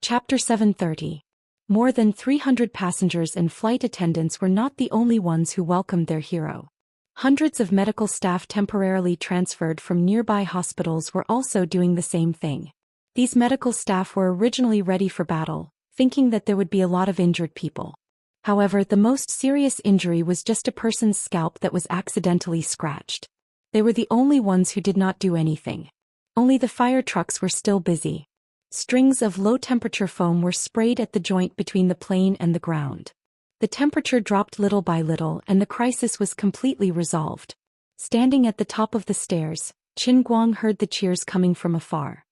Chapter 730. More than 300 passengers and flight attendants were not the only ones who welcomed their hero. Hundreds of medical staff temporarily transferred from nearby hospitals were also doing the same thing. These medical staff were originally ready for battle, thinking that there would be a lot of injured people. However, the most serious injury was just a person's scalp that was accidentally scratched. They were the only ones who did not do anything. Only the fire trucks were still busy. Strings of low-temperature foam were sprayed at the joint between the plane and the ground. The temperature dropped little by little and the crisis was completely resolved. Standing at the top of the stairs, Qin Guang heard the cheers coming from afar.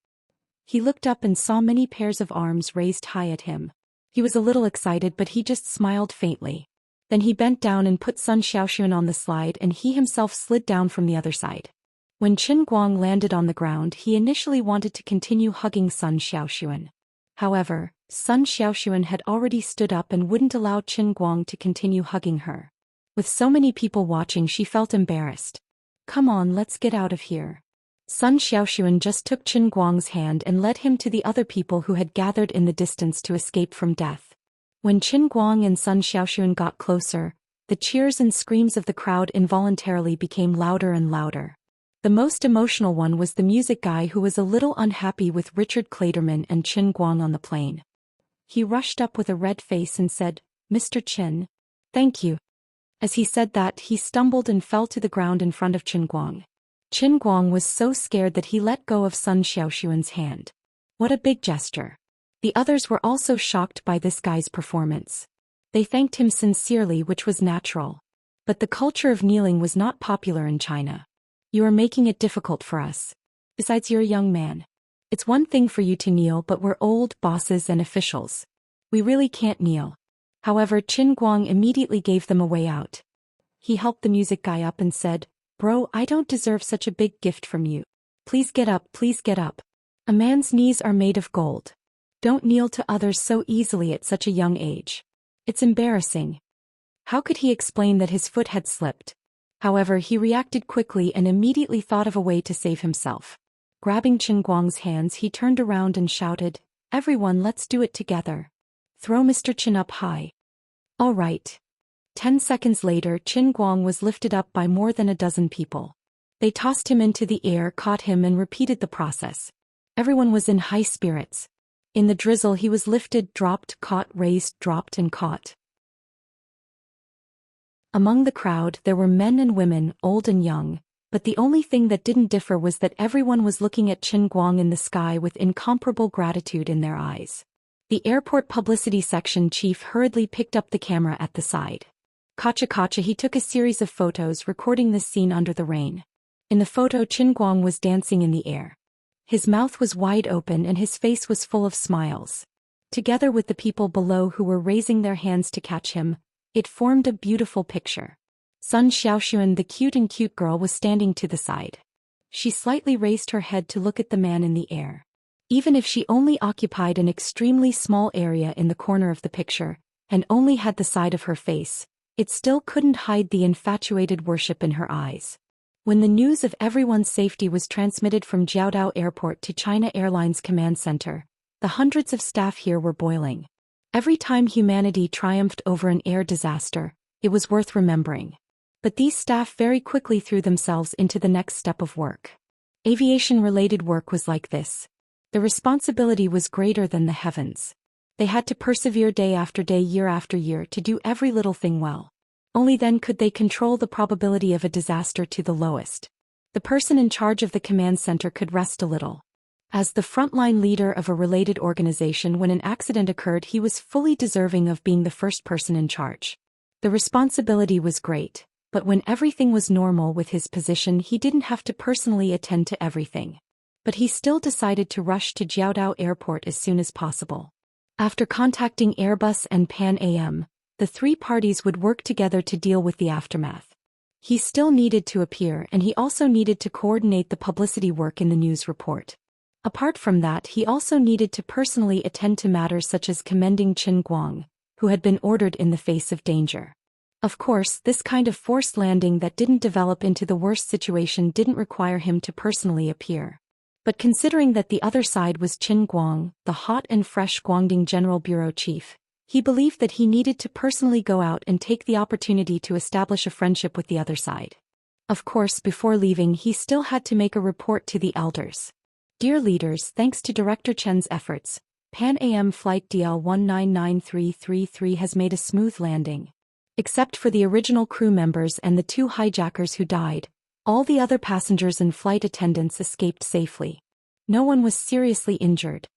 He looked up and saw many pairs of arms raised high at him. He was a little excited, but he just smiled faintly. Then he bent down and put Sun Xiaoxian on the slide, and he himself slid down from the other side. When Qin Guang landed on the ground, he initially wanted to continue hugging Sun Xiaoxian. However, Sun Xiaoxian had already stood up and wouldn't allow Qin Guang to continue hugging her. With so many people watching, she felt embarrassed. "Come on, let's get out of here." Sun Xiaoxian just took Qin Guang's hand and led him to the other people who had gathered in the distance to escape from death. When Qin Guang and Sun Xiaoxian got closer, the cheers and screams of the crowd involuntarily became louder and louder. The most emotional one was the music guy, who was a little unhappy with Richard Kladerman and Qin Guang on the plane. He rushed up with a red face and said, "Mr. Qin. Thank you." As he said that, he stumbled and fell to the ground in front of Qin Guang. Qin Guang was so scared that he let go of Sun Xiaoxian's hand. What a big gesture. The others were also shocked by this guy's performance. They thanked him sincerely, which was natural. But the culture of kneeling was not popular in China. "You are making it difficult for us. Besides, you're a young man. It's one thing for you to kneel, but we're old bosses and officials. We really can't kneel." However, Qin Guang immediately gave them a way out. He helped the music guy up and said, "Bro, I don't deserve such a big gift from you. Please get up, please get up. A man's knees are made of gold. Don't kneel to others so easily at such a young age. It's embarrassing." How could he explain that his foot had slipped? However, he reacted quickly and immediately thought of a way to save himself. Grabbing Qin Guang's hands, he turned around and shouted, "Everyone, let's do it together. Throw Mr. Qin up high." "All right." 10 seconds later, Qin Guang was lifted up by more than a dozen people. They tossed him into the air, caught him, and repeated the process. Everyone was in high spirits. In the drizzle, he was lifted, dropped, caught, raised, dropped, and caught. Among the crowd, there were men and women, old and young, but the only thing that didn't differ was that everyone was looking at Qin Guang in the sky with incomparable gratitude in their eyes. The airport publicity section chief hurriedly picked up the camera at the side. Kacha, he took a series of photos recording this scene under the rain. In the photo, Qin Guang was dancing in the air. His mouth was wide open and his face was full of smiles. Together with the people below who were raising their hands to catch him, it formed a beautiful picture. Sun Xiaoxian, the cute girl, was standing to the side. She slightly raised her head to look at the man in the air. Even if she only occupied an extremely small area in the corner of the picture, and only had the side of her face, it still couldn't hide the infatuated worship in her eyes. When the news of everyone's safety was transmitted from Jiaodao Airport to China Airlines Command Center, the hundreds of staff here were boiling. Every time humanity triumphed over an air disaster, it was worth remembering. But these staff very quickly threw themselves into the next step of work. Aviation-related work was like this. The responsibility was greater than the heavens. They had to persevere day after day, year after year, to do every little thing well. Only then could they control the probability of a disaster to the lowest. The person in charge of the command center could rest a little. As the frontline leader of a related organization, when an accident occurred, he was fully deserving of being the first person in charge. The responsibility was great, but when everything was normal with his position, he didn't have to personally attend to everything. But he still decided to rush to Jiaodao Airport as soon as possible. After contacting Airbus and Pan Am, the three parties would work together to deal with the aftermath. He still needed to appear, and he also needed to coordinate the publicity work in the news report. Apart from that, he also needed to personally attend to matters such as commending Qin Guang, who had been ordered in the face of danger. Of course, this kind of forced landing that didn't develop into the worst situation didn't require him to personally appear. But considering that the other side was Qin Guang, the hot and fresh Guangdong General Bureau Chief, he believed that he needed to personally go out and take the opportunity to establish a friendship with the other side. Of course, before leaving he still had to make a report to the elders. Dear leaders, thanks to Director Chen's efforts, Pan Am Flight DL 199333 has made a smooth landing. Except for the original crew members and the 2 hijackers who died, all the other passengers and flight attendants escaped safely. No one was seriously injured.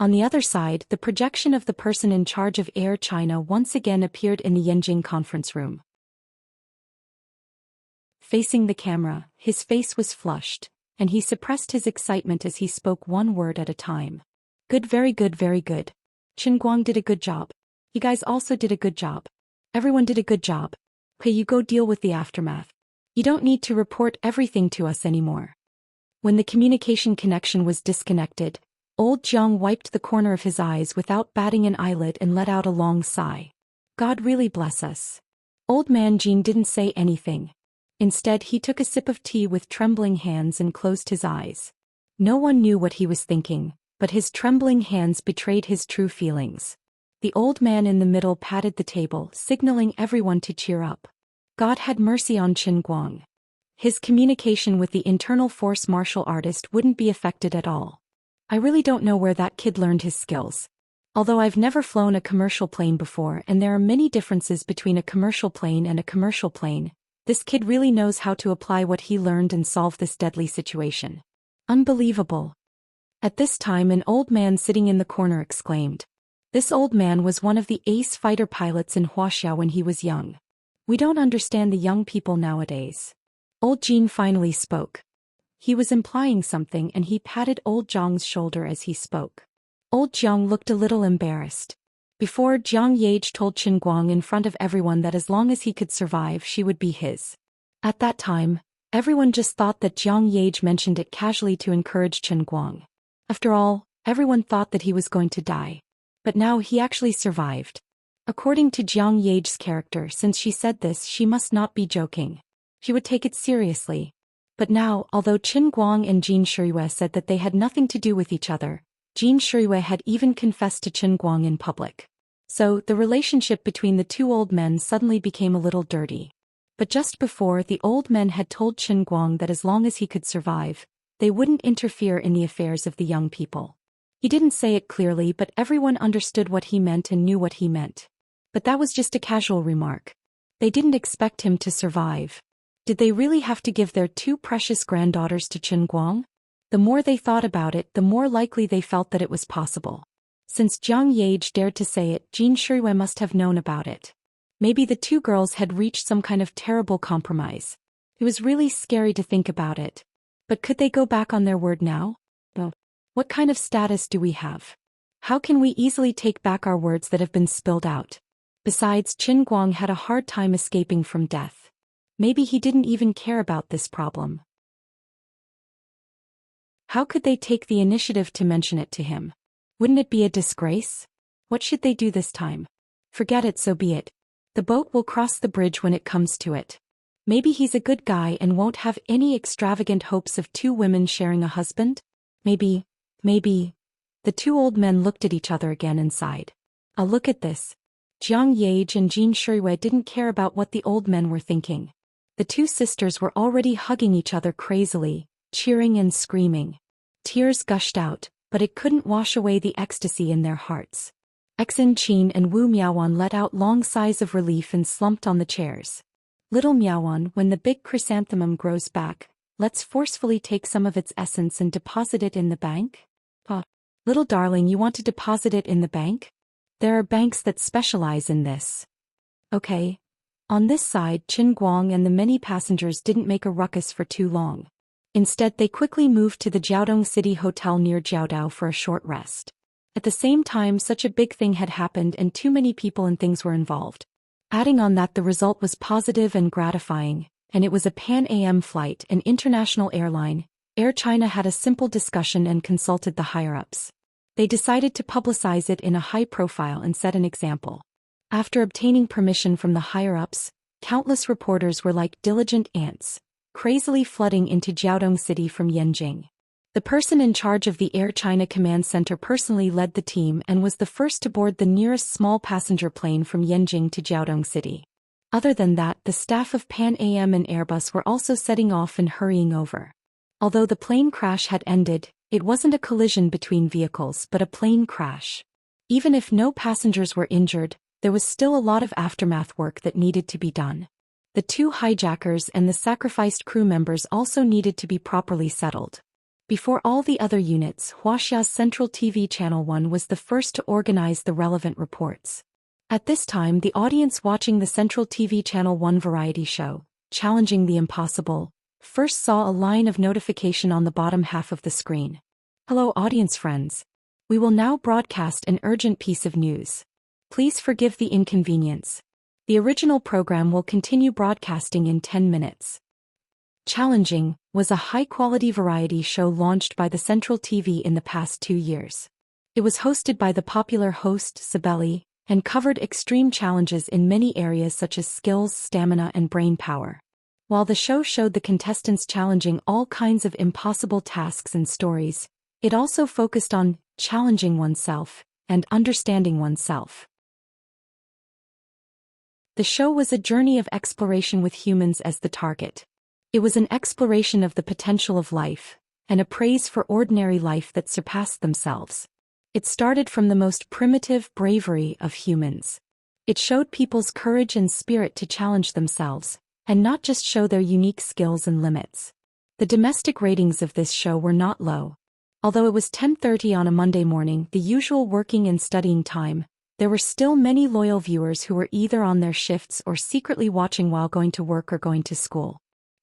On the other side, the projection of the person in charge of Air China once again appeared in the Yenjing conference room. Facing the camera, his face was flushed, and he suppressed his excitement as he spoke one word at a time. Good, very good, very good. Qin Guang did a good job. You guys also did a good job. Everyone did a good job. Okay, you go deal with the aftermath. You don't need to report everything to us anymore. When the communication connection was disconnected, old Jiang wiped the corner of his eyes without batting an eyelid and let out a long sigh. God really bless us. Old man Jean didn't say anything. Instead, he took a sip of tea with trembling hands and closed his eyes. No one knew what he was thinking, but his trembling hands betrayed his true feelings. The old man in the middle patted the table, signaling everyone to cheer up. God had mercy on Qin Guang. His communication with the internal force martial artist wouldn't be affected at all. I really don't know where that kid learned his skills. Although I've never flown a commercial plane before and there are many differences between a commercial plane and a commercial plane, this kid really knows how to apply what he learned and solve this deadly situation. Unbelievable. At this time an old man sitting in the corner exclaimed. This old man was one of the ace fighter pilots in Wuxia when he was young. We don't understand the young people nowadays. Old Jean finally spoke. He was implying something and he patted old Jiang's shoulder as he spoke. Old Jiang looked a little embarrassed. Before, Jiang Yage told Qin Guang in front of everyone that as long as he could survive she would be his. At that time, everyone just thought that Jiang Yage mentioned it casually to encourage Qin Guang. After all, everyone thought that he was going to die. But now he actually survived. According to Jiang Yage's character, since she said this she must not be joking. She would take it seriously. But now, although Qin Guang and Jin Shiyue said that they had nothing to do with each other, Jin Shiyue had even confessed to Qin Guang in public. So, the relationship between the 2 old men suddenly became a little dirty. But just before, the old men had told Qin Guang that as long as he could survive, they wouldn't interfere in the affairs of the young people. He didn't say it clearly, but everyone understood what he meant and knew what he meant. But that was just a casual remark. They didn't expect him to survive. Did they really have to give their 2 precious granddaughters to Qin Guang? The more they thought about it, the more likely they felt that it was possible. Since Jiang Yage dared to say it, Jin Shiyue must have known about it. Maybe the 2 girls had reached some kind of terrible compromise. It was really scary to think about it. But could they go back on their word now? No. What kind of status do we have? How can we easily take back our words that have been spilled out? Besides, Qin Guang had a hard time escaping from death. Maybe he didn't even care about this problem. How could they take the initiative to mention it to him? Wouldn't it be a disgrace? What should they do this time? Forget it, so be it. The boat will cross the bridge when it comes to it. Maybe he's a good guy and won't have any extravagant hopes of 2 women sharing a husband? Maybe. The 2 old men looked at each other again and sighed. Look at this. Jiang Yage and Jin Shiyue didn't care about what the old men were thinking. The 2 sisters were already hugging each other crazily, cheering and screaming. Tears gushed out, but it couldn't wash away the ecstasy in their hearts. Exin Qin and Wu Miaowan let out long sighs of relief and slumped on the chairs. Little Miaowan, when the big chrysanthemum grows back, let's forcefully take some of its essence and deposit it in the bank? Little darling, you want to deposit it in the bank? There are banks that specialize in this. Okay. On this side, Qin Guang and the many passengers didn't make a ruckus for too long. Instead, they quickly moved to the Jiaodong City Hotel near Jiaodao for a short rest. At the same time, such a big thing had happened and too many people and things were involved. Adding on that, the result was positive and gratifying, and it was a Pan Am flight, an international airline. Air China had a simple discussion and consulted the higher-ups. They decided to publicize it in a high profile and set an example. After obtaining permission from the higher-ups, countless reporters were like diligent ants, crazily flooding into Jiaodong City from Yenjing. The person in charge of the Air China Command Center personally led the team and was the first to board the nearest small passenger plane from Yanjing to Jiaodong City. Other than that, the staff of Pan Am and Airbus were also setting off and hurrying over. Although the plane crash had ended, it wasn't a collision between vehicles but a plane crash. Even if no passengers were injured, there was still a lot of aftermath work that needed to be done. The two hijackers and the sacrificed crew members also needed to be properly settled. Before all the other units, Wuxia's Central TV Channel 1 was the first to organize the relevant reports. At this time, the audience watching the Central TV Channel 1 variety show, Challenging the Impossible, first saw a line of notification on the bottom half of the screen. Hello audience friends. We will now broadcast an urgent piece of news. Please forgive the inconvenience. The original program will continue broadcasting in 10 minutes. Challenging was a high-quality variety show launched by the Central TV in the past 2 years. It was hosted by the popular host Sibeli, and covered extreme challenges in many areas such as skills, stamina and brain power. While the show showed the contestants challenging all kinds of impossible tasks and stories, it also focused on challenging oneself and understanding oneself. The show was a journey of exploration with humans as the target. It was an exploration of the potential of life, and a praise for ordinary life that surpassed themselves. It started from the most primitive bravery of humans. It showed people's courage and spirit to challenge themselves, and not just show their unique skills and limits. The domestic ratings of this show were not low. Although it was 10:30 on a Monday morning, the usual working and studying time, there were still many loyal viewers who were either on their shifts or secretly watching while going to work or going to school.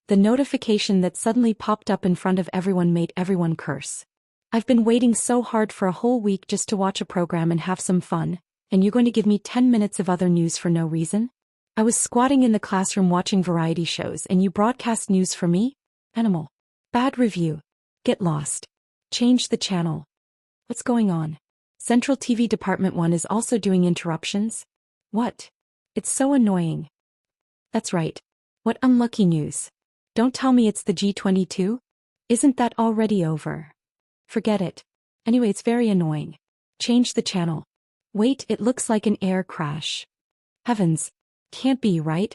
The notification that suddenly popped up in front of everyone made everyone curse. I've been waiting so hard for a whole week just to watch a program and have some fun, and you're going to give me 10 minutes of other news for no reason? I was squatting in the classroom watching variety shows and you broadcast news for me? Animal. Bad review. Get lost. Change the channel. What's going on? Central TV Department 1 is also doing interruptions? What? It's so annoying. That's right. What unlucky news. Don't tell me it's the G22? Isn't that already over? Forget it. Anyway, it's very annoying. Change the channel. Wait, it looks like an air crash. Heavens. Can't be, right?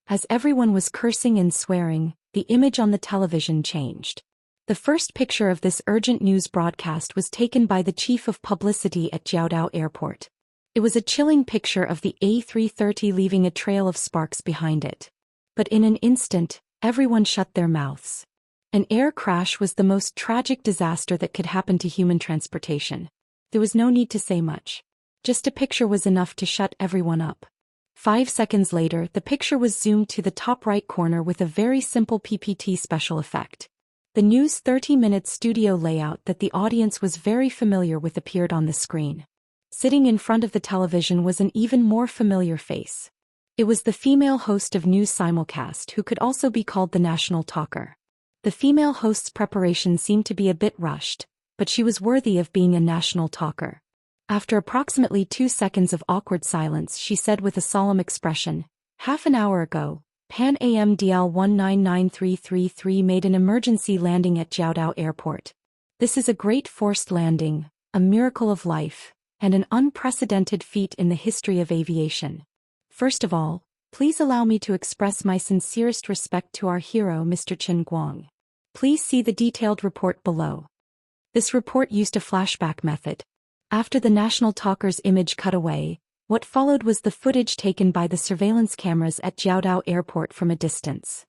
As everyone was cursing and swearing, the image on the television changed. The first picture of this urgent news broadcast was taken by the chief of publicity at Jiaodao Airport. It was a chilling picture of the A330 leaving a trail of sparks behind it. But in an instant, everyone shut their mouths. An air crash was the most tragic disaster that could happen to human transportation. There was no need to say much. Just a picture was enough to shut everyone up. 5 seconds later, the picture was zoomed to the top right corner with a very simple PPT special effect. The news 30-minute studio layout that the audience was very familiar with appeared on the screen. Sitting in front of the television was an even more familiar face. It was the female host of news simulcast who could also be called the national talker. The female host's preparation seemed to be a bit rushed, but she was worthy of being a national talker. After approximately 2 seconds of awkward silence, she said with a solemn expression, "Half an hour ago, Pan Am DL 199333 made an emergency landing at Jiaodao Airport. This is a great forced landing, a miracle of life, and an unprecedented feat in the history of aviation. First of all, please allow me to express my sincerest respect to our hero Mr. Chen Guang. Please see the detailed report below." This report used a flashback method. After the national talker's image cut away, what followed was the footage taken by the surveillance cameras at Jiaodao Airport from a distance.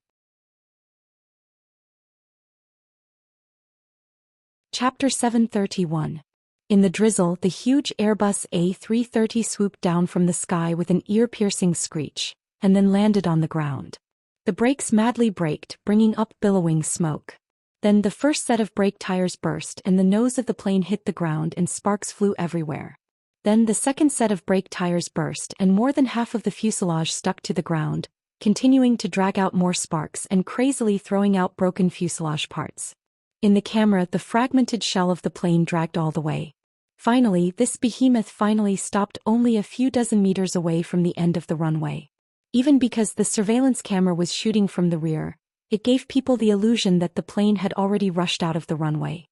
Chapter 731. In the drizzle, the huge Airbus A330 swooped down from the sky with an ear-piercing screech, and then landed on the ground. The brakes madly braked, bringing up billowing smoke. Then the first set of brake tires burst and the nose of the plane hit the ground and sparks flew everywhere. Then the second set of brake tires burst and more than half of the fuselage stuck to the ground, continuing to drag out more sparks and crazily throwing out broken fuselage parts. In the camera, the fragmented shell of the plane dragged all the way. Finally, this behemoth finally stopped only a few dozen meters away from the end of the runway. Even because the surveillance camera was shooting from the rear, it gave people the illusion that the plane had already rushed out of the runway.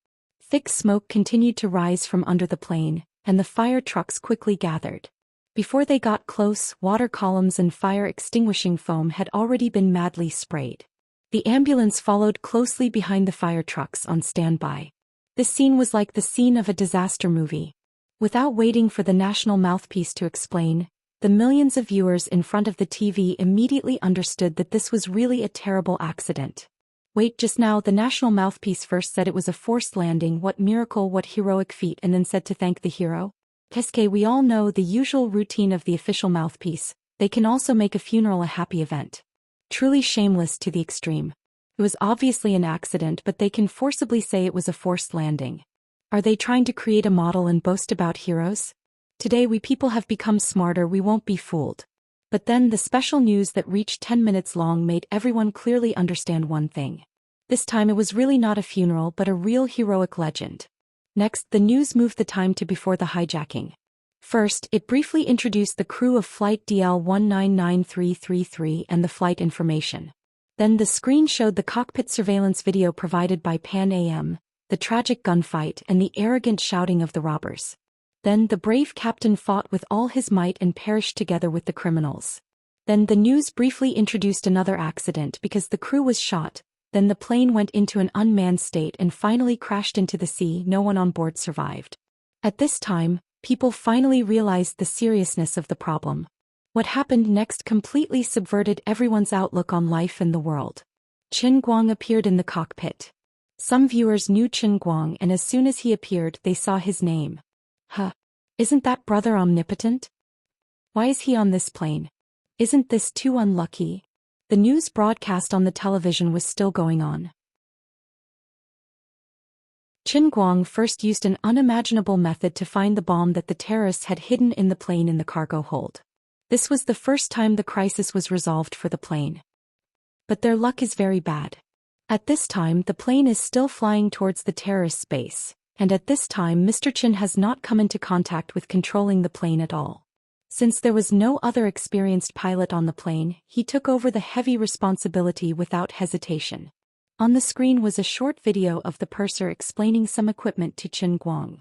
Thick smoke continued to rise from under the plane, and the fire trucks quickly gathered. Before they got close, water columns and fire-extinguishing foam had already been madly sprayed. The ambulance followed closely behind the fire trucks on standby. This scene was like the scene of a disaster movie. Without waiting for the national mouthpiece to explain, the millions of viewers in front of the TV immediately understood that this was really a terrible accident. Wait, just now the national mouthpiece first said it was a forced landing, what miracle, what heroic feat, and then said to thank the hero? Qu'est-ce we all know the usual routine of the official mouthpiece, they can also make a funeral a happy event. Truly shameless to the extreme. It was obviously an accident, but they can forcibly say it was a forced landing. Are they trying to create a model and boast about heroes? Today we people have become smarter, we won't be fooled. But then the special news that reached 10 minutes long made everyone clearly understand one thing. This time it was really not a funeral but a real heroic legend. Next, the news moved the time to before the hijacking. First, it briefly introduced the crew of Flight DL199333 and the flight information. Then the screen showed the cockpit surveillance video provided by Pan Am, the tragic gunfight and the arrogant shouting of the robbers. Then the brave captain fought with all his might and perished together with the criminals. Then the news briefly introduced another accident because the crew was shot. Then the plane went into an unmanned state and finally crashed into the sea. No one on board survived. At this time, people finally realized the seriousness of the problem. What happened next completely subverted everyone's outlook on life and the world. Qin Guang appeared in the cockpit. Some viewers knew Qin Guang, and as soon as he appeared they saw his name. Huh. Isn't that brother omnipotent? Why is he on this plane? Isn't this too unlucky? The news broadcast on the television was still going on. Qin Guang first used an unimaginable method to find the bomb that the terrorists had hidden in the plane in the cargo hold. This was the first time the crisis was resolved for the plane. But their luck is very bad. At this time the plane is still flying towards the terrorist base. And at this time Mr. Qin has not come into contact with controlling the plane at all. Since there was no other experienced pilot on the plane, he took over the heavy responsibility without hesitation. On the screen was a short video of the purser explaining some equipment to Qin Guang.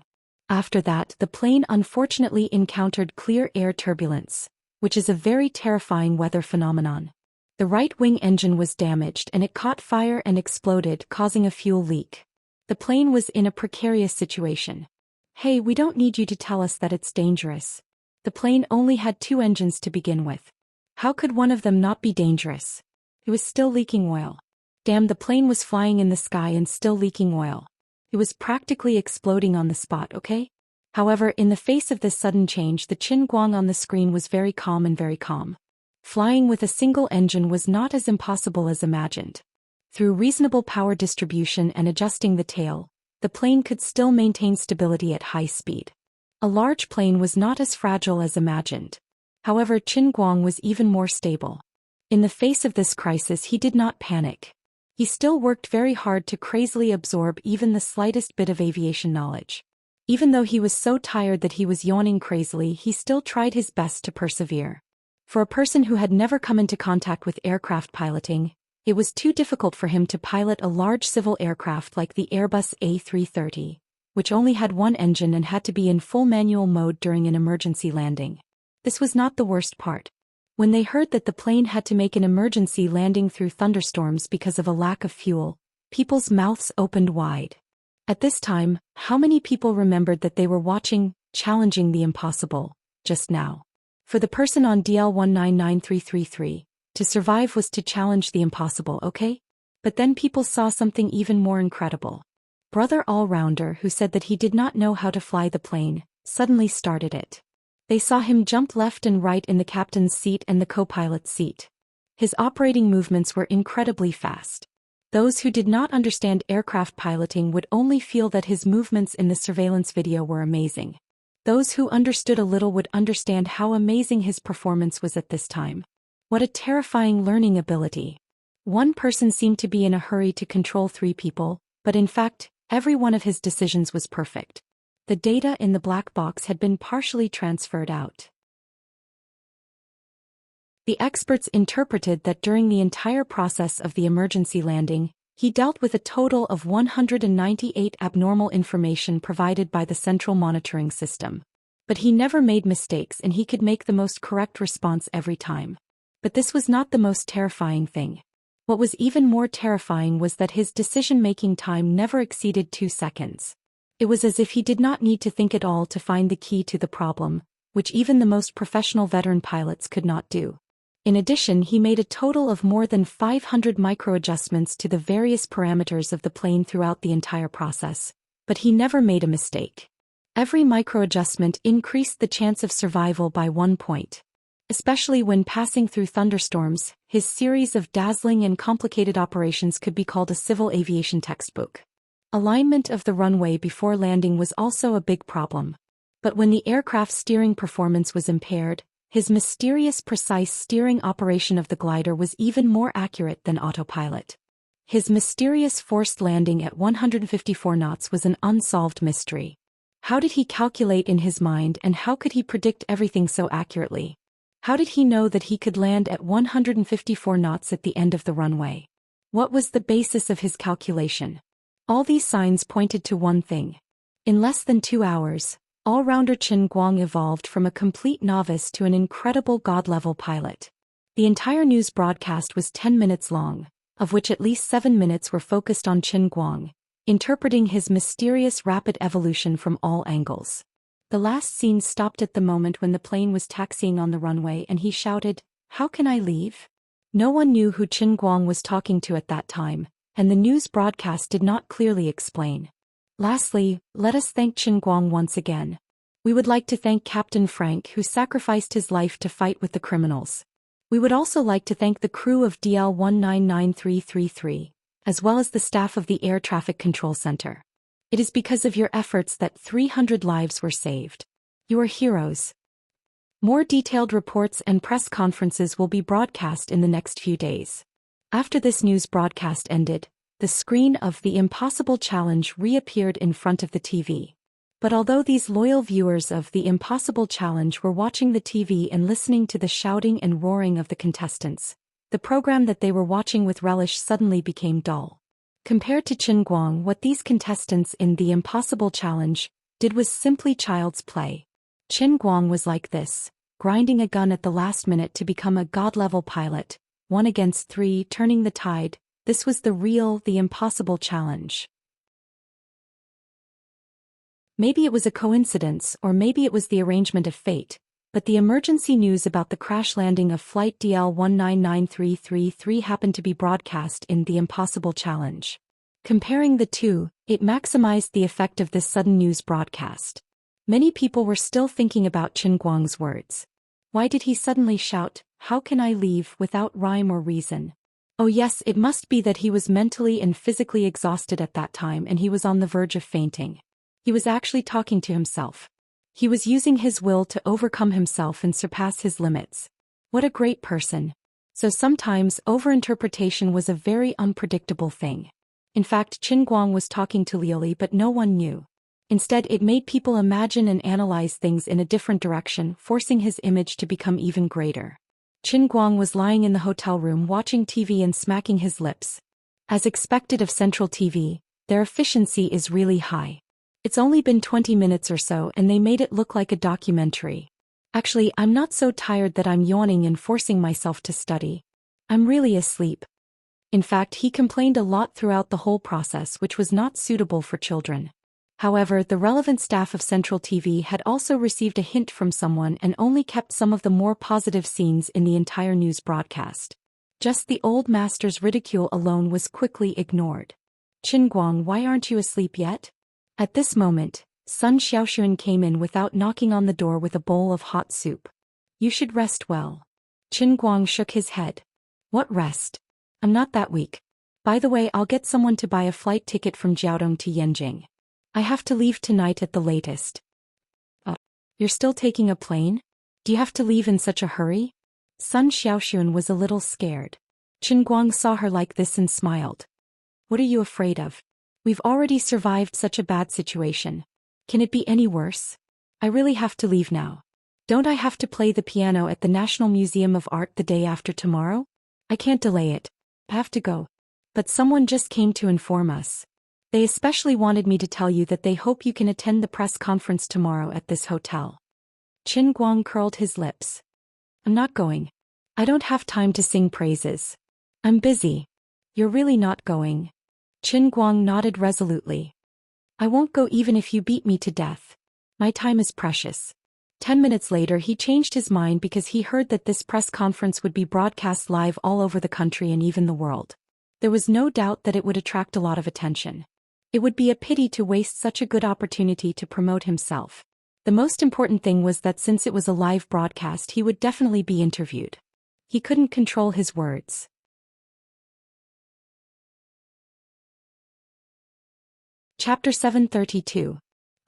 After that, the plane unfortunately encountered clear air turbulence, which is a very terrifying weather phenomenon. The right wing engine was damaged and it caught fire and exploded, causing a fuel leak. The plane was in a precarious situation. Hey, we don't need you to tell us that it's dangerous. The plane only had 2 engines to begin with. How could one of them not be dangerous? It was still leaking oil. Damn, the plane was flying in the sky and still leaking oil. It was practically exploding on the spot, okay? However, in the face of this sudden change, the Qin Guang on the screen was very calm and very calm. Flying with a single engine was not as impossible as imagined. Through reasonable power distribution and adjusting the tail, the plane could still maintain stability at high speed. A large plane was not as fragile as imagined. However, Qin Guang was even more stable. In the face of this crisis, he did not panic. He still worked very hard to crazily absorb even the slightest bit of aviation knowledge. Even though he was so tired that he was yawning crazily, he still tried his best to persevere. For a person who had never come into contact with aircraft piloting, it was too difficult for him to pilot a large civil aircraft like the Airbus A330, which only had 1 engine and had to be in full manual mode during an emergency landing. This was not the worst part. When they heard that the plane had to make an emergency landing through thunderstorms because of a lack of fuel, people's mouths opened wide. At this time, how many people remembered that they were watching Challenging the Impossible just now? For the person on DL199333, to survive was to challenge the impossible, okay? But then people saw something even more incredible. Brother All-Rounder, who said that he did not know how to fly the plane, suddenly started it. They saw him jump left and right in the captain's seat and the co-pilot's seat. His operating movements were incredibly fast. Those who did not understand aircraft piloting would only feel that his movements in the surveillance video were amazing. Those who understood a little would understand how amazing his performance was at this time. What a terrifying learning ability. One person seemed to be in a hurry to control 3 people, but in fact, every one of his decisions was perfect. The data in the black box had been partially transferred out. The experts interpreted that during the entire process of the emergency landing, He dealt with a total of 198 abnormal information provided by the central monitoring system. But he never made mistakes and he could make the most correct response every time. But this was not the most terrifying thing. What was even more terrifying was that his decision-making time never exceeded 2 seconds. It was as if he did not need to think at all to find the key to the problem, which even the most professional veteran pilots could not do. In addition, he made a total of more than 500 micro-adjustments to the various parameters of the plane throughout the entire process, but he never made a mistake. Every micro-adjustment increased the chance of survival by 1 point. Especially when passing through thunderstorms, his series of dazzling and complicated operations could be called a civil aviation textbook. Alignment of the runway before landing was also a big problem. But when the aircraft's steering performance was impaired, his mysterious precise steering operation of the glider was even more accurate than autopilot. His mysterious forced landing at 154 knots was an unsolved mystery. How did he calculate in his mind and how could he predict everything so accurately? How did he know that he could land at 154 knots at the end of the runway? What was the basis of his calculation? All these signs pointed to one thing. In less than 2 hours, all-rounder Qin Guang evolved from a complete novice to an incredible god-level pilot. The entire news broadcast was 10 minutes long, of which at least 7 minutes were focused on Qin Guang, interpreting his mysterious rapid evolution from all angles. The last scene stopped at the moment when the plane was taxiing on the runway and he shouted, "How can I leave?" No one knew who Qin Guang was talking to at that time, and the news broadcast did not clearly explain. Lastly, let us thank Qin Guang once again. We would like to thank Captain Frank who sacrificed his life to fight with the criminals. We would also like to thank the crew of DL199333, as well as the staff of the Air Traffic Control Center. It is because of your efforts that 300 lives were saved. You are heroes. More detailed reports and press conferences will be broadcast in the next few days. After this news broadcast ended, the screen of The Impossible Challenge reappeared in front of the TV. But although these loyal viewers of The Impossible Challenge were watching the TV and listening to the shouting and roaring of the contestants, the program that they were watching with relish suddenly became dull. Compared to Qin Guang, what these contestants in The Impossible Challenge did was simply child's play. Qin Guang was like this, grinding a gun at the last minute to become a god-level pilot, 1 against 3, turning the tide. This was The Impossible Challenge. Maybe it was a coincidence or maybe it was the arrangement of fate, but the emergency news about the crash landing of flight DL199333 happened to be broadcast in The Impossible Challenge. Comparing the two, it maximized the effect of this sudden news broadcast. Many people were still thinking about Qin Guang's words. Why did he suddenly shout, "How can I leave," without rhyme or reason? Oh yes, it must be that he was mentally and physically exhausted at that time and he was on the verge of fainting. He was actually talking to himself. He was using his will to overcome himself and surpass his limits. What a great person. So sometimes overinterpretation was a very unpredictable thing. In fact, Qin Guang was talking to Liuli but no one knew. Instead, it made people imagine and analyze things in a different direction, forcing his image to become even greater. Qin Guang was lying in the hotel room watching TV and smacking his lips. As expected of Central TV, their efficiency is really high. It's only been 20 minutes or so and they made it look like a documentary. Actually, I'm not so tired that I'm yawning and forcing myself to study. I'm really asleep. In fact, he complained a lot throughout the whole process, which was not suitable for children. However, the relevant staff of Central TV had also received a hint from someone and only kept some of the more positive scenes in the entire news broadcast. Just the old master's ridicule alone was quickly ignored. "Qin Guang, why aren't you asleep yet?" At this moment, Sun Xiaoxuan came in without knocking on the door with a bowl of hot soup. "You should rest well." Qin Guang shook his head. "What rest? I'm not that weak. By the way, I'll get someone to buy a flight ticket from Jiaodong to Yanjing. I have to leave tonight at the latest." "Oh, you're still taking a plane? Do you have to leave in such a hurry?" Sun Xiaoxuan was a little scared. Qin Guang saw her like this and smiled. "What are you afraid of? We've already survived such a bad situation. Can it be any worse? I really have to leave now. Don't I have to play the piano at the National Museum of Art the day after tomorrow? I can't delay it. I have to go." But someone just came to inform us. They especially wanted me to tell you that they hope you can attend the press conference tomorrow at this hotel. Qin Guang curled his lips. I'm not going. I don't have time to sing praises. I'm busy. You're really not going? Qin Guang nodded resolutely. I won't go even if you beat me to death. My time is precious. 10 minutes later he changed his mind because he heard that this press conference would be broadcast live all over the country and even the world. There was no doubt that it would attract a lot of attention. It would be a pity to waste such a good opportunity to promote himself. The most important thing was that since it was a live broadcast he would definitely be interviewed. He couldn't control his words. Chapter 732.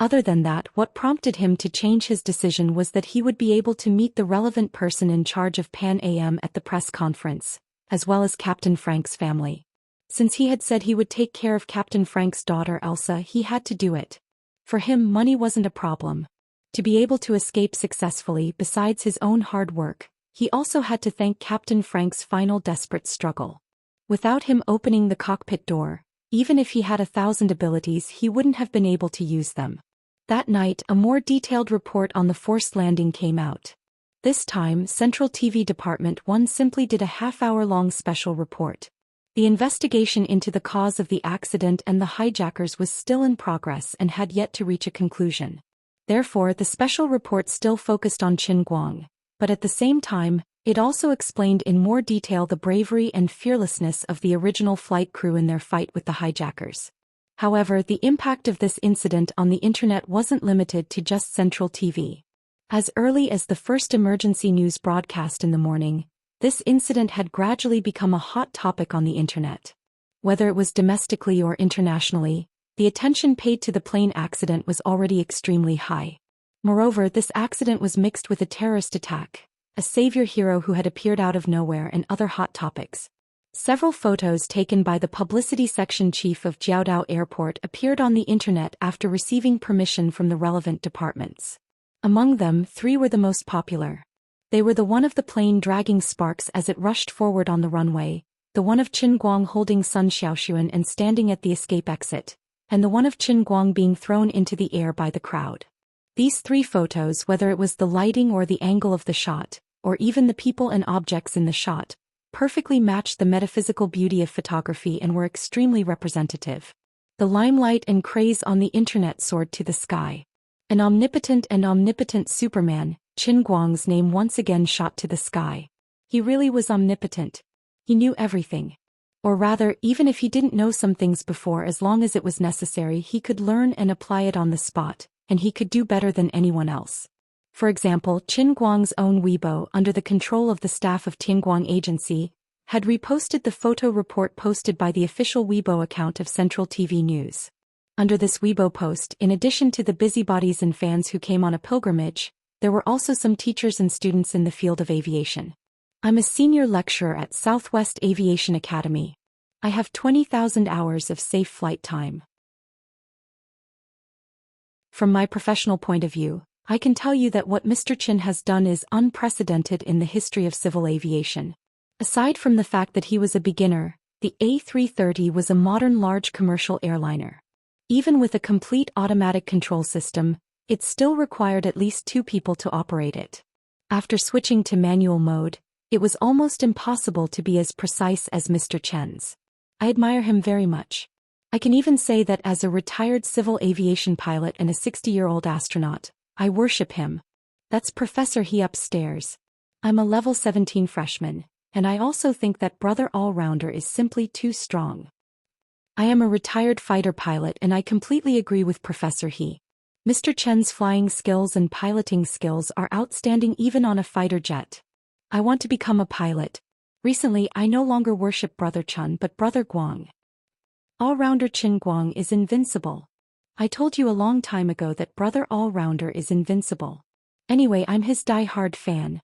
Other than that, what prompted him to change his decision was that he would be able to meet the relevant person in charge of Pan Am at the press conference, as well as Captain Frank's family. Since he had said he would take care of Captain Frank's daughter Elsa, he had to do it. For him, money wasn't a problem. To be able to escape successfully, besides his own hard work, he also had to thank Captain Frank's final desperate struggle. Without him opening the cockpit door, even if he had 1,000 abilities, he wouldn't have been able to use them. That night, a more detailed report on the forced landing came out. This time, Central TV Department 1 simply did a half-hour-long special report. The investigation into the cause of the accident and the hijackers was still in progress and had yet to reach a conclusion. Therefore, the special report still focused on Qin Guang, but at the same time, it also explained in more detail the bravery and fearlessness of the original flight crew in their fight with the hijackers. However, the impact of this incident on the internet wasn't limited to just Central TV. As early as the first emergency news broadcast in the morning, this incident had gradually become a hot topic on the internet. Whether it was domestically or internationally, the attention paid to the plane accident was already extremely high. Moreover, this accident was mixed with a terrorist attack, a savior hero who had appeared out of nowhere, and other hot topics. Several photos taken by the publicity section chief of Jiaodao Airport appeared on the internet after receiving permission from the relevant departments. Among them, 3 were the most popular. They were the one of the plane dragging sparks as it rushed forward on the runway, the one of Qin Guang holding Sun Xiaoxuan and standing at the escape exit, and the one of Qin Guang being thrown into the air by the crowd. These 3 photos, whether it was the lighting or the angle of the shot, or even the people and objects in the shot, perfectly matched the metaphysical beauty of photography and were extremely representative. The limelight and craze on the internet soared to the sky. An omnipotent Superman, Qin Guang's name once again shot to the sky. He really was omnipotent. He knew everything. Or rather, even if he didn't know some things before, as long as it was necessary, he could learn and apply it on the spot, and he could do better than anyone else. For example, Qin Guang's own Weibo, under the control of the staff of Tianguang Agency, had reposted the photo report posted by the official Weibo account of Central TV News. Under this Weibo post, in addition to the busybodies and fans who came on a pilgrimage, there were also some teachers and students in the field of aviation. I'm a senior lecturer at Southwest Aviation Academy. I have 20,000 hours of safe flight time. From my professional point of view, I can tell you that what Mr. Qin has done is unprecedented in the history of civil aviation. Aside from the fact that he was a beginner, the A330 was a modern large commercial airliner. Even with a complete automatic control system, it still required at least 2 people to operate it. After switching to manual mode, it was almost impossible to be as precise as Mr. Chen's. I admire him very much. I can even say that as a retired civil aviation pilot and a 60-year-old astronaut, I worship him. That's Professor He upstairs. I'm a level 17 freshman, and I also think that Brother All-Rounder is simply too strong. I am a retired fighter pilot and I completely agree with Professor He. Mr. Chen's flying skills and piloting skills are outstanding even on a fighter jet. I want to become a pilot. Recently, I no longer worship Brother Chen but Brother Guang. All-Rounder Qin Guang is invincible. I told you a long time ago that Brother All-Rounder is invincible. Anyway, I'm his die-hard fan.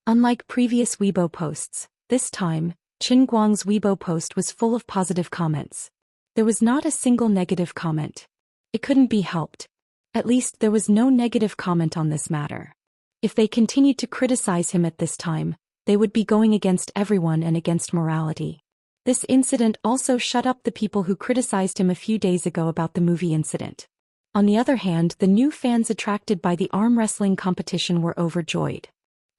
Unlike previous Weibo posts, this time, Qin Guang's Weibo post was full of positive comments. There was not a single negative comment. It couldn't be helped. At least there was no negative comment on this matter. If they continued to criticize him at this time, they would be going against everyone and against morality. This incident also shut up the people who criticized him a few days ago about the movie incident. On the other hand, the new fans attracted by the arm wrestling competition were overjoyed.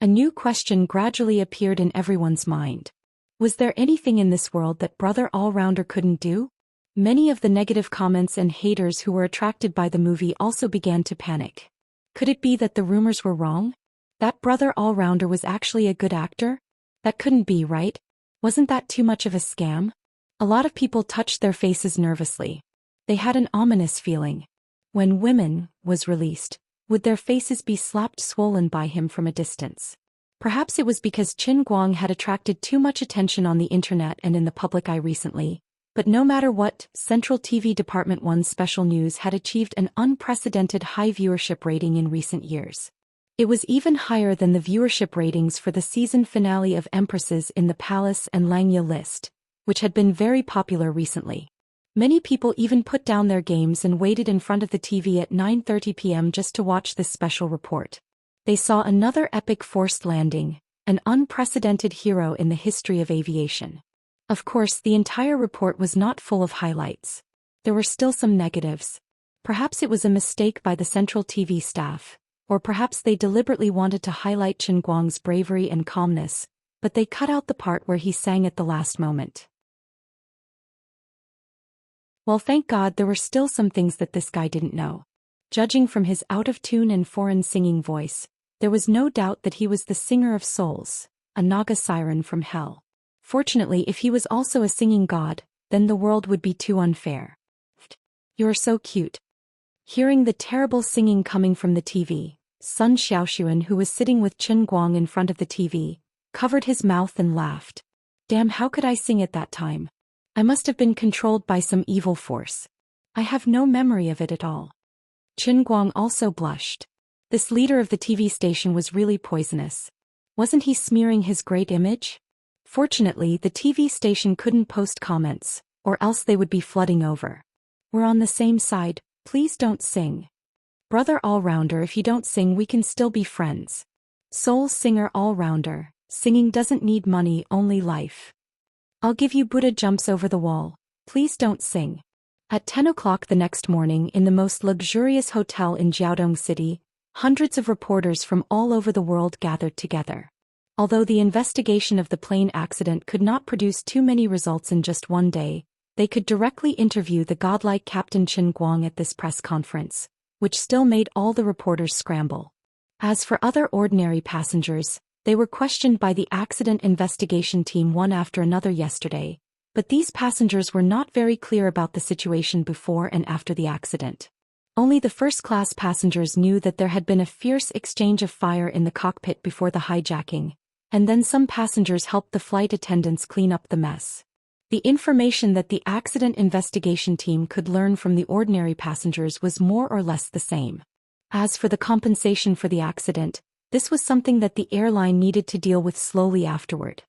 A new question gradually appeared in everyone's mind. Was there anything in this world that Brother All-Rounder couldn't do? Many of the negative comments and haters who were attracted by the movie also began to panic. Could it be that the rumors were wrong? That Brother All-Rounder was actually a good actor? That couldn't be, right? Wasn't that too much of a scam? A lot of people touched their faces nervously. They had an ominous feeling. When Women was released, would their faces be slapped swollen by him from a distance? Perhaps it was because Qin Guang had attracted too much attention on the internet and in the public eye recently. But no matter what, Central TV Department 1's special news had achieved an unprecedented high viewership rating in recent years. It was even higher than the viewership ratings for the season finale of Empresses in the Palace and Langya list, which had been very popular recently. Many people even put down their games and waited in front of the TV at 9:30 p.m. just to watch this special report. They saw another epic forced landing, an unprecedented hero in the history of aviation. Of course, the entire report was not full of highlights. There were still some negatives. Perhaps it was a mistake by the Central TV staff, or perhaps they deliberately wanted to highlight Qin Guang's bravery and calmness, but they cut out the part where he sang at the last moment. Well, thank God there were still some things that this guy didn't know. Judging from his out-of-tune and foreign singing voice, there was no doubt that he was the singer of souls, a Naga siren from hell. Fortunately, if he was also a singing god, then the world would be too unfair. You're so cute. Hearing the terrible singing coming from the TV, Sun Xiaoxuan, who was sitting with Qin Guang in front of the TV, covered his mouth and laughed. Damn, how could I sing at that time? I must have been controlled by some evil force. I have no memory of it at all. Qin Guang also blushed. This leader of the TV station was really poisonous. Wasn't he smearing his great image? Fortunately, the TV station couldn't post comments, or else they would be flooding over. We're on the same side, please don't sing. Brother All-Rounder, if you don't sing we can still be friends. Soul Singer All-Rounder, singing doesn't need money, only life. I'll give you Buddha jumps over the wall, please don't sing. At 10 o'clock the next morning in the most luxurious hotel in Jiaodong City, hundreds of reporters from all over the world gathered together. Although the investigation of the plane accident could not produce too many results in just one day, they could directly interview the godlike Captain Qin Guang at this press conference, which still made all the reporters scramble. As for other ordinary passengers, they were questioned by the accident investigation team one after another yesterday, but these passengers were not very clear about the situation before and after the accident. Only the first-class passengers knew that there had been a fierce exchange of fire in the cockpit before the hijacking, and then some passengers helped the flight attendants clean up the mess. The information that the accident investigation team could learn from the ordinary passengers was more or less the same. As for the compensation for the accident, this was something that the airline needed to deal with slowly afterward.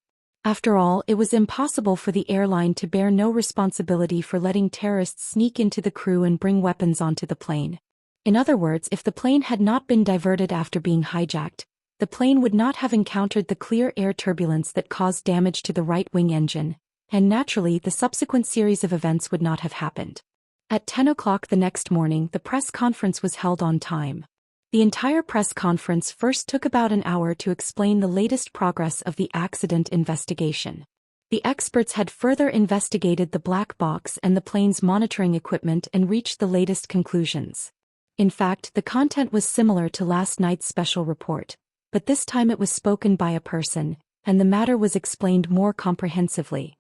After all, it was impossible for the airline to bear no responsibility for letting terrorists sneak into the crew and bring weapons onto the plane. In other words, if the plane had not been diverted after being hijacked, the plane would not have encountered the clear air turbulence that caused damage to the right-wing engine, and naturally the subsequent series of events would not have happened. At 10 o'clock the next morning the press conference was held on time. The entire press conference first took about an hour to explain the latest progress of the accident investigation. The experts had further investigated the black box and the plane's monitoring equipment and reached the latest conclusions. In fact, the content was similar to last night's special report, but this time it was spoken by a person, and the matter was explained more comprehensively.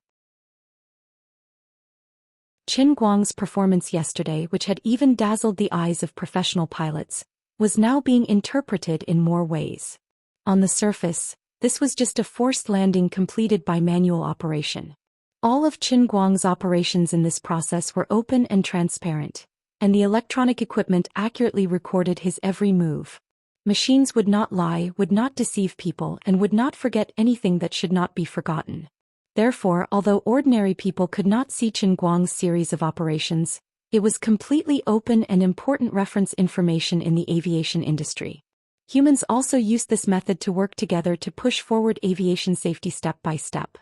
Qin Guang's performance yesterday, which had even dazzled the eyes of professional pilots, was now being interpreted in more ways. On the surface, this was just a forced landing completed by manual operation. All of Qin Guang's operations in this process were open and transparent, and the electronic equipment accurately recorded his every move. Machines would not lie, would not deceive people, and would not forget anything that should not be forgotten. Therefore, although ordinary people could not see Qin Guang's series of operations, it was completely open and important reference information in the aviation industry. Humans also used this method to work together to push forward aviation safety step by step.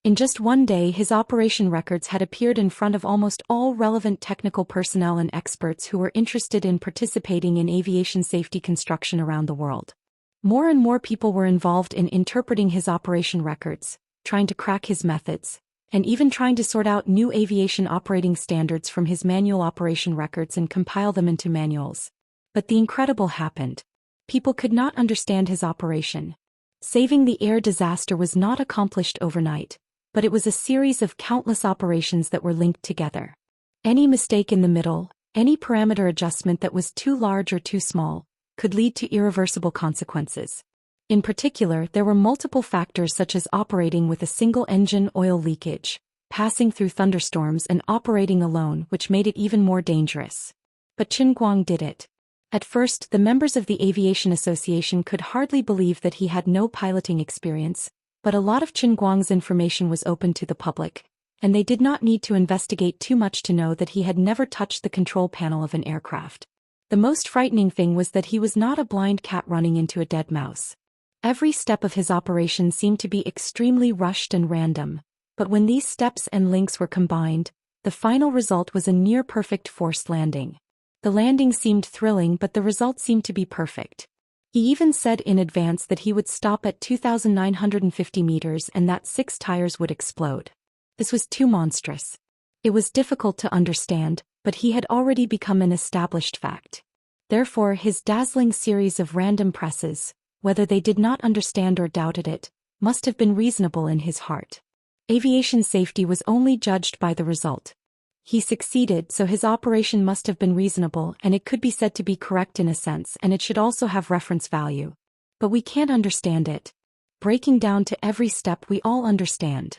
In just one day, his operation records had appeared in front of almost all relevant technical personnel and experts who were interested in participating in aviation safety construction around the world. More and more people were involved in interpreting his operation records, trying to crack his methods, and even trying to sort out new aviation operating standards from his manual operation records and compile them into manuals. But the incredible happened. People could not understand his operation. Saving the air disaster was not accomplished overnight, but it was a series of countless operations that were linked together. Any mistake in the middle, any parameter adjustment that was too large or too small, could lead to irreversible consequences. In particular, there were multiple factors such as operating with a single engine oil leakage, passing through thunderstorms and operating alone, which made it even more dangerous. But Qin Guang did it. At first, the members of the Aviation Association could hardly believe that he had no piloting experience, but a lot of Qin Guang's information was open to the public, and they did not need to investigate too much to know that he had never touched the control panel of an aircraft. The most frightening thing was that he was not a blind cat running into a dead mouse. Every step of his operation seemed to be extremely rushed and random, but when these steps and links were combined, the final result was a near-perfect forced landing. The landing seemed thrilling, but the result seemed to be perfect. He even said in advance that he would stop at 2,950 meters and that 6 tires would explode. This was too monstrous. It was difficult to understand, but he had already become an established fact. Therefore, his dazzling series of random presses, whether they did not understand or doubted it, must have been reasonable in his heart. Aviation safety was only judged by the result. He succeeded, so his operation must have been reasonable, and it could be said to be correct in a sense, and it should also have reference value. But we can't understand it. Breaking down to every step, we all understand.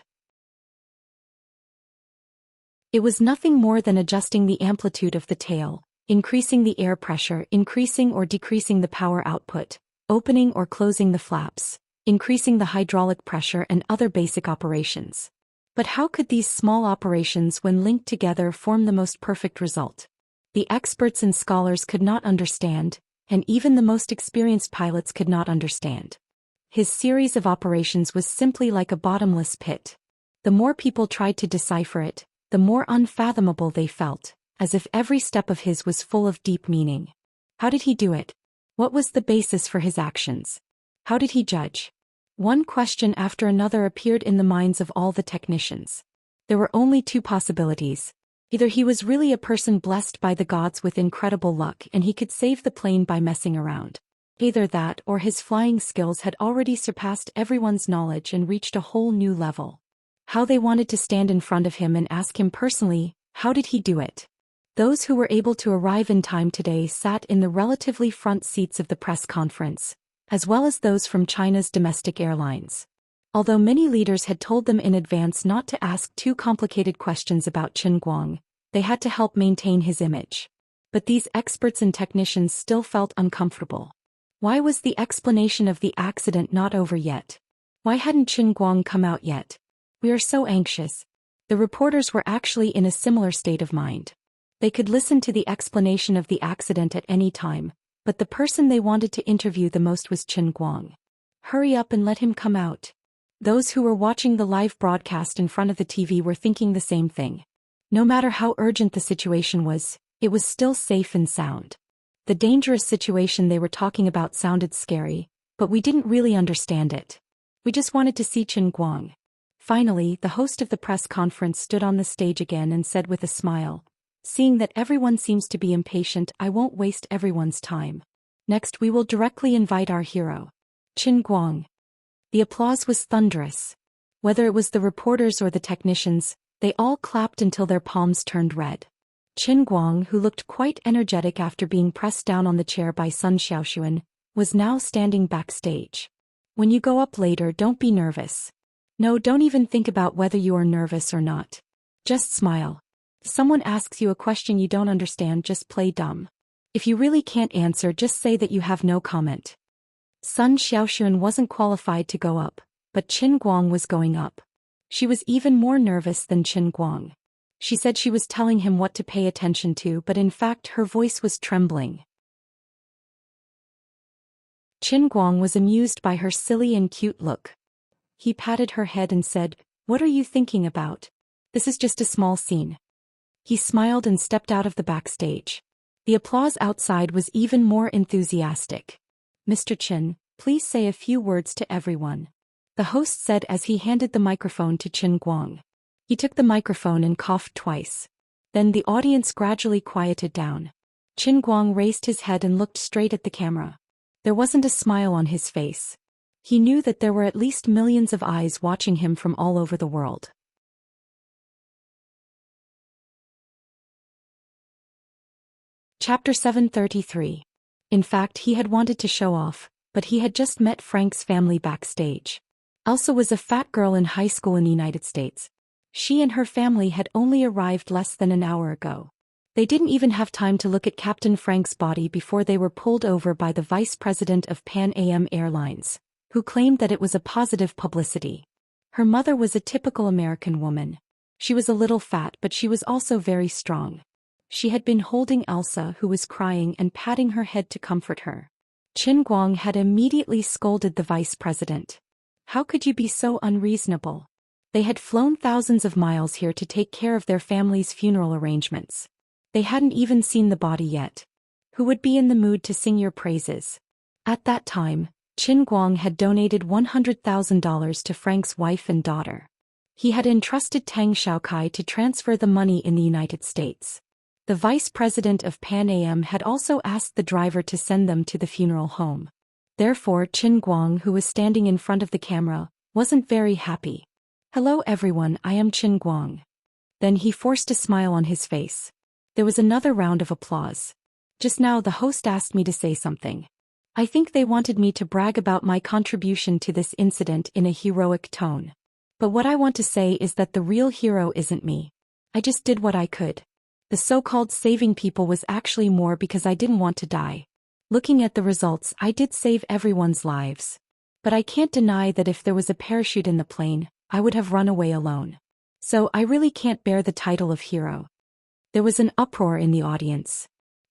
It was nothing more than adjusting the amplitude of the tail, increasing the air pressure, increasing or decreasing the power output, opening or closing the flaps, increasing the hydraulic pressure and other basic operations. But how could these small operations, when linked together, form the most perfect result? The experts and scholars could not understand, and even the most experienced pilots could not understand. His series of operations was simply like a bottomless pit. The more people tried to decipher it, the more unfathomable they felt, as if every step of his was full of deep meaning. How did he do it? What was the basis for his actions? How did he judge? One question after another appeared in the minds of all the technicians. There were only 2 possibilities. Either he was really a person blessed by the gods with incredible luck and he could save the plane by messing around. Either that or his flying skills had already surpassed everyone's knowledge and reached a whole new level. How they wanted to stand in front of him and ask him personally, how did he do it? Those who were able to arrive in time today sat in the relatively front seats of the press conference, as well as those from China's domestic airlines. Although many leaders had told them in advance not to ask too complicated questions about Qin Guang, they had to help maintain his image. But these experts and technicians still felt uncomfortable. Why was the explanation of the accident not over yet? Why hadn't Qin Guang come out yet? We are so anxious. The reporters were actually in a similar state of mind. They could listen to the explanation of the accident at any time, but the person they wanted to interview the most was Qin Guang. Hurry up and let him come out. Those who were watching the live broadcast in front of the TV were thinking the same thing. No matter how urgent the situation was, it was still safe and sound. The dangerous situation they were talking about sounded scary, but we didn't really understand it. We just wanted to see Qin Guang. Finally, the host of the press conference stood on the stage again and said with a smile, "Seeing that everyone seems to be impatient, I won't waste everyone's time. Next we will directly invite our hero, Qin Guang." The applause was thunderous. Whether it was the reporters or the technicians, they all clapped until their palms turned red. Qin Guang, who looked quite energetic after being pressed down on the chair by Zhou Xian, was now standing backstage. "When you go up later, don't be nervous. No, don't even think about whether you are nervous or not. Just smile. If someone asks you a question you don't understand, just play dumb. If you really can't answer, just say that you have no comment." Zhou Xian wasn't qualified to go up, but Qin Guang was going up. She was even more nervous than Qin Guang. She said she was telling him what to pay attention to, but in fact her voice was trembling. Qin Guang was amused by her silly and cute look. He patted her head and said, What are you thinking about? This is just a small scene. He smiled and stepped out of the backstage. The applause outside was even more enthusiastic. Mr. Qin, please say a few words to everyone. The host said as he handed the microphone to Qin Guang. He took the microphone and coughed twice. Then the audience gradually quieted down. Qin Guang raised his head and looked straight at the camera. There wasn't a smile on his face. He knew that there were at least millions of eyes watching him from all over the world. Chapter 733. In fact, he had wanted to show off, but he had just met Frank's family backstage. Elsa was a fat girl in high school in the United States. She and her family had only arrived less than an hour ago. They didn't even have time to look at Captain Frank's body before they were pulled over by the vice president of Pan Am Airlines, who claimed that it was a positive publicity. Her mother was a typical American woman. She was a little fat, but she was also very strong. She had been holding Elsa, who was crying, and patting her head to comfort her. Qin Guang had immediately scolded the vice president. How could you be so unreasonable? They had flown thousands of miles here to take care of their family's funeral arrangements. They hadn't even seen the body yet. Who would be in the mood to sing your praises? At that time, Qin Guang had donated $100,000 to Frank's wife and daughter. He had entrusted Tang Xiaokai to transfer the money in the United States. The vice president of Pan Am had also asked the driver to send them to the funeral home. Therefore, Qin Guang, who was standing in front of the camera, wasn't very happy. Hello everyone, I am Qin Guang. Then he forced a smile on his face. There was another round of applause. Just now the host asked me to say something. I think they wanted me to brag about my contribution to this incident in a heroic tone. But what I want to say is that the real hero isn't me. I just did what I could. The so-called saving people was actually more because I didn't want to die. Looking at the results, I did save everyone's lives. But I can't deny that if there was a parachute in the plane, I would have run away alone. So I really can't bear the title of hero. There was an uproar in the audience.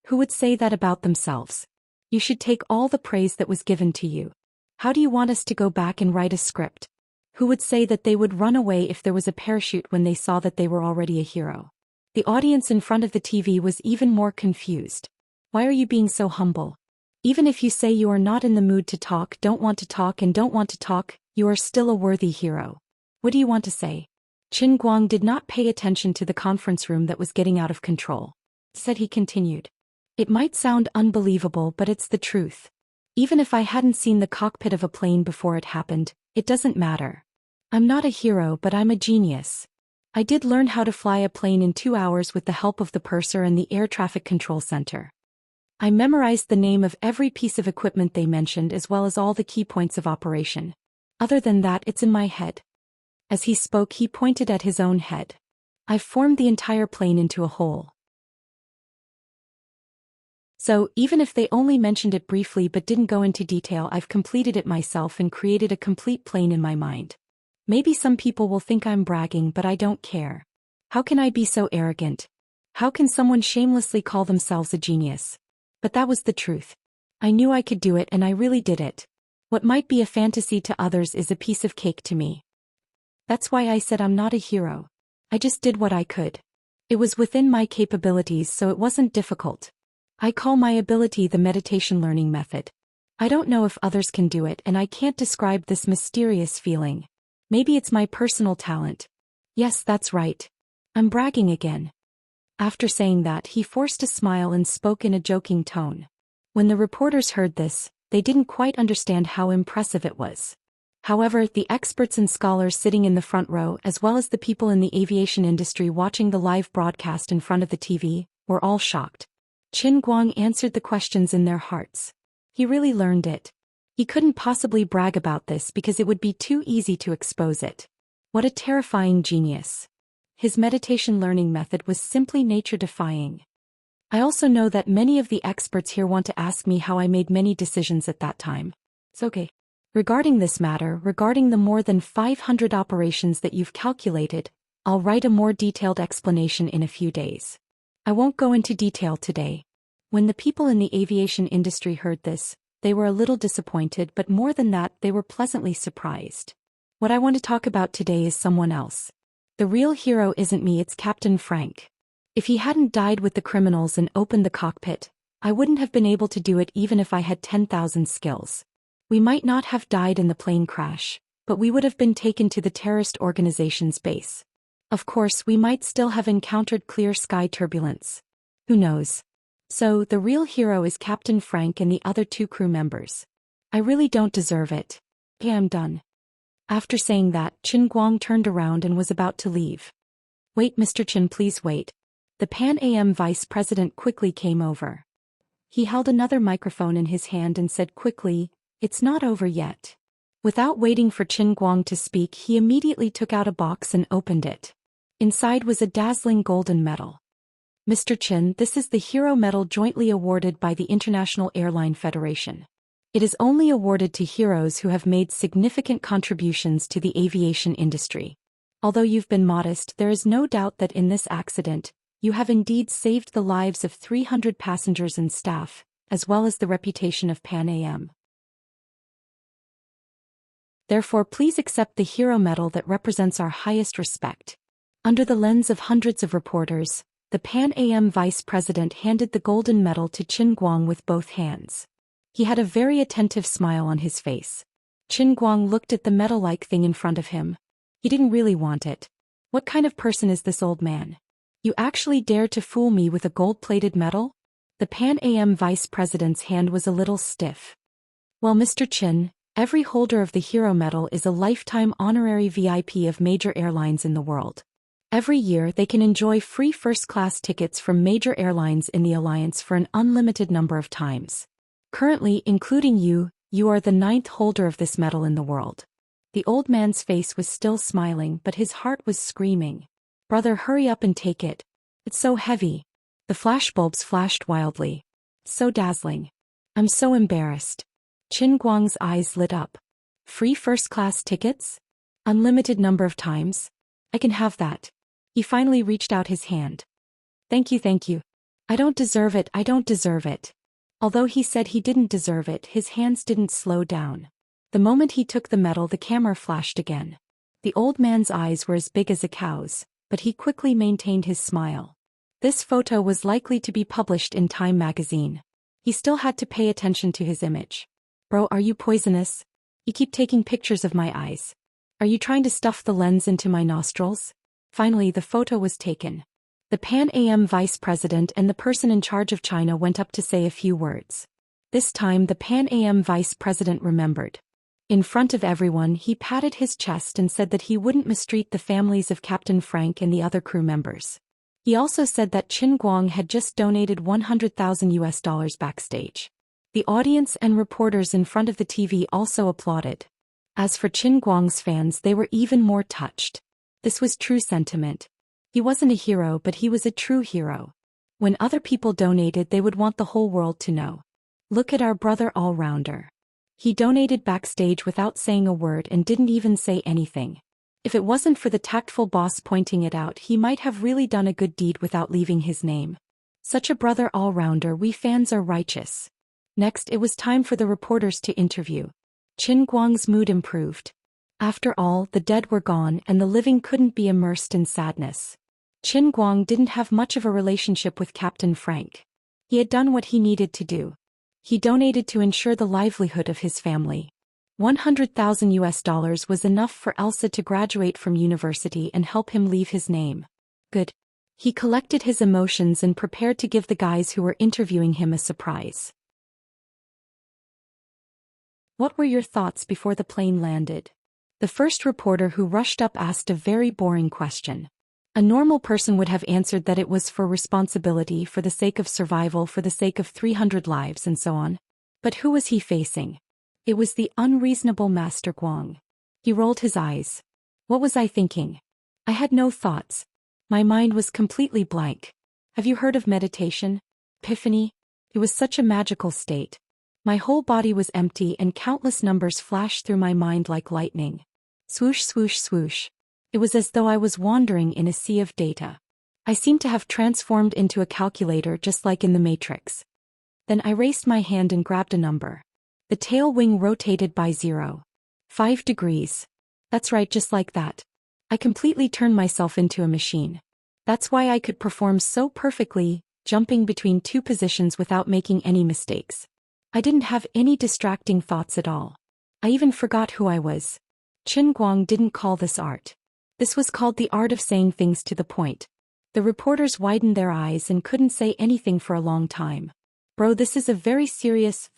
Who would say that about themselves? You should take all the praise that was given to you. How do you want us to go back and write a script? Who would say that they would run away if there was a parachute when they saw that they were already a hero? The audience in front of the TV was even more confused. Why are you being so humble? Even if you say you are not in the mood to talk, don't want to talk, and don't want to talk, you are still a worthy hero. What do you want to say? Qin Guang did not pay attention to the conference room that was getting out of control. Said he continued. It might sound unbelievable, but it's the truth. Even if I hadn't seen the cockpit of a plane before it happened, it doesn't matter. I'm not a hero, but I'm a genius. I did learn how to fly a plane in 2 hours with the help of the purser and the air traffic control center. I memorized the name of every piece of equipment they mentioned as well as all the key points of operation. Other than that, it's in my head. As he spoke, he pointed at his own head. I've formed the entire plane into a whole. So, even if they only mentioned it briefly but didn't go into detail, I've completed it myself and created a complete plane in my mind. Maybe some people will think I'm bragging, but I don't care. How can I be so arrogant? How can someone shamelessly call themselves a genius? But that was the truth. I knew I could do it and I really did it. What might be a fantasy to others is a piece of cake to me. That's why I said I'm not a hero. I just did what I could. It was within my capabilities, so it wasn't difficult. I call my ability the meditation learning method. I don't know if others can do it, and I can't describe this mysterious feeling. Maybe it's my personal talent. Yes, that's right. I'm bragging again. After saying that, he forced a smile and spoke in a joking tone. When the reporters heard this, they didn't quite understand how impressive it was. However, the experts and scholars sitting in the front row, as well as the people in the aviation industry watching the live broadcast in front of the TV, were all shocked. Qin Guang answered the questions in their hearts. He really learned it. He couldn't possibly brag about this because it would be too easy to expose it. What a terrifying genius. His meditation learning method was simply nature-defying. I also know that many of the experts here want to ask me how I made many decisions at that time. It's okay. Regarding this matter, regarding the more than 500 operations that you've calculated, I'll write a more detailed explanation in a few days. I won't go into detail today. When the people in the aviation industry heard this, they were a little disappointed, but more than that, they were pleasantly surprised. What I want to talk about today is someone else. The real hero isn't me, it's Captain Frank. If he hadn't died with the criminals and opened the cockpit, I wouldn't have been able to do it even if I had 10,000 skills. We might not have died in the plane crash, but we would have been taken to the terrorist organization's base. Of course, we might still have encountered clear sky turbulence. Who knows? So, the real hero is Captain Frank and the other 2 crew members. I really don't deserve it. Yeah, I'm done. After saying that, Qin Guang turned around and was about to leave. Wait, Mr. Qin, please wait. The Pan Am vice president quickly came over. He held another microphone in his hand and said quickly, "It's not over yet." Without waiting for Qin Guang to speak, he immediately took out a box and opened it. Inside was a dazzling golden medal. Mr. Qin, this is the Hero Medal jointly awarded by the International Airline Federation. It is only awarded to heroes who have made significant contributions to the aviation industry. Although you've been modest, there is no doubt that in this accident, you have indeed saved the lives of 300 passengers and staff, as well as the reputation of Pan Am. Therefore, please accept the Hero Medal that represents our highest respect. Under the lens of hundreds of reporters, the Pan Am vice president handed the golden medal to Qin Guang with both hands. He had a very attentive smile on his face. Qin Guang looked at the medal-like thing in front of him. He didn't really want it. What kind of person is this old man? You actually dare to fool me with a gold-plated medal? The Pan Am vice president's hand was a little stiff. Well, Mr. Qin, every holder of the Hero Medal is a lifetime honorary VIP of major airlines in the world. Every year they can enjoy free first-class tickets from major airlines in the alliance for an unlimited number of times. Currently, including you, you are the 9th holder of this medal in the world. The old man's face was still smiling, but his heart was screaming. Brother, hurry up and take it. It's so heavy. The flashbulbs flashed wildly. So dazzling. I'm so embarrassed. Qin Guang's eyes lit up. Free first-class tickets? Unlimited number of times? I can have that. He finally reached out his hand. Thank you, thank you. I don't deserve it, I don't deserve it. Although he said he didn't deserve it, his hands didn't slow down. The moment he took the medal, the camera flashed again. The old man's eyes were as big as a cow's, but he quickly maintained his smile. This photo was likely to be published in Time magazine. He still had to pay attention to his image. Bro, are you poisonous? You keep taking pictures of my eyes. Are you trying to stuff the lens into my nostrils? Finally, the photo was taken. The Pan Am vice president and the person in charge of China went up to say a few words. This time the Pan Am vice president remembered. In front of everyone, he patted his chest and said that he wouldn't mistreat the families of Captain Frank and the other crew members. He also said that Qin Guang had just donated $100,000 backstage. The audience and reporters in front of the TV also applauded. As for Qin Guang's fans, they were even more touched. This was true sentiment. He wasn't a hero, but he was a true hero. When other people donated, they would want the whole world to know. Look at our brother all-rounder. He donated backstage without saying a word and didn't even say anything. If it wasn't for the tactful boss pointing it out, he might have really done a good deed without leaving his name. Such a brother all-rounder, we fans are righteous. Next, it was time for the reporters to interview. Qin Guang's mood improved. After all, the dead were gone and the living couldn't be immersed in sadness. Qin Guang didn't have much of a relationship with Captain Frank. He had done what he needed to do. He donated to ensure the livelihood of his family. $100,000 was enough for Elsa to graduate from university and help him leave his name. Good. He collected his emotions and prepared to give the guys who were interviewing him a surprise. What were your thoughts before the plane landed? The first reporter who rushed up asked a very boring question. A normal person would have answered that it was for responsibility, for the sake of survival, for the sake of 300 lives and so on. But who was he facing? It was the unreasonable Master Guang. He rolled his eyes. What was I thinking? I had no thoughts. My mind was completely blank. Have you heard of meditation? Epiphany? It was such a magical state. My whole body was empty and countless numbers flashed through my mind like lightning. Swoosh, swoosh, swoosh. It was as though I was wandering in a sea of data. I seemed to have transformed into a calculator just like in the Matrix. Then I raised my hand and grabbed a number. The tail wing rotated by 0.5 degrees. That's right, just like that. I completely turned myself into a machine. That's why I could perform so perfectly, jumping between two positions without making any mistakes. I didn't have any distracting thoughts at all. I even forgot who I was. Qin Guang didn't call this art. This was called the art of saying things to the point. The reporters widened their eyes and couldn't say anything for a long time. Bro, this is a very serious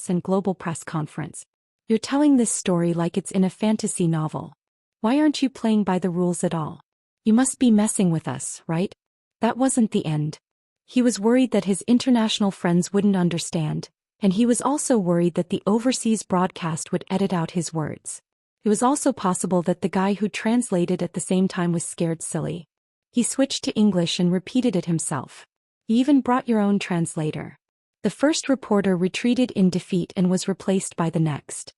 and global press conference. You're telling this story like it's in a fantasy novel. Why aren't you playing by the rules at all? You must be messing with us, right? That wasn't the end. He was worried that his international friends wouldn't understand, and he was also worried that the overseas broadcast would edit out his words. It was also possible that the guy who translated at the same time was scared silly. He switched to English and repeated it himself. You even brought your own translator. The first reporter retreated in defeat and was replaced by the next.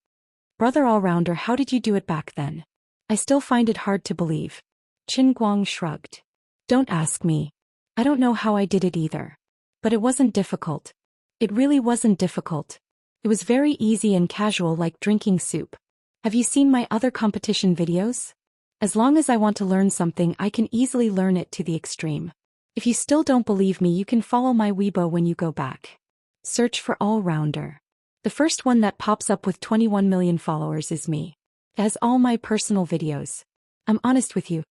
Brother all-rounder, how did you do it back then? I still find it hard to believe. Qin Guang shrugged. Don't ask me. I don't know how I did it either. But it wasn't difficult. It really wasn't difficult. It was very easy and casual, like drinking soup. Have you seen my other competition videos? As long as I want to learn something, I can easily learn it to the extreme. If you still don't believe me, you can follow my Weibo when you go back. Search for all-rounder. The first one that pops up with 21 million followers is me. It has all my personal videos. I'm honest with you.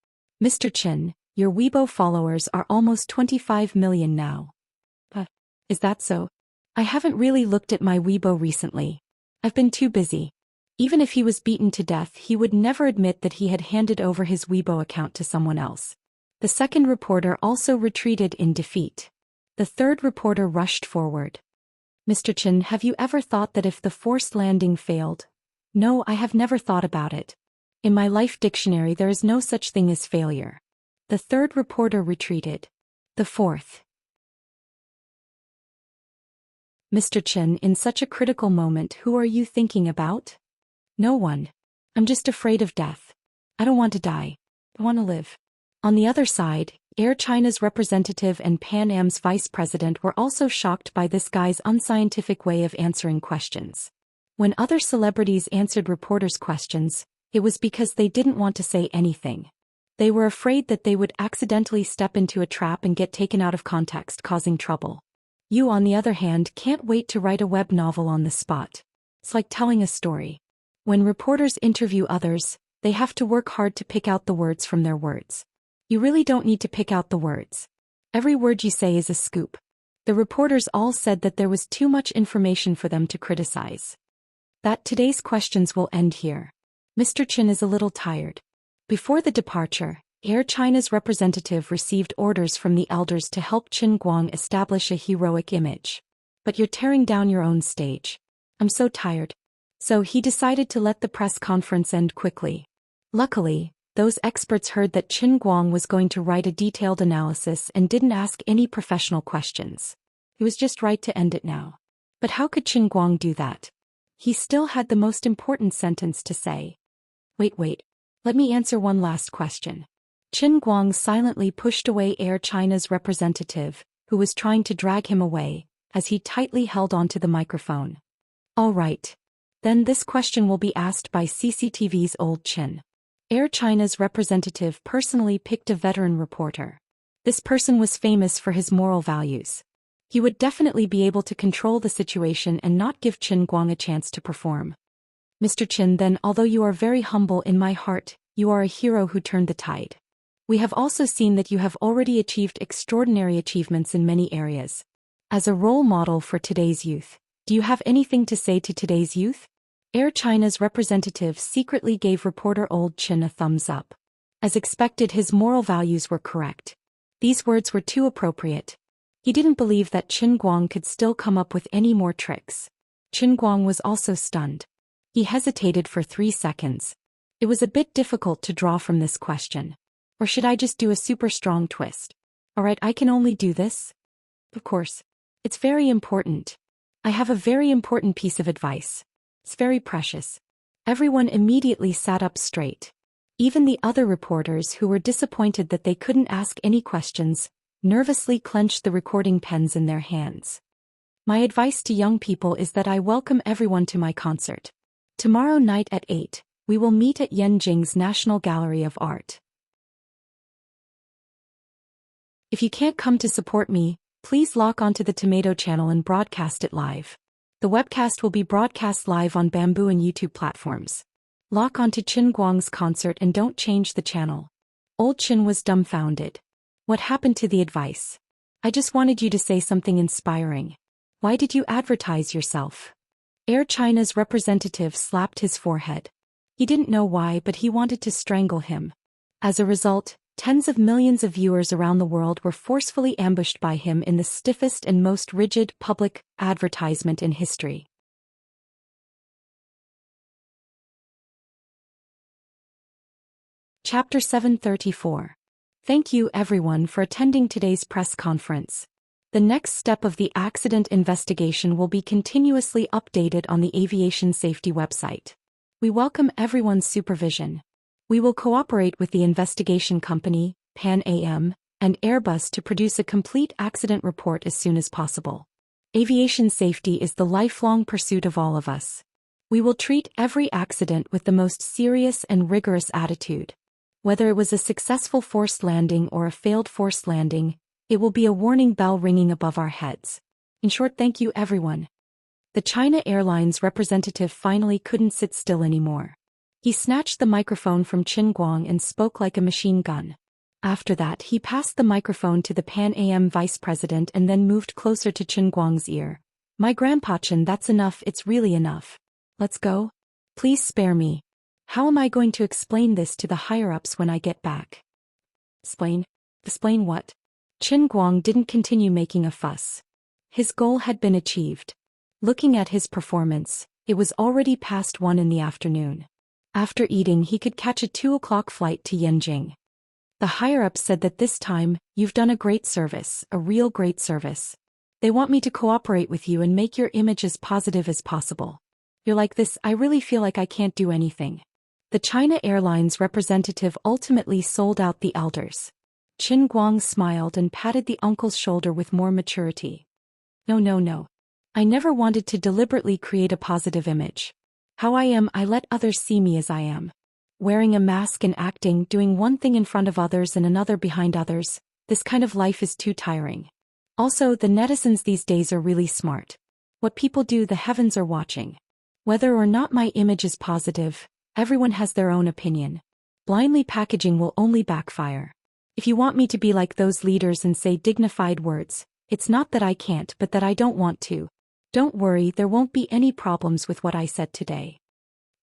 Mr. Qin, your Weibo followers are almost 25 million now. Is that so? I haven't really looked at my Weibo recently. I've been too busy. Even if he was beaten to death, he would never admit that he had handed over his Weibo account to someone else. The second reporter also retreated in defeat. The third reporter rushed forward. Mr. Qin, have you ever thought that if the forced landing failed? No, I have never thought about it. In my life dictionary there is no such thing as failure. The third reporter retreated. The fourth. Mr. Qin, in such a critical moment, who are you thinking about? No one. I'm just afraid of death. I don't want to die. I want to live. On the other side, Air China's representative and Pan Am's vice president were also shocked by this guy's unscientific way of answering questions. When other celebrities answered reporters' questions, it was because they didn't want to say anything. They were afraid that they would accidentally step into a trap and get taken out of context, causing trouble. You, on the other hand, can't wait to write a web novel on the spot. It's like telling a story. When reporters interview others, they have to work hard to pick out the words from their words. You really don't need to pick out the words. Every word you say is a scoop. The reporters all said that there was too much information for them to criticize. That today's questions will end here. Mr. Qin is a little tired. Before the departure, Air China's representative received orders from the elders to help Qin Guang establish a heroic image. But you're tearing down your own stage. I'm so tired. So he decided to let the press conference end quickly. Luckily, those experts heard that Qin Guang was going to write a detailed analysis and didn't ask any professional questions. It was just right to end it now. But how could Qin Guang do that? He still had the most important sentence to say. Wait. Let me answer one last question. Qin Guang silently pushed away Air China's representative, who was trying to drag him away, as he tightly held onto the microphone. All right. Then this question will be asked by CCTV's old Qin. Air China's representative personally picked a veteran reporter. This person was famous for his moral values. He would definitely be able to control the situation and not give Qin Guang a chance to perform. Mr. Qin, then, although you are very humble in my heart, you are a hero who turned the tide. We have also seen that you have already achieved extraordinary achievements in many areas. As a role model for today's youth, do you have anything to say to today's youth? Air China's representative secretly gave reporter old Qin a thumbs up. As expected, his moral values were correct. These words were too appropriate. He didn't believe that Qin Guang could still come up with any more tricks. Qin Guang was also stunned. He hesitated for 3 seconds. It was a bit difficult to draw from this question. Or should I just do a super strong twist? Alright, I can only do this? Of course. It's very important. I have a very important piece of advice. It's very precious. Everyone immediately sat up straight. Even the other reporters, who were disappointed that they couldn't ask any questions, nervously clenched the recording pens in their hands. My advice to young people is that I welcome everyone to my concert. Tomorrow night at 8, We will meet at Yanjing's National Gallery of Art. If you can't come to support me, please log onto the Tomato channel and broadcast it live. The webcast will be broadcast live on Bamboo and YouTube platforms. Log onto Qin Guang's concert and don't change the channel. Old Qin was dumbfounded. What happened to the advice? I just wanted you to say something inspiring. Why did you advertise yourself? Air China's representative slapped his forehead. He didn't know why, but he wanted to strangle him. As a result, tens of millions of viewers around the world were forcefully ambushed by him in the stiffest and most rigid public advertisement in history. Chapter 734. Thank you everyone for attending today's press conference. The next step of the accident investigation will be continuously updated on the aviation safety website. We welcome everyone's supervision. We will cooperate with the investigation company, Pan Am, and Airbus to produce a complete accident report as soon as possible. Aviation safety is the lifelong pursuit of all of us. We will treat every accident with the most serious and rigorous attitude. Whether it was a successful forced landing or a failed forced landing, it will be a warning bell ringing above our heads. In short, thank you everyone. The China Airlines representative finally couldn't sit still anymore. He snatched the microphone from Qin Guang and spoke like a machine gun. After that, he passed the microphone to the Pan Am vice president and then moved closer to Qin Guang's ear. My grandpa Qin, that's enough, it's really enough. Let's go? Please spare me. How am I going to explain this to the higher-ups when I get back? Explain? Explain what? Qin Guang didn't continue making a fuss. His goal had been achieved. Looking at his performance, it was already past 1 in the afternoon. After eating, he could catch a 2 o'clock flight to Yanjing. The higher-ups said that this time, you've done a great service, a real great service. They want me to cooperate with you and make your image as positive as possible. You're like this, I really feel like I can't do anything. The China Airlines representative ultimately sold out the elders. Qin Guang smiled and patted the uncle's shoulder with more maturity. No. I never wanted to deliberately create a positive image. How I am, I let others see me as I am. Wearing a mask and acting, doing one thing in front of others and another behind others, this kind of life is too tiring. Also, the netizens these days are really smart. What people do, the heavens are watching. Whether or not my image is positive, everyone has their own opinion. Blindly packaging will only backfire. If you want me to be like those leaders and say dignified words, it's not that I can't, but that I don't want to. Don't worry, there won't be any problems with what I said today.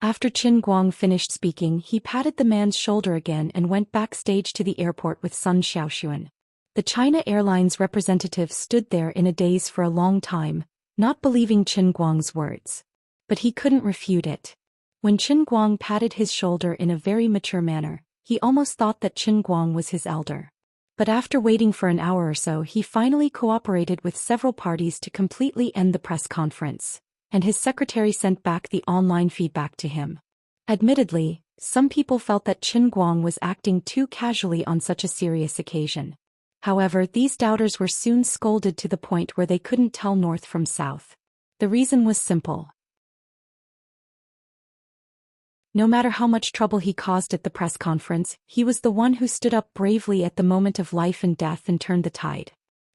After Qin Guang finished speaking, he patted the man's shoulder again and went backstage to the airport with Sun Xiaoxuan. The China Airlines representative stood there in a daze for a long time, not believing Qin Guang's words. But he couldn't refute it. When Qin Guang patted his shoulder in a very mature manner, he almost thought that Qin Guang was his elder. But after waiting for an hour or so, he finally cooperated with several parties to completely end the press conference, and his secretary sent back the online feedback to him. Admittedly, some people felt that Qin Guang was acting too casually on such a serious occasion. However, these doubters were soon scolded to the point where they couldn't tell north from south. The reason was simple. No matter how much trouble he caused at the press conference, he was the one who stood up bravely at the moment of life and death and turned the tide.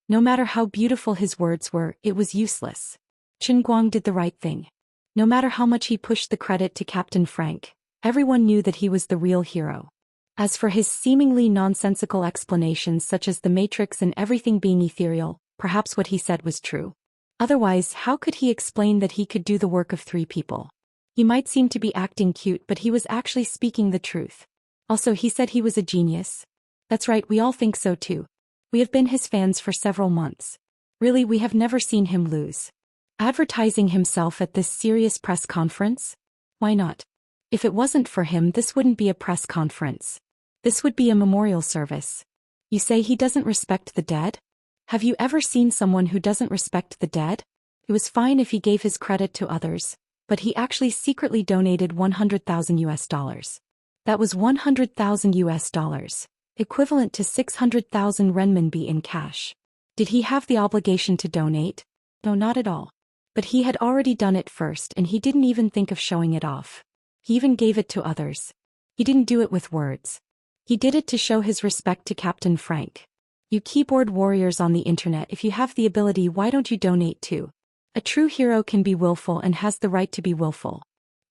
No matter how beautiful his words were, it was useless. Qin Guang did the right thing. No matter how much he pushed the credit to Captain Frank, everyone knew that he was the real hero. As for his seemingly nonsensical explanations such as the Matrix and everything being ethereal, perhaps what he said was true. Otherwise, how could he explain that he could do the work of 3 people? He might seem to be acting cute, but he was actually speaking the truth. Also, he said he was a genius. That's right, we all think so too. We have been his fans for several months. Really, we have never seen him lose. Advertising himself at this serious press conference? Why not? If it wasn't for him, this wouldn't be a press conference. This would be a memorial service. You say he doesn't respect the dead? Have you ever seen someone who doesn't respect the dead? It was fine if he gave his credit to others, but he actually secretly donated $100,000. That was $100,000, equivalent to 600,000 renminbi in cash. Did he have the obligation to donate? No, not at all. But he had already done it first and he didn't even think of showing it off. He even gave it to others. He didn't do it with words. He did it to show his respect to Captain Frank. You keyboard warriors on the internet, if you have the ability, why don't you donate too? A true hero can be willful and has the right to be willful.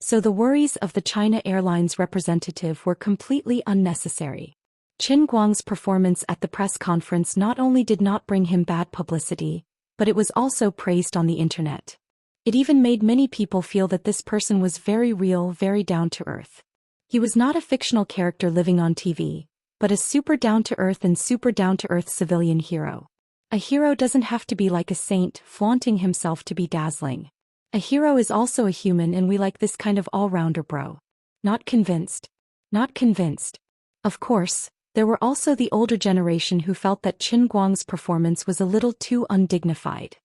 So the worries of the China Airlines representative were completely unnecessary. Qin Guang's performance at the press conference not only did not bring him bad publicity, but it was also praised on the internet. It even made many people feel that this person was very real, very down to earth. He was not a fictional character living on TV, but a super down-to-earth and super down-to-earth civilian hero. A hero doesn't have to be like a saint, flaunting himself to be dazzling. A hero is also a human, and we like this kind of all-rounder bro. Not convinced. Not convinced. Of course, there were also the older generation who felt that Qin Guang's performance was a little too undignified.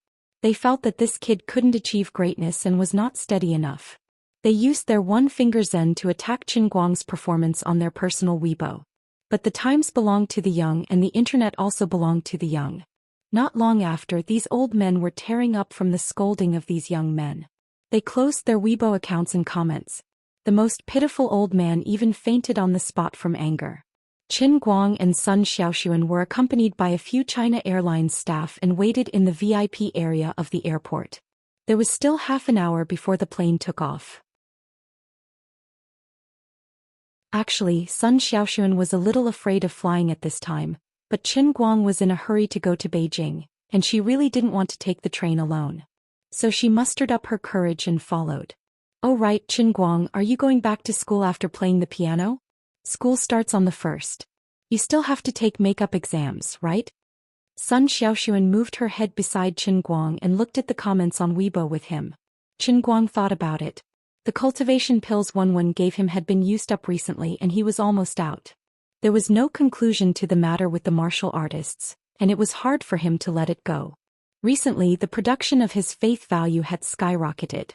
They felt that this kid couldn't achieve greatness and was not steady enough. They used their one-finger zen to attack Qin Guang's performance on their personal Weibo. But the times belonged to the young, and the internet also belonged to the young. Not long after, these old men were tearing up from the scolding of these young men. They closed their Weibo accounts and comments. The most pitiful old man even fainted on the spot from anger. Qin Guang and Sun Xiaoxuan were accompanied by a few China Airlines staff and waited in the VIP area of the airport. There was still half an hour before the plane took off. Actually, Sun Xiaoxuan was a little afraid of flying at this time, but Qin Guang was in a hurry to go to Beijing, and she really didn't want to take the train alone. So she mustered up her courage and followed. "Oh right, Qin Guang, are you going back to school after playing the piano? School starts on the 1st. You still have to take makeup exams, right?" Sun Xiaoxuan moved her head beside Qin Guang and looked at the comments on Weibo with him. Qin Guang thought about it. The cultivation pills Wenwen gave him had been used up recently, and he was almost out. There was no conclusion to the matter with the martial artists, and it was hard for him to let it go. Recently, the production of his faith value had skyrocketed.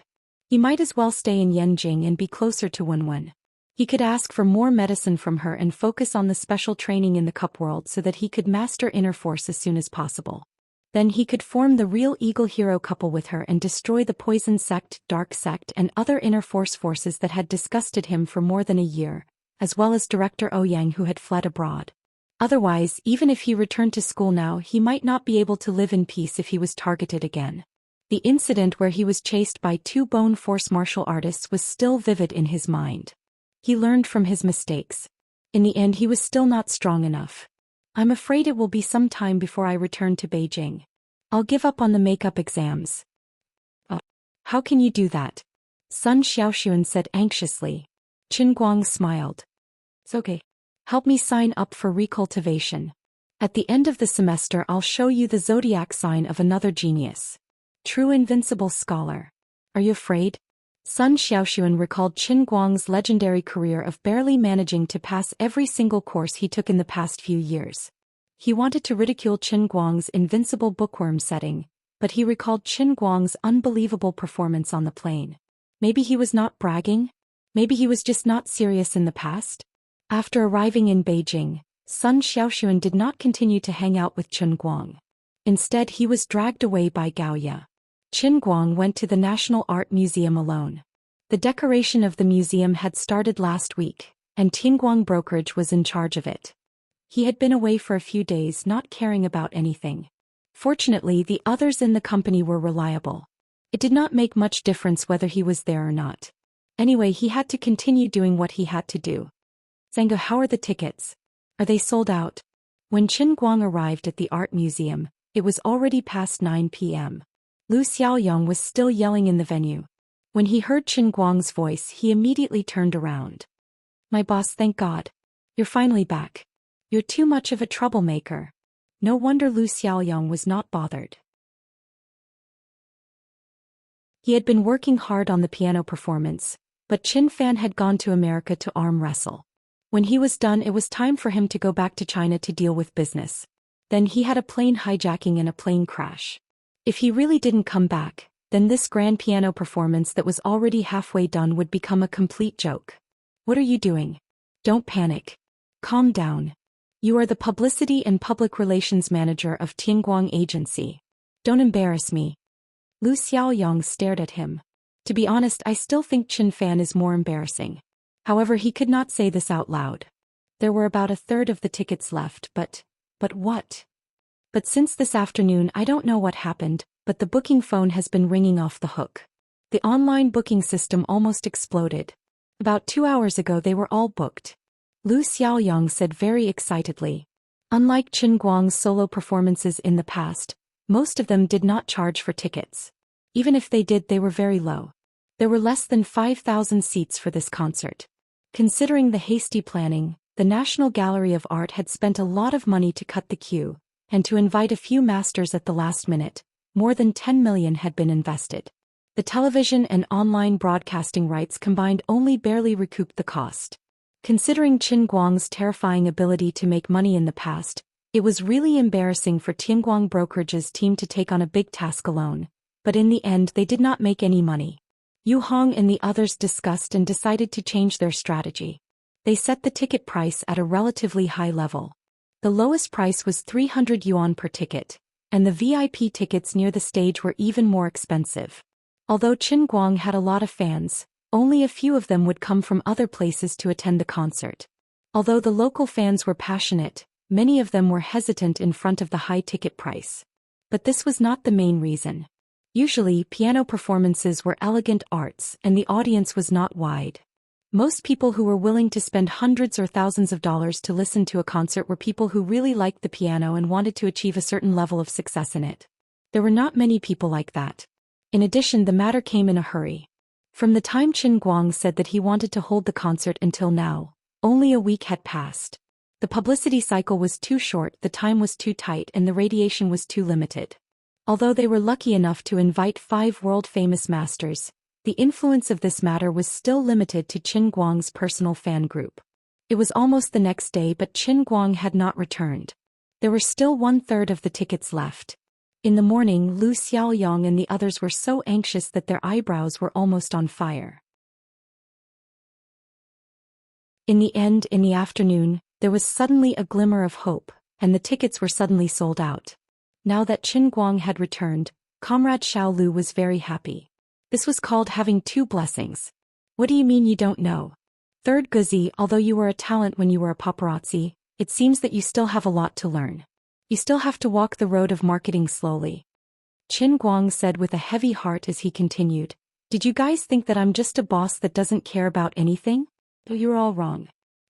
He might as well stay in Yanjing and be closer to Wenwen. He could ask for more medicine from her and focus on the special training in the cup world so that he could master inner force as soon as possible. Then he could form the real eagle hero couple with her and destroy the poison sect, dark sect, and other inner force forces that had disgusted him for more than a year, as well as Director Ouyang, who had fled abroad. Otherwise, even if he returned to school now, he might not be able to live in peace if he was targeted again. The incident where he was chased by 2 Bone Force martial artists was still vivid in his mind. He learned from his mistakes. In the end, he was still not strong enough. "I'm afraid it will be some time before I return to Beijing. I'll give up on the makeup exams." "Oh, how can you do that?" Sun Xiaoxuan said anxiously. Qin Guang smiled. "It's okay. Help me sign up for recultivation. At the end of the semester, I'll show you the zodiac sign of another genius. True invincible scholar. Are you afraid?" Sun Xiaoxuan recalled Qin Guang's legendary career of barely managing to pass every single course he took in the past few years. He wanted to ridicule Qin Guang's invincible bookworm setting, but he recalled Qin Guang's unbelievable performance on the plane. Maybe he was not bragging? Maybe he was just not serious in the past? After arriving in Beijing, Sun Xiaoxuan did not continue to hang out with Qin Guang. Instead, he was dragged away by Gaoya. Qin Guang went to the National Art Museum alone. The decoration of the museum had started last week, and Tingguang Brokerage was in charge of it. He had been away for a few days, not caring about anything. Fortunately, the others in the company were reliable. It did not make much difference whether he was there or not. Anyway, he had to continue doing what he had to do. "Zhanga, how are the tickets? Are they sold out?" When Qin Guang arrived at the art museum, it was already past 9 p.m. Lu Xiaoyong was still yelling in the venue. When he heard Qin Guang's voice, he immediately turned around. "My boss, thank God. You're finally back. You're too much of a troublemaker." No wonder Lu Xiaoyong was not bothered. He had been working hard on the piano performance, but Qin Fan had gone to America to arm wrestle. When he was done, it was time for him to go back to China to deal with business. Then he had a plane hijacking and a plane crash. If he really didn't come back, then this grand piano performance that was already halfway done would become a complete joke. "What are you doing? Don't panic. Calm down. You are the publicity and public relations manager of Tingguang Agency. Don't embarrass me." Lu Xiaoyong stared at him. To be honest, I still think Qin Fan is more embarrassing. However, he could not say this out loud. There were about a third of the tickets left, but what? But since this afternoon I don't know what happened, but the booking phone has been ringing off the hook. The online booking system almost exploded. About 2 hours ago they were all booked. Lu Xiaoyang said very excitedly. Unlike Qin Guang's solo performances in the past, most of them did not charge for tickets. Even if they did, they were very low. There were less than 5,000 seats for this concert. Considering the hasty planning, the National Gallery of Art had spent a lot of money to cut the queue, and to invite a few masters at the last minute, more than 10 million had been invested. The television and online broadcasting rights combined only barely recouped the cost. Considering Qin Guang's terrifying ability to make money in the past, it was really embarrassing for Tianguang Brokerage's team to take on a big task alone, but in the end they did not make any money. Yu Hong and the others discussed and decided to change their strategy. They set the ticket price at a relatively high level. The lowest price was 300 yuan per ticket, and the VIP tickets near the stage were even more expensive. Although Qin Guang had a lot of fans, only a few of them would come from other places to attend the concert. Although the local fans were passionate, many of them were hesitant in front of the high ticket price. But this was not the main reason. Usually, piano performances were elegant arts and the audience was not wide. Most people who were willing to spend hundreds or thousands of dollars to listen to a concert were people who really liked the piano and wanted to achieve a certain level of success in it. There were not many people like that. In addition, the matter came in a hurry. From the time Qin Guang said that he wanted to hold the concert until now, only a week had passed. The publicity cycle was too short, the time was too tight, and the radiation was too limited. Although they were lucky enough to invite 5 world-famous masters, the influence of this matter was still limited to Qin Guang's personal fan group. It was almost the next day, but Qin Guang had not returned. There were still 1/3 of the tickets left. In the morning, Lu Xiaoyang and the others were so anxious that their eyebrows were almost on fire. In the end, in the afternoon, there was suddenly a glimmer of hope, and the tickets were suddenly sold out. Now that Qin Guang had returned, Comrade Xiao Lu was very happy. This was called having 2 blessings. What do you mean you don't know? Third Guzi, although you were a talent when you were a paparazzi, it seems that you still have a lot to learn. You still have to walk the road of marketing slowly. Qin Guang said with a heavy heart as he continued, Did you guys think that I'm just a boss that doesn't care about anything? Oh, you're all wrong.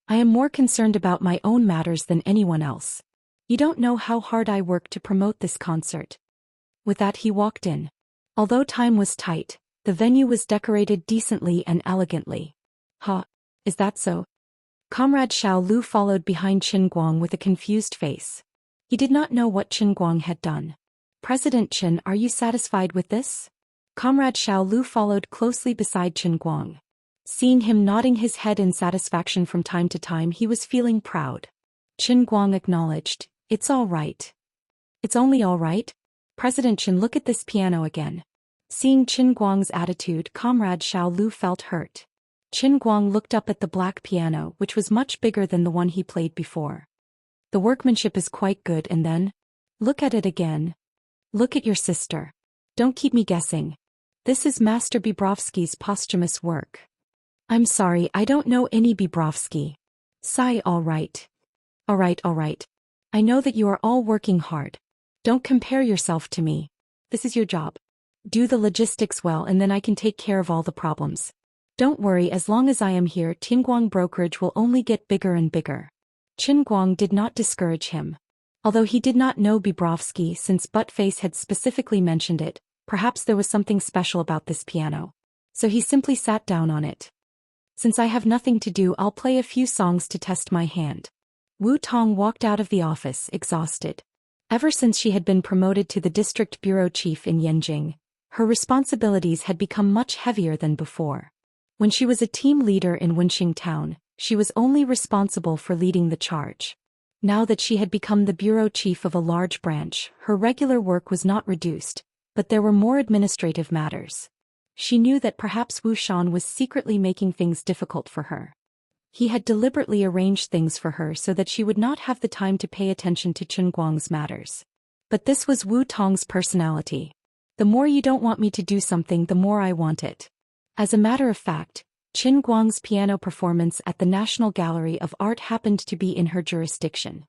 I am more concerned about my own matters than anyone else. You don't know how hard I worked to promote this concert. With that he walked in. Although time was tight, the venue was decorated decently and elegantly. Huh? Is that so? Comrade Xiao Lu followed behind Qin Guang with a confused face. He did not know what Qin Guang had done. President Qin, are you satisfied with this? Comrade Xiao Lu followed closely beside Qin Guang. Seeing him nodding his head in satisfaction from time to time, he was feeling proud. Qin Guang acknowledged, It's all right. It's only all right? President Qin, look at this piano again. Seeing Qin Guang's attitude, Comrade Xiao Lu felt hurt. Qin Guang looked up at the black piano, which was much bigger than the one he played before. The workmanship is quite good, and then? Look at it again. Look at your sister. Don't keep me guessing. This is Master Bobrovsky's posthumous work. I'm sorry, I don't know any Bobrovsky. Sigh, all right. All right. I know that you are all working hard. Don't compare yourself to me. This is your job. Do the logistics well and then I can take care of all the problems. Don't worry, as long as I am here, Tianguang Brokerage will only get bigger and bigger. Qin Guang did not discourage him. Although he did not know Bobrovsky since Buttface had specifically mentioned it, perhaps there was something special about this piano. So he simply sat down on it. Since I have nothing to do, I'll play a few songs to test my hand. Wu Tong walked out of the office, exhausted. Ever since she had been promoted to the district bureau chief in Yanjing, her responsibilities had become much heavier than before. When she was a team leader in Wenxing Town, she was only responsible for leading the charge. Now that she had become the bureau chief of a large branch, her regular work was not reduced, but there were more administrative matters. She knew that perhaps Wu Shan was secretly making things difficult for her. He had deliberately arranged things for her so that she would not have the time to pay attention to Qin Guang's matters. But this was Wu Tong's personality. The more you don't want me to do something, the more I want it. As a matter of fact, Qin Guang's piano performance at the National Gallery of Art happened to be in her jurisdiction.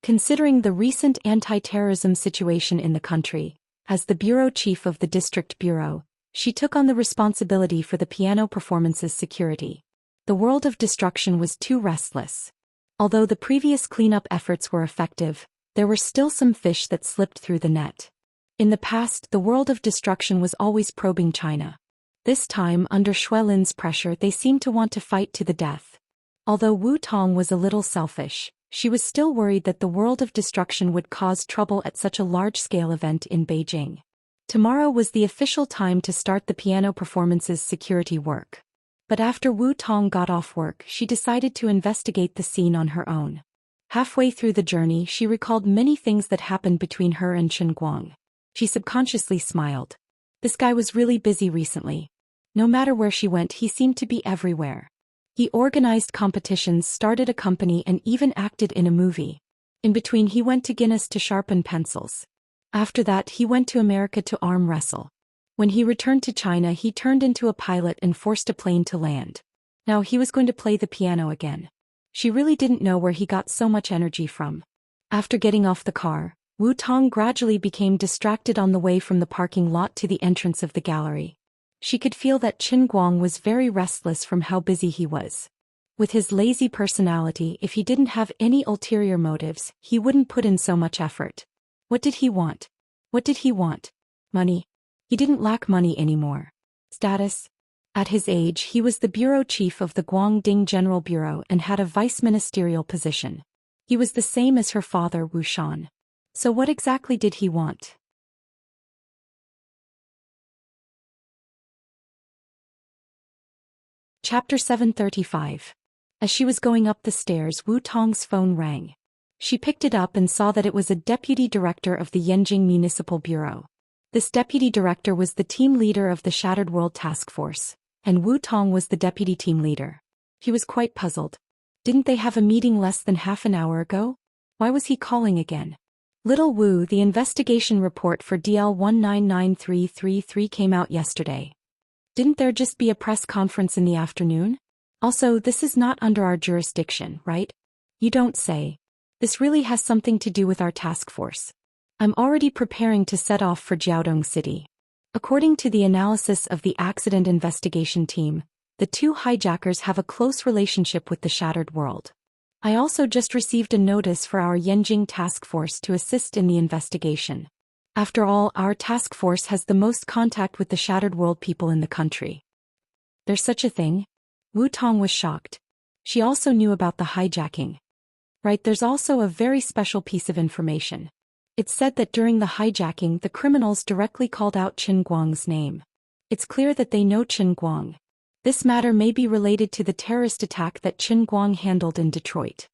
Considering the recent anti-terrorism situation in the country, as the bureau chief of the district bureau, she took on the responsibility for the piano performance's security. The world of destruction was too restless. Although the previous cleanup efforts were effective, there were still some fish that slipped through the net. In the past, the world of destruction was always probing China. This time, under Xuelin's pressure, they seemed to want to fight to the death. Although Wu Tong was a little selfish, she was still worried that the world of destruction would cause trouble at such a large-scale event in Beijing. Tomorrow was the official time to start the piano performance's security work. But after Wu Tong got off work, she decided to investigate the scene on her own. Halfway through the journey, she recalled many things that happened between her and Qin Guang. She subconsciously smiled. This guy was really busy recently. No matter where she went, he seemed to be everywhere. He organized competitions, started a company, and even acted in a movie. In between, he went to Guinness to sharpen pencils. After that, he went to America to arm wrestle. When he returned to China, he turned into a pilot and forced a plane to land. Now he was going to play the piano again. She really didn't know where he got so much energy from. After getting off the car, Wu Tong gradually became distracted on the way from the parking lot to the entrance of the gallery. She could feel that Qin Guang was very restless from how busy he was. With his lazy personality, if he didn't have any ulterior motives, he wouldn't put in so much effort. What did he want? What did he want? Money. He didn't lack money anymore. Status. At his age, he was the bureau chief of the Guangding General Bureau and had a vice-ministerial position. He was the same as her father Wu Xian. So what exactly did he want? Chapter 735. As she was going up the stairs, Wu Tong's phone rang. She picked it up and saw that it was a deputy director of the Yanjing Municipal Bureau. This deputy director was the team leader of the Shattered World Task Force, and Wu Tong was the deputy team leader. He was quite puzzled. Didn't they have a meeting less than half an hour ago? Why was he calling again? Little Wu, the investigation report for DL199333 came out yesterday. Didn't there just be a press conference in the afternoon? Also, this is not under our jurisdiction, right? You don't say. This really has something to do with our task force. I'm already preparing to set off for Jiaodong City. According to the analysis of the accident investigation team, the two hijackers have a close relationship with the Shattered World. I also just received a notice for our Yanjing task force to assist in the investigation. After all, our task force has the most contact with the Shattered World people in the country. There's such a thing? Wu Tong was shocked. She also knew about the hijacking. Right, there's also a very special piece of information. It's said that during the hijacking, the criminals directly called out Qin Guang's name. It's clear that they know Qin Guang. This matter may be related to the terrorist attack that Qin Guang handled in Detroit.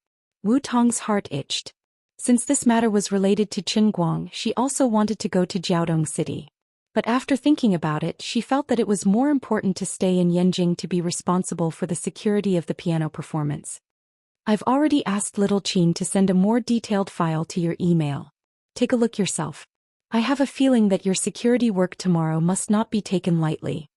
Wu Tong's heart itched. Since this matter was related to Qin Guang, she also wanted to go to Jiaodong City. But after thinking about it, she felt that it was more important to stay in Yanjing to be responsible for the security of the piano performance. I've already asked Little Qin to send a more detailed file to your email. Take a look yourself. I have a feeling that your security work tomorrow must not be taken lightly.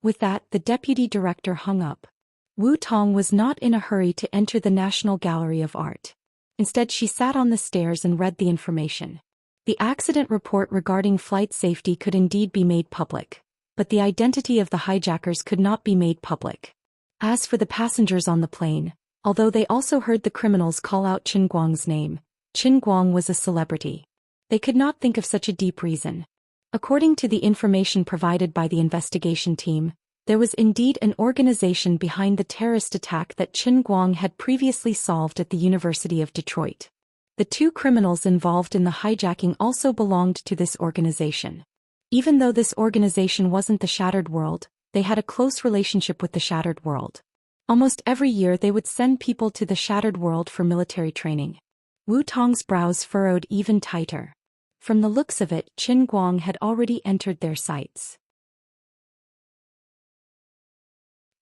With that, the deputy director hung up. Wu Tong was not in a hurry to enter the National Gallery of Art. Instead, she sat on the stairs and read the information. The accident report regarding flight safety could indeed be made public, but the identity of the hijackers could not be made public. As for the passengers on the plane, although they also heard the criminals call out Qin Guang's name, Qin Guang was a celebrity. They could not think of such a deep reason. According to the information provided by the investigation team, there was indeed an organization behind the terrorist attack that Qin Guang had previously solved at the University of Detroit. The two criminals involved in the hijacking also belonged to this organization. Even though this organization wasn't the Shattered World, they had a close relationship with the Shattered World. Almost every year they would send people to the Shattered World for military training. Wu Tong's brows furrowed even tighter. From the looks of it, Qin Guang had already entered their sights.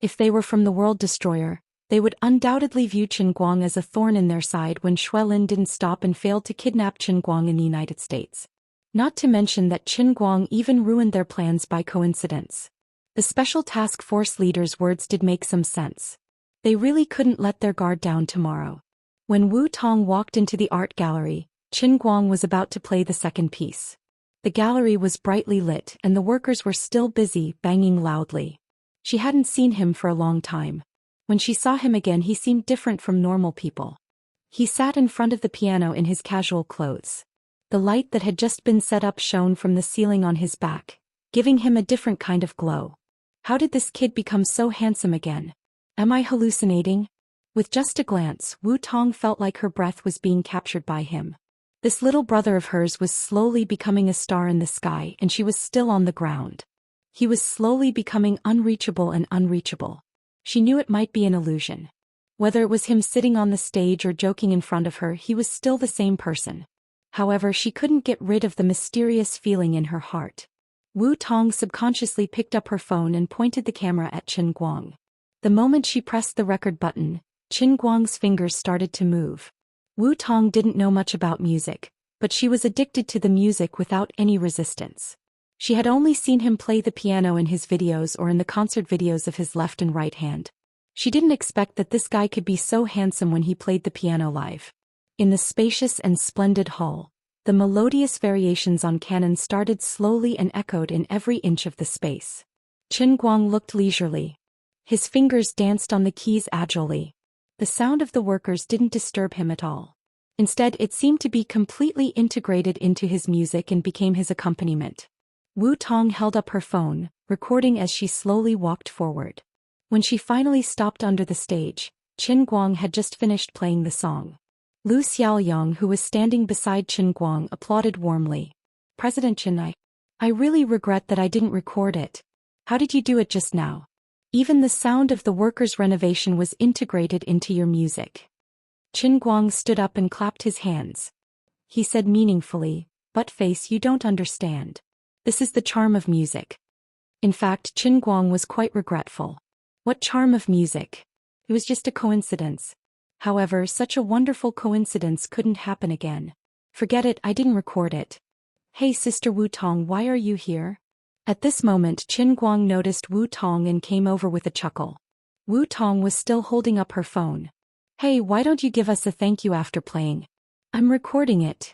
If they were from the World Destroyer, they would undoubtedly view Qin Guang as a thorn in their side when Xuelin didn't stop and failed to kidnap Qin Guang in the United States. Not to mention that Qin Guang even ruined their plans by coincidence. The special task force leader's words did make some sense. They really couldn't let their guard down tomorrow. When Wu Tong walked into the art gallery, Qin Guang was about to play the second piece. The gallery was brightly lit and the workers were still busy, banging loudly. She hadn't seen him for a long time. When she saw him again, he seemed different from normal people. He sat in front of the piano in his casual clothes. The light that had just been set up shone from the ceiling on his back, giving him a different kind of glow. How did this kid become so handsome again? Am I hallucinating? With just a glance, Wu Tong felt like her breath was being captured by him. This little brother of hers was slowly becoming a star in the sky and she was still on the ground. He was slowly becoming unreachable and unreachable. She knew it might be an illusion. Whether it was him sitting on the stage or joking in front of her, he was still the same person. However, she couldn't get rid of the mysterious feeling in her heart. Wu Tong subconsciously picked up her phone and pointed the camera at Qin Guang. The moment she pressed the record button, Qin Guang's fingers started to move. Wu Tong didn't know much about music, but she was addicted to the music without any resistance. She had only seen him play the piano in his videos or in the concert videos of his left and right hand. She didn't expect that this guy could be so handsome when he played the piano live. In the spacious and splendid hall, the melodious variations on canon started slowly and echoed in every inch of the space. Qin Guang looked leisurely. His fingers danced on the keys agilely. The sound of the workers didn't disturb him at all. Instead, it seemed to be completely integrated into his music and became his accompaniment. Wu Tong held up her phone, recording as she slowly walked forward. When she finally stopped under the stage, Qin Guang had just finished playing the song. Lu Xiaoyang, who was standing beside Qin Guang, applauded warmly. President Qin, I really regret that I didn't record it. How did you do it just now? Even the sound of the workers' renovation was integrated into your music. Qin Guang stood up and clapped his hands. He said meaningfully, "Buttface, you don't understand. This is the charm of music." In fact, Qin Guang was quite regretful. What charm of music? It was just a coincidence. However, such a wonderful coincidence couldn't happen again. Forget it, I didn't record it. Hey Sister Wu Tong, why are you here? At this moment, Qin Guang noticed Wu Tong and came over with a chuckle. Wu Tong was still holding up her phone. Hey, why don't you give us a thank you after playing? I'm recording it.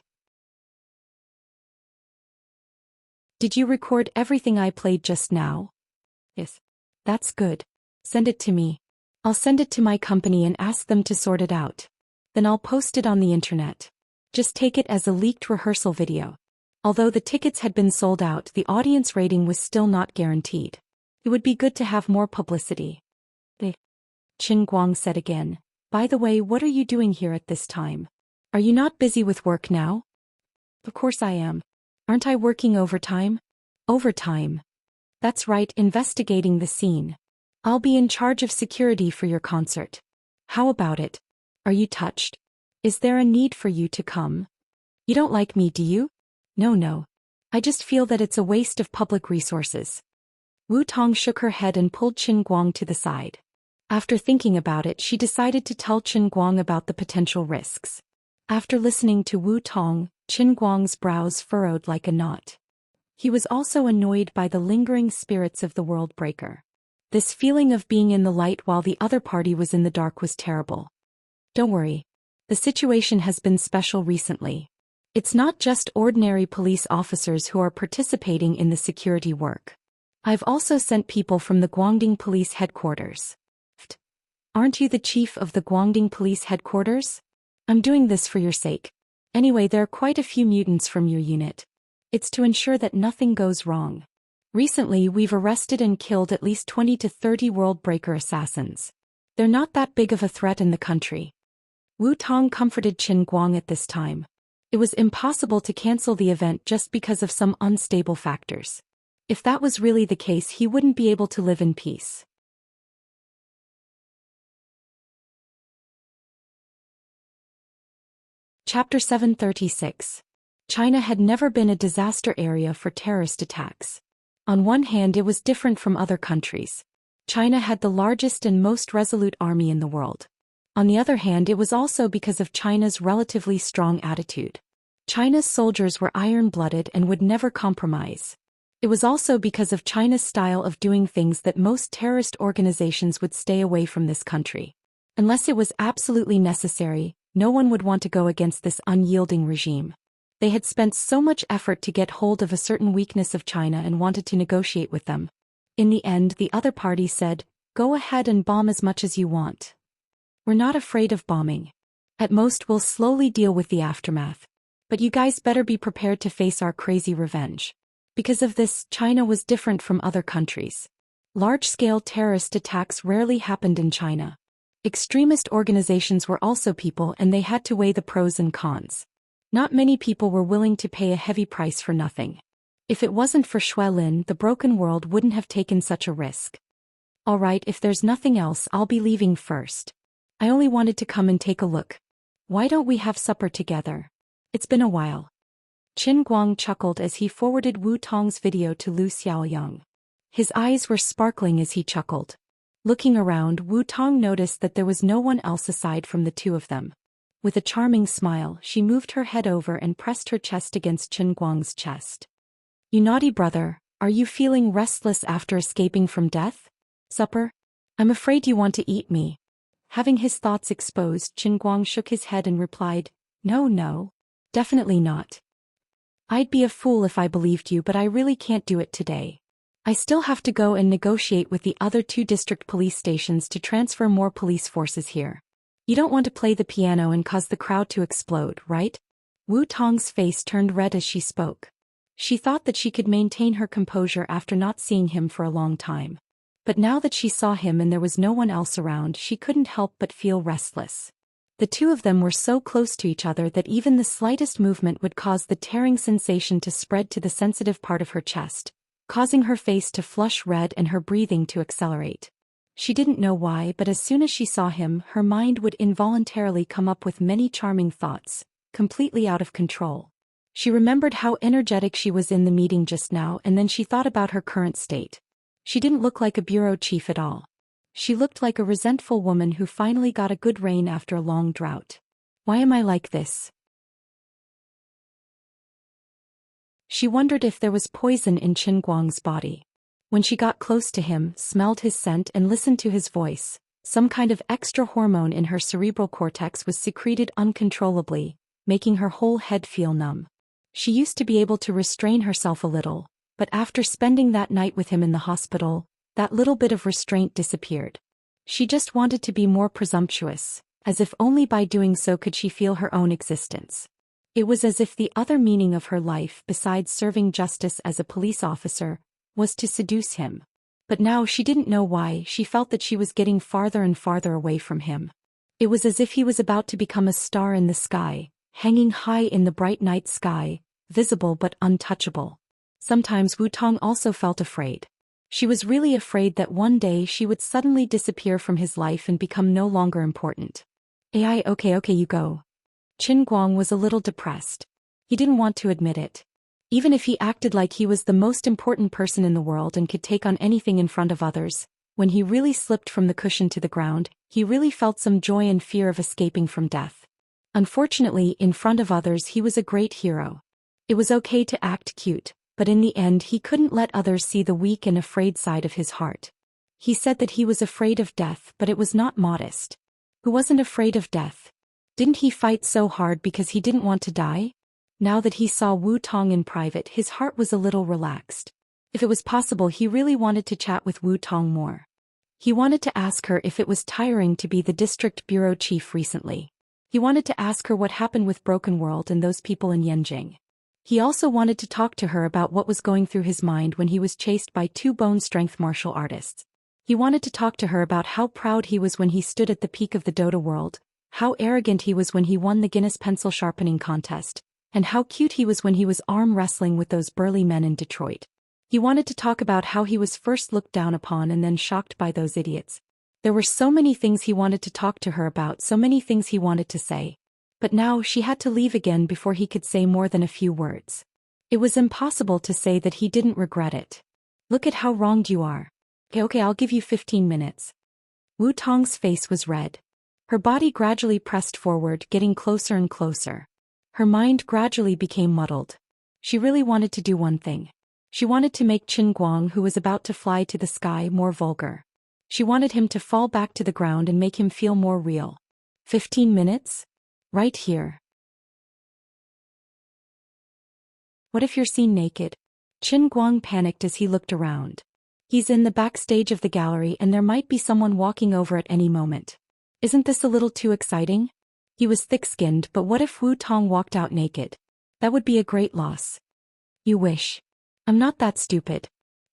Did you record everything I played just now? Yes. That's good. Send it to me. I'll send it to my company and ask them to sort it out. Then I'll post it on the internet. Just take it as a leaked rehearsal video. Although the tickets had been sold out, the audience rating was still not guaranteed. It would be good to have more publicity. Qin Guang said again. By the way, what are you doing here at this time? Are you not busy with work now? Of course I am. Aren't I working overtime? Overtime. That's right, investigating the scene. I'll be in charge of security for your concert. How about it? Are you touched? Is there a need for you to come? You don't like me, do you? No. I just feel that it's a waste of public resources. Wu Tong shook her head and pulled Qin Guang to the side. After thinking about it, she decided to tell Qin Guang about the potential risks. After listening to Wu Tong, Qin Guang's brows furrowed like a knot. He was also annoyed by the lingering spirits of the world breaker. This feeling of being in the light while the other party was in the dark was terrible. Don't worry. The situation has been special recently. It's not just ordinary police officers who are participating in the security work. I've also sent people from the Guangdong Police Headquarters. Aren't you the chief of the Guangdong Police Headquarters? I'm doing this for your sake. Anyway, there are quite a few mutants from your unit. It's to ensure that nothing goes wrong. Recently, we've arrested and killed at least 20 to 30 world breaker assassins. They're not that big of a threat in the country. Wu Tong comforted Qin Guang at this time. It was impossible to cancel the event just because of some unstable factors. If that was really the case, he wouldn't be able to live in peace. Chapter 736. China had never been a disaster area for terrorist attacks. On one hand, it was different from other countries. China had the largest and most resolute army in the world. On the other hand, it was also because of China's relatively strong attitude. China's soldiers were iron-blooded and would never compromise. It was also because of China's style of doing things that most terrorist organizations would stay away from this country. Unless it was absolutely necessary, no one would want to go against this unyielding regime. They had spent so much effort to get hold of a certain weakness of China and wanted to negotiate with them. In the end, the other party said, "Go ahead and bomb as much as you want. We're not afraid of bombing. At most we'll slowly deal with the aftermath. But you guys better be prepared to face our crazy revenge." Because of this, China was different from other countries. Large-scale terrorist attacks rarely happened in China. Extremist organizations were also people, and they had to weigh the pros and cons. Not many people were willing to pay a heavy price for nothing. If it wasn't for Shui Lin, the broken world wouldn't have taken such a risk. "Alright, if there's nothing else, I'll be leaving first. I only wanted to come and take a look. Why don't we have supper together? It's been a while." Qin Guang chuckled as he forwarded Wu Tong's video to Lu Xiaoyang. His eyes were sparkling as he chuckled. Looking around, Wu Tong noticed that there was no one else aside from the two of them. With a charming smile, she moved her head over and pressed her chest against Qin Guang's chest. "You naughty brother, are you feeling restless after escaping from death? Supper? I'm afraid you want to eat me." Having his thoughts exposed, Qin Guang shook his head and replied, No, definitely not. I'd be a fool if I believed you, but I really can't do it today. I still have to go and negotiate with the other 2 district police stations to transfer more police forces here. You don't want to play the piano and cause the crowd to explode, right?" Wu Tong's face turned red as she spoke. She thought that she could maintain her composure after not seeing him for a long time. But now that she saw him and there was no one else around, she couldn't help but feel restless. The two of them were so close to each other that even the slightest movement would cause the tearing sensation to spread to the sensitive part of her chest, causing her face to flush red and her breathing to accelerate. She didn't know why, but as soon as she saw him, her mind would involuntarily come up with many charming thoughts, completely out of control. She remembered how energetic she was in the meeting just now, and then she thought about her current state. She didn't look like a bureau chief at all. She looked like a resentful woman who finally got a good rain after a long drought. Why am I like this? She wondered if there was poison in Qin Guang's body. When she got close to him, smelled his scent and listened to his voice, some kind of extra hormone in her cerebral cortex was secreted uncontrollably, making her whole head feel numb. She used to be able to restrain herself a little, but after spending that night with him in the hospital, that little bit of restraint disappeared. She just wanted to be more presumptuous, as if only by doing so could she feel her own existence. It was as if the other meaning of her life, besides serving justice as a police officer, was to seduce him. But now she didn't know why, she felt that she was getting farther and farther away from him. It was as if he was about to become a star in the sky, hanging high in the bright night sky, visible but untouchable. Sometimes Wu Tong also felt afraid. She was really afraid that one day she would suddenly disappear from his life and become no longer important. Okay, you go. Qin Guang was a little depressed. He didn't want to admit it. Even if he acted like he was the most important person in the world and could take on anything in front of others, when he really slipped from the cushion to the ground, he really felt some joy and fear of escaping from death. Unfortunately, in front of others he was a great hero. It was okay to act cute, but in the end he couldn't let others see the weak and afraid side of his heart. He said that he was afraid of death, but it was not modest. Who wasn't afraid of death? Didn't he fight so hard because he didn't want to die? Now that he saw Wu Tong in private, his heart was a little relaxed. If it was possible, he really wanted to chat with Wu Tong more. He wanted to ask her if it was tiring to be the district bureau chief recently. He wanted to ask her what happened with Broken World and those people in Yanjing. He also wanted to talk to her about what was going through his mind when he was chased by 2 bone-strength martial artists. He wanted to talk to her about how proud he was when he stood at the peak of the Dota world, how arrogant he was when he won the Guinness pencil sharpening contest, and how cute he was when he was arm wrestling with those burly men in Detroit. He wanted to talk about how he was first looked down upon and then shocked by those idiots. There were so many things he wanted to talk to her about, so many things he wanted to say. But now she had to leave again before he could say more than a few words. It was impossible to say that he didn't regret it. Look at how wronged you are. Okay, I'll give you 15 minutes. Wu Tong's face was red. Her body gradually pressed forward, getting closer and closer. Her mind gradually became muddled. She really wanted to do one thing. She wanted to make Qin Guang, who was about to fly to the sky, more vulgar. She wanted him to fall back to the ground and make him feel more real. 15 minutes? Right here. What if you're seen naked? Qin Guang panicked as he looked around. He's in the backstage of the gallery and there might be someone walking over at any moment. Isn't this a little too exciting? He was thick-skinned, but what if Wu Tong walked out naked? That would be a great loss. You wish. I'm not that stupid,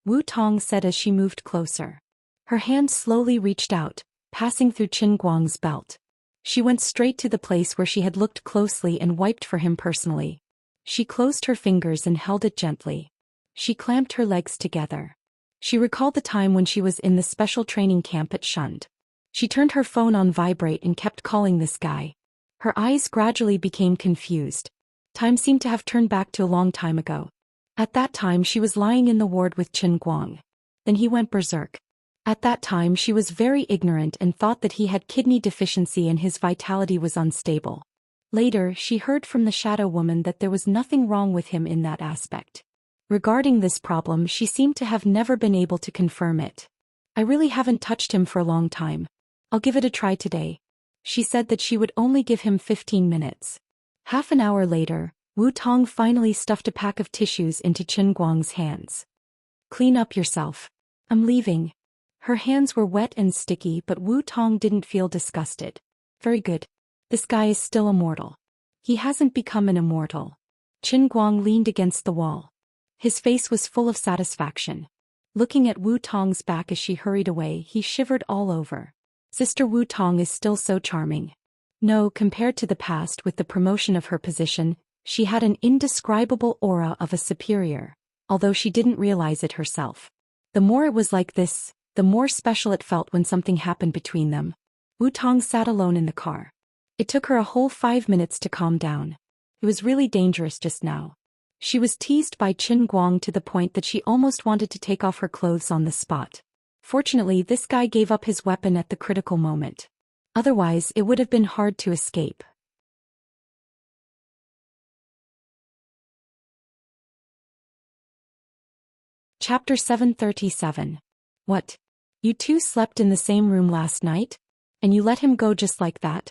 Wu Tong said as she moved closer. Her hand slowly reached out, passing through Qin Guang's belt. She went straight to the place where she had looked closely and wiped for him personally. She closed her fingers and held it gently. She clamped her legs together. She recalled the time when she was in the special training camp at Shund. She turned her phone on vibrate and kept calling this guy. Her eyes gradually became confused. Time seemed to have turned back to a long time ago. At that time she was lying in the ward with Qin Guang. Then he went berserk. At that time she was very ignorant and thought that he had kidney deficiency and his vitality was unstable. Later she heard from the shadow woman that there was nothing wrong with him in that aspect. Regarding this problem, she seemed to have never been able to confirm it. I really haven't touched him for a long time. I'll give it a try today. She said that she would only give him 15 minutes. Half an hour later, Wu Tong finally stuffed a pack of tissues into Qin Guang's hands. Clean up yourself. I'm leaving. Her hands were wet and sticky, but Wu Tong didn't feel disgusted. Very good. This guy is still immortal. He hasn't become an immortal. Qin Guang leaned against the wall. His face was full of satisfaction. Looking at Wu Tong's back as she hurried away, he shivered all over. Sister Wu Tong is still so charming. No, compared to the past with the promotion of her position, she had an indescribable aura of a superior, although she didn't realize it herself. The more it was like this, the more special it felt when something happened between them. Wu Tong sat alone in the car. It took her a whole 5 minutes to calm down. It was really dangerous just now. She was teased by Qin Guang to the point that she almost wanted to take off her clothes on the spot. Fortunately, this guy gave up his weapon at the critical moment. Otherwise, it would have been hard to escape. Chapter 737. What? You two slept in the same room last night? And you let him go just like that?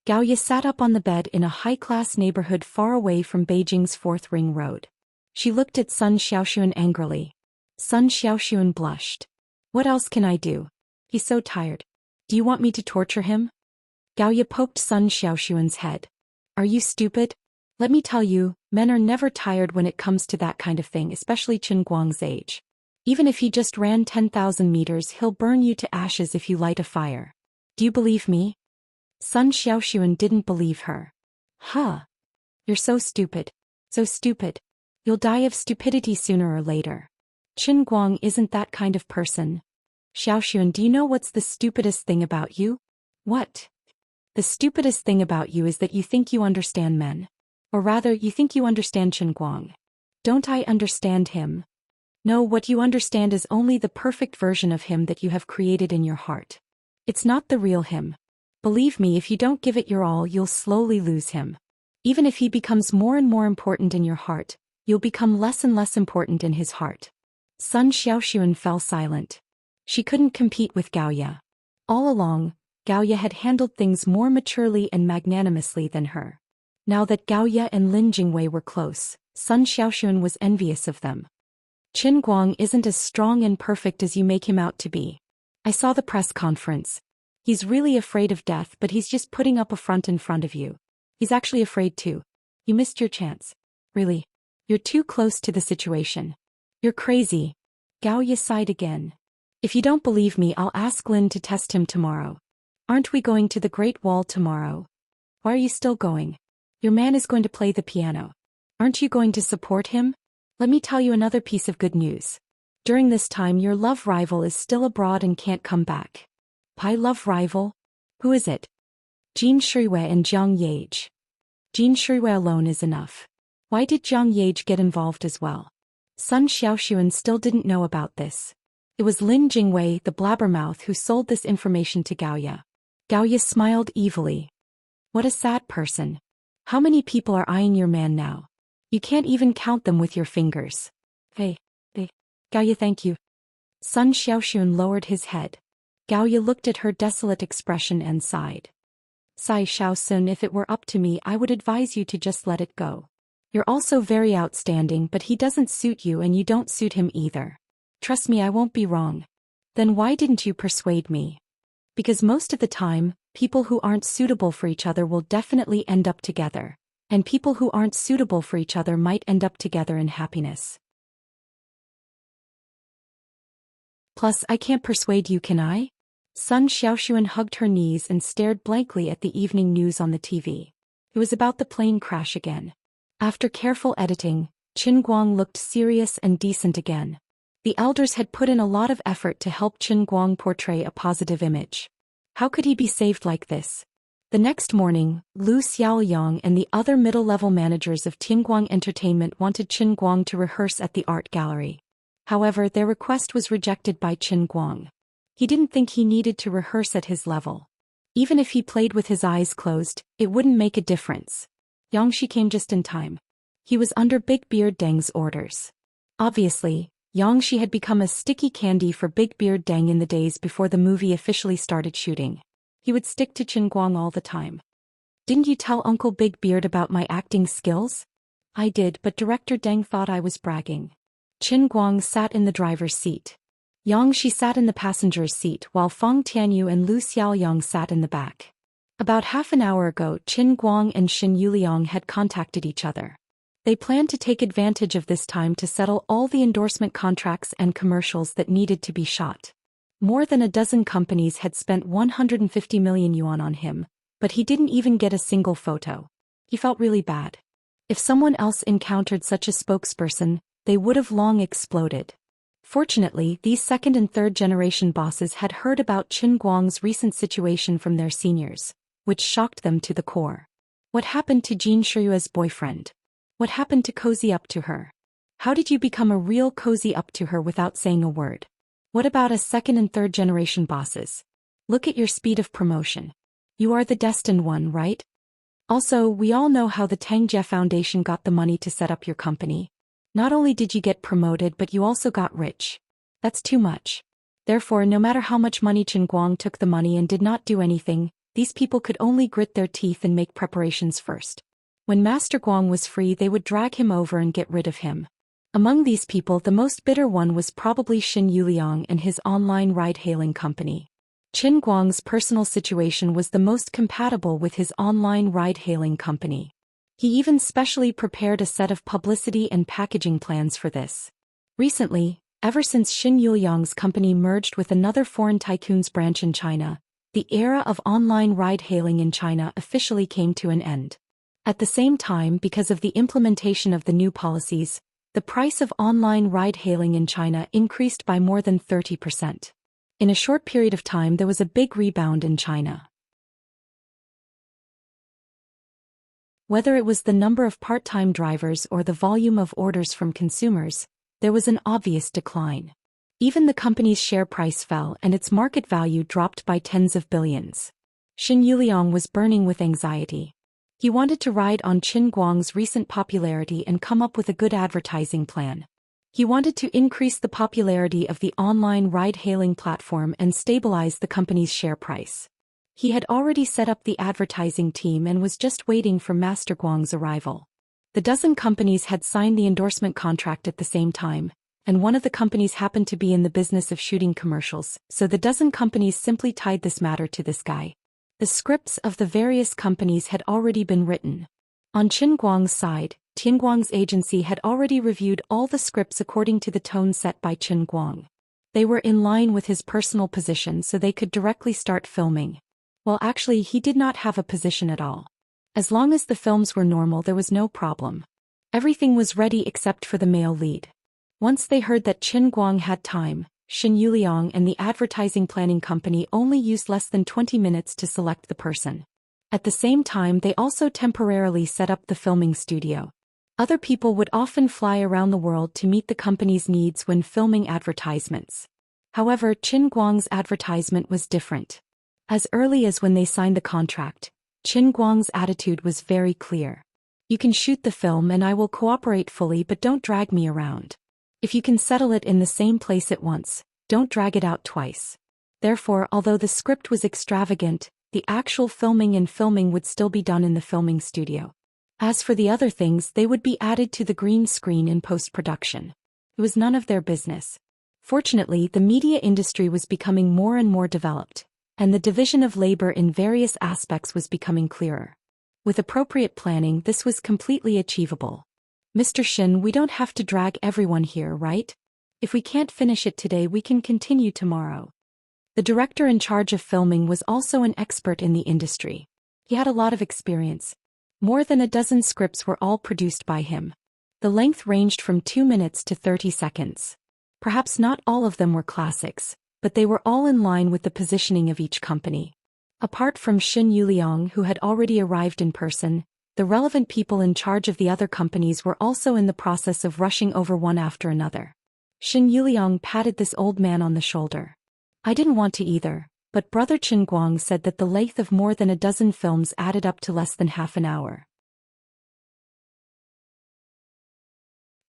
Gaoye sat up on the bed in a high-class neighborhood far away from Beijing's 4th Ring Road. She looked at Sun Xiaoxuan angrily. Sun Xiaoxuan blushed. What else can I do? He's so tired. Do you want me to torture him? Gaoye poked Sun Xiaoxuan's head. Are you stupid? Let me tell you, men are never tired when it comes to that kind of thing, especially Qin Guang's age. Even if he just ran 10,000 meters, he'll burn you to ashes if you light a fire. Do you believe me? Sun Xiaoxuan didn't believe her. Huh. You're so stupid. So stupid. You'll die of stupidity sooner or later. Qin Guang isn't that kind of person. Xiaoxuan, do you know what's the stupidest thing about you? What? The stupidest thing about you is that you think you understand men. Or rather, you think you understand Qin Guang. Don't I understand him? No, what you understand is only the perfect version of him that you have created in your heart. It's not the real him. Believe me, if you don't give it your all, you'll slowly lose him. Even if he becomes more and more important in your heart, you'll become less and less important in his heart. Sun Xiaoxuan fell silent. She couldn't compete with Gaoye. All along, Gaoye had handled things more maturely and magnanimously than her. Now that Gaoye and Lin Jingwei were close, Sun Xiaoxuan was envious of them. Qin Guang isn't as strong and perfect as you make him out to be. I saw the press conference. He's really afraid of death, but he's just putting up a front in front of you. He's actually afraid too. You missed your chance. Really. You're too close to the situation. You're crazy. Gaoye sighed again. If you don't believe me, I'll ask Lin to test him tomorrow. Aren't we going to the Great Wall tomorrow? Why are you still going? Your man is going to play the piano. Aren't you going to support him? Let me tell you another piece of good news. During this time, your love rival is still abroad and can't come back. Pai love rival? Who is it? Jin Shuiwei and Jiang Yage. Jin Shuiwei alone is enough. Why did Jiang Yage get involved as well? Sun Xiaoxuan still didn't know about this. It was Lin Jingwei, the blabbermouth, who sold this information to Gaoye. Gaoye smiled evilly. What a sad person. How many people are eyeing your man now? You can't even count them with your fingers. Hey, Gaoye, thank you. Sun Xiaoxun lowered his head. Gaoye looked at her desolate expression and sighed. Sai Xiaosun, if it were up to me, I would advise you to just let it go. You're also very outstanding, but he doesn't suit you and you don't suit him either. Trust me, I won't be wrong. Then why didn't you persuade me? Because most of the time, people who aren't suitable for each other will definitely end up together. And people who aren't suitable for each other might end up together in happiness. Plus, I can't persuade you, can I? Sun Xiaoxuan hugged her knees and stared blankly at the evening news on the TV. It was about the plane crash again. After careful editing, Qin Guang looked serious and decent again. The elders had put in a lot of effort to help Qin Guang portray a positive image. How could he be saved like this? The next morning, Lu Xiaoyang and the other middle-level managers of Tianguang Entertainment wanted Qin Guang to rehearse at the art gallery. However, their request was rejected by Qin Guang. He didn't think he needed to rehearse at his level. Even if he played with his eyes closed, it wouldn't make a difference. Xianxia came just in time. He was under Big Beard Deng's orders. Obviously, Xianxia had become a sticky candy for Big Beard Deng in the days before the movie officially started shooting. He would stick to Qin Guang all the time. Didn't you tell Uncle Big Beard about my acting skills? I did, but Director Deng thought I was bragging. Qin Guang sat in the driver's seat. Xianxia sat in the passenger's seat while Feng Tianyu and Lu Xiaoyang sat in the back. About half an hour ago, Qin Guang and Xin Yuliang had contacted each other. They planned to take advantage of this time to settle all the endorsement contracts and commercials that needed to be shot. More than a dozen companies had spent 150 million yuan on him, but he didn't even get a single photo. He felt really bad. If someone else encountered such a spokesperson, they would have long exploded. Fortunately, these second and third generation bosses had heard about Qin Guang's recent situation from their seniors, which shocked them to the core. What happened to Jin Shiyue's boyfriend? What happened to cozy up to her? How did you become a real cozy up to her without saying a word? What about us second and third generation bosses? Look at your speed of promotion. You are the destined one, right? Also, we all know how the Tangjie Foundation got the money to set up your company. Not only did you get promoted, but you also got rich. That's too much. Therefore, no matter how much money Qin Guang took the money and did not do anything, these people could only grit their teeth and make preparations first. When Master Guang was free, they would drag him over and get rid of him. Among these people, the most bitter one was probably Xin Yuliang and his online ride-hailing company. Qin Guang's personal situation was the most compatible with his online ride-hailing company. He even specially prepared a set of publicity and packaging plans for this. Recently, ever since Xin Yuliang's company merged with another foreign tycoon's branch in China, the era of online ride-hailing in China officially came to an end. At the same time, because of the implementation of the new policies, the price of online ride-hailing in China increased by more than 30%. In a short period of time, there was a big rebound in China. Whether it was the number of part-time drivers or the volume of orders from consumers, there was an obvious decline. Even the company's share price fell and its market value dropped by tens of billions. Xin Yuliang was burning with anxiety. He wanted to ride on Qin Guang's recent popularity and come up with a good advertising plan. He wanted to increase the popularity of the online ride-hailing platform and stabilize the company's share price. He had already set up the advertising team and was just waiting for Master Guang's arrival. The dozen companies had signed the endorsement contract at the same time, and one of the companies happened to be in the business of shooting commercials, so the dozen companies simply tied this matter to this guy. The scripts of the various companies had already been written. On Qin Guang's side, Tianguang's agency had already reviewed all the scripts according to the tone set by Qin Guang. They were in line with his personal position, so they could directly start filming. Well, actually, he did not have a position at all. As long as the films were normal, there was no problem. Everything was ready except for the male lead. Once they heard that Qin Guang had time, Xin Yuliang and the advertising planning company only used less than 20 minutes to select the person. At the same time, they also temporarily set up the filming studio. Other people would often fly around the world to meet the company's needs when filming advertisements. However, Qin Guang's advertisement was different. As early as when they signed the contract, Qin Guang's attitude was very clear. You can shoot the film and I will cooperate fully, but don't drag me around. If you can settle it in the same place at once, don't drag it out twice. Therefore, although the script was extravagant, the actual filming would still be done in the filming studio. As for the other things, they would be added to the green screen in post-production. It was none of their business. Fortunately, the media industry was becoming more and more developed, and the division of labor in various aspects was becoming clearer. With appropriate planning, this was completely achievable. Mr. Shin, we don't have to drag everyone here, right? If we can't finish it today, we can continue tomorrow. The director in charge of filming was also an expert in the industry. He had a lot of experience. More than a dozen scripts were all produced by him. The length ranged from 2 minutes to 30 seconds. Perhaps not all of them were classics, but they were all in line with the positioning of each company. Apart from Xin Yuliang, who had already arrived in person, the relevant people in charge of the other companies were also in the process of rushing over one after another. Xin Yuliang patted this old man on the shoulder. I didn't want to either, but Brother Qin Guang said that the length of more than a dozen films added up to less than half an hour.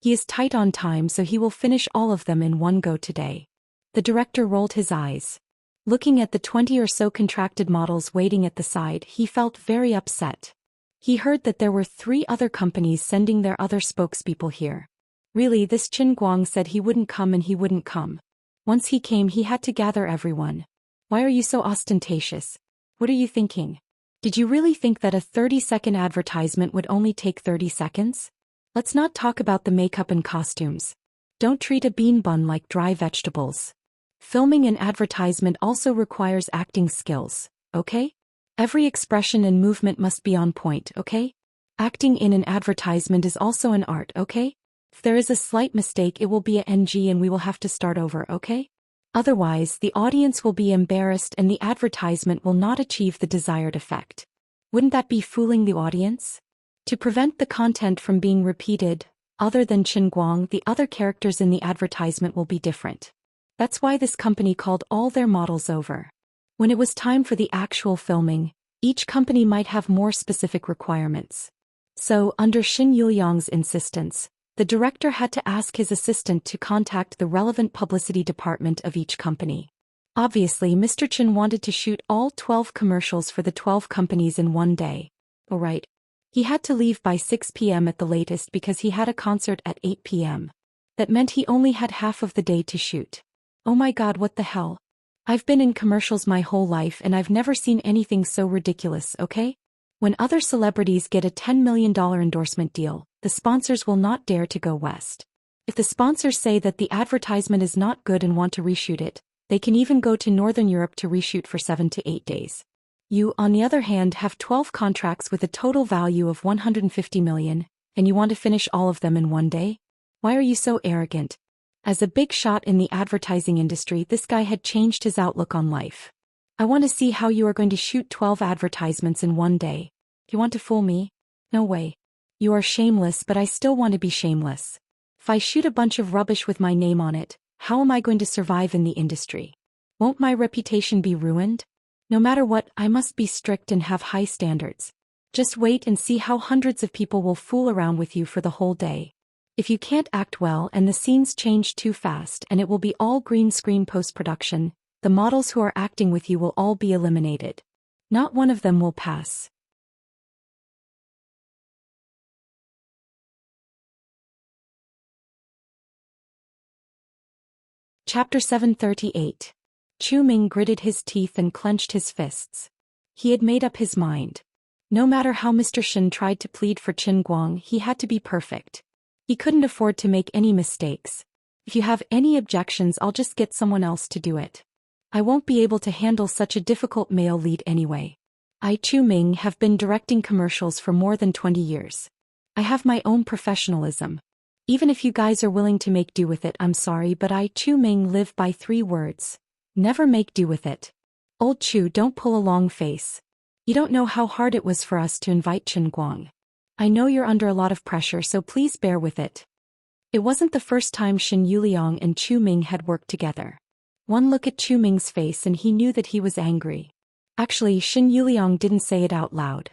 He is tight on time, so he will finish all of them in one go today. The director rolled his eyes. Looking at the 20 or so contracted models waiting at the side, he felt very upset. He heard that there were 3 other companies sending their other spokespeople here. Really, this Qin Guang said he wouldn't come and he wouldn't come. Once he came, he had to gather everyone. Why are you so ostentatious? What are you thinking? Did you really think that a 30-second advertisement would only take 30 seconds? Let's not talk about the makeup and costumes. Don't treat a bean bun like dry vegetables. Filming an advertisement also requires acting skills, okay? Every expression and movement must be on point, okay? Acting in an advertisement is also an art, okay? If there is a slight mistake, it will be a NG and we will have to start over, okay? Otherwise, the audience will be embarrassed and the advertisement will not achieve the desired effect. Wouldn't that be fooling the audience? To prevent the content from being repeated, other than Qin Guang, the other characters in the advertisement will be different. That's why this company called all their models over. When it was time for the actual filming, each company might have more specific requirements. So, under Xin Yuliang's insistence, the director had to ask his assistant to contact the relevant publicity department of each company. Obviously, Mr. Chen wanted to shoot all 12 commercials for the 12 companies in one day. Alright. He had to leave by 6 p.m. at the latest because he had a concert at 8 p.m. That meant he only had half of the day to shoot. Oh my god, what the hell? I've been in commercials my whole life and I've never seen anything so ridiculous, okay? When other celebrities get a $10 million endorsement deal, the sponsors will not dare to go west. If the sponsors say that the advertisement is not good and want to reshoot it, they can even go to Northern Europe to reshoot for 7 to 8 days. You, on the other hand, have 12 contracts with a total value of 150 million, and you want to finish all of them in one day? Why are you so arrogant? As a big shot in the advertising industry, this guy had changed his outlook on life. I want to see how you are going to shoot 12 advertisements in one day. You want to fool me? No way. You are shameless, but I still want to be shameless. If I shoot a bunch of rubbish with my name on it, how am I going to survive in the industry? Won't my reputation be ruined? No matter what, I must be strict and have high standards. Just wait and see how hundreds of people will fool around with you for the whole day. If you can't act well and the scenes change too fast and it will be all green screen post-production, the models who are acting with you will all be eliminated. Not one of them will pass. Chapter 738. Chu Ming gritted his teeth and clenched his fists. He had made up his mind. No matter how Mr. Shin tried to plead for Qin Guang, he had to be perfect. He couldn't afford to make any mistakes. If you have any objections, I'll just get someone else to do it. I won't be able to handle such a difficult male lead anyway. I, Chu Ming, have been directing commercials for more than 20 years. I have my own professionalism. Even if you guys are willing to make do with it, I'm sorry, but I, Chu Ming, live by 3 words. Never make do with it. Old Chu, don't pull a long face. You don't know how hard it was for us to invite Qin Guang. I know you're under a lot of pressure, so please bear with it. It wasn't the first time Xin Yuliang and Chu Ming had worked together. One look at Chu Ming's face and he knew that he was angry. Actually, Xin Yuliang didn't say it out loud.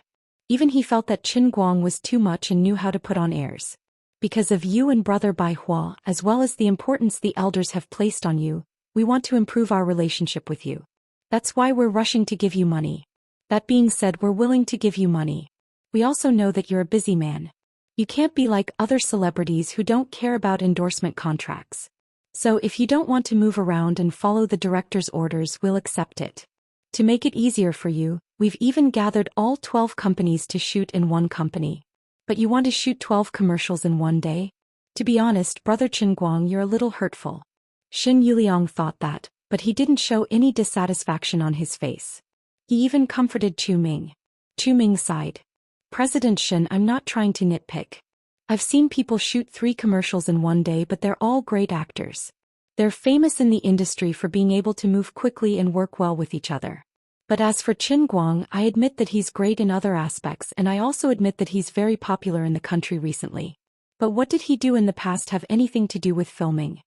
Even he felt that Qin Guang was too much and knew how to put on airs. Because of you and brother Bai Hua, as well as the importance the elders have placed on you, we want to improve our relationship with you. That's why we're rushing to give you money. That being said, we're willing to give you money. We also know that you're a busy man. You can't be like other celebrities who don't care about endorsement contracts. So if you don't want to move around and follow the director's orders, we'll accept it. To make it easier for you, we've even gathered all 12 companies to shoot in one company. But you want to shoot 12 commercials in one day? To be honest, Brother Qin Guang, you're a little hurtful. Xin Yuliang thought that, but he didn't show any dissatisfaction on his face. He even comforted Chu Ming. Chu Ming sighed. President Xin, I'm not trying to nitpick. I've seen people shoot 3 commercials in one day, but they're all great actors. They're famous in the industry for being able to move quickly and work well with each other. But as for Qin Guang, I admit that he's great in other aspects, and I also admit that he's very popular in the country recently. But what did he do in the past have anything to do with filming?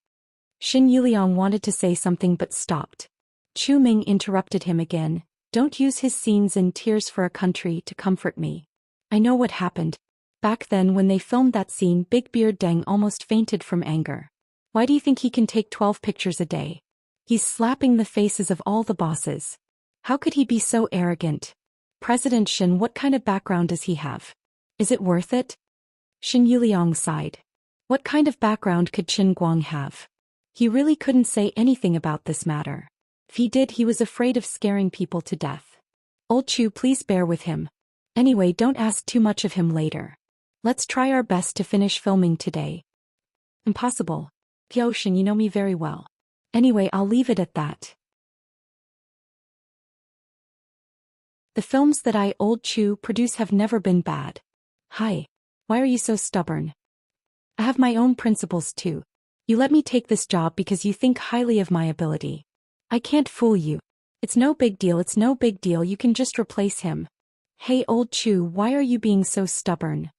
Xin Yuliang wanted to say something but stopped. Chu Ming interrupted him again. Don't use his scenes in Tears for a Country to comfort me. I know what happened. Back then when they filmed that scene, Big Beard Deng almost fainted from anger. Why do you think he can take 12 pictures a day? He's slapping the faces of all the bosses. How could he be so arrogant? President Xin, what kind of background does he have? Is it worth it? Xin Yuliang sighed. What kind of background could Qin Guang have? He really couldn't say anything about this matter. If he did, he was afraid of scaring people to death. Old Chu, please bear with him. Anyway, don't ask too much of him later. Let's try our best to finish filming today. Impossible. Xin, you know me very well. Anyway, I'll leave it at that. The films that I, Old Chu, produce have never been bad. Hi. Why are you so stubborn? I have my own principles too. You let me take this job because you think highly of my ability. I can't fool you. It's no big deal, you can just replace him. Hey Old Chu, why are you being so stubborn?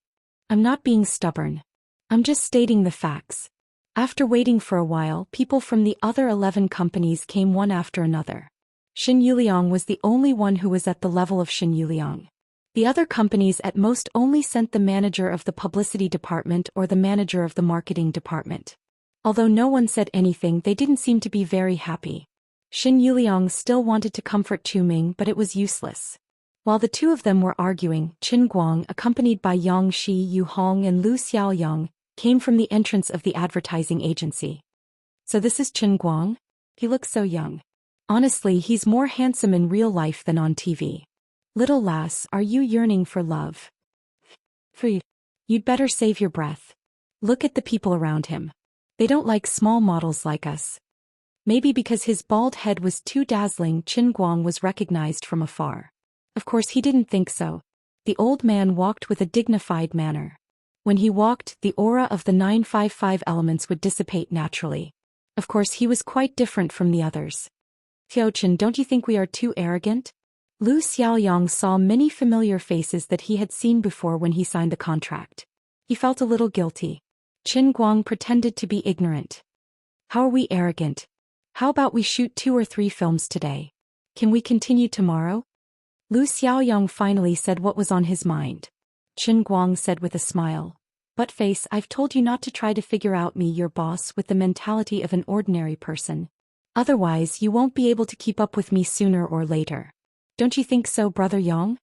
I'm not being stubborn. I'm just stating the facts. After waiting for a while, people from the other 11 companies came one after another. Xin Yuliang was the only one who was at the level of Xin Yuliang. The other companies at most only sent the manager of the publicity department or the manager of the marketing department. Although no one said anything, they didn't seem to be very happy. Xin Yuliang still wanted to comfort Chu Ming, but it was useless. While the two of them were arguing, Qin Guang, accompanied by Yang Shi, Yu Hong and Lu Xiaoyang, came from the entrance of the advertising agency. So this is Qin Guang? He looks so young. Honestly, he's more handsome in real life than on TV. Little lass, are you yearning for love? You'd better save your breath. Look at the people around him. They don't like small models like us. Maybe because his bald head was too dazzling, Qin Guang was recognized from afar. Of course he didn't think so. The old man walked with a dignified manner. When he walked, the aura of the 955 elements would dissipate naturally. Of course he was quite different from the others. Qian, don't you think we are too arrogant? Lu Xiaoyang saw many familiar faces that he had seen before when he signed the contract. He felt a little guilty. Qin Guang pretended to be ignorant. How are we arrogant? How about we shoot 2 or 3 films today? Can we continue tomorrow? Lu Xiaoyang finally said what was on his mind. Qin Guang said with a smile. Buttface, I've told you not to try to figure out me, your boss, with the mentality of an ordinary person. Otherwise, you won't be able to keep up with me sooner or later. Don't you think so, Brother Yang?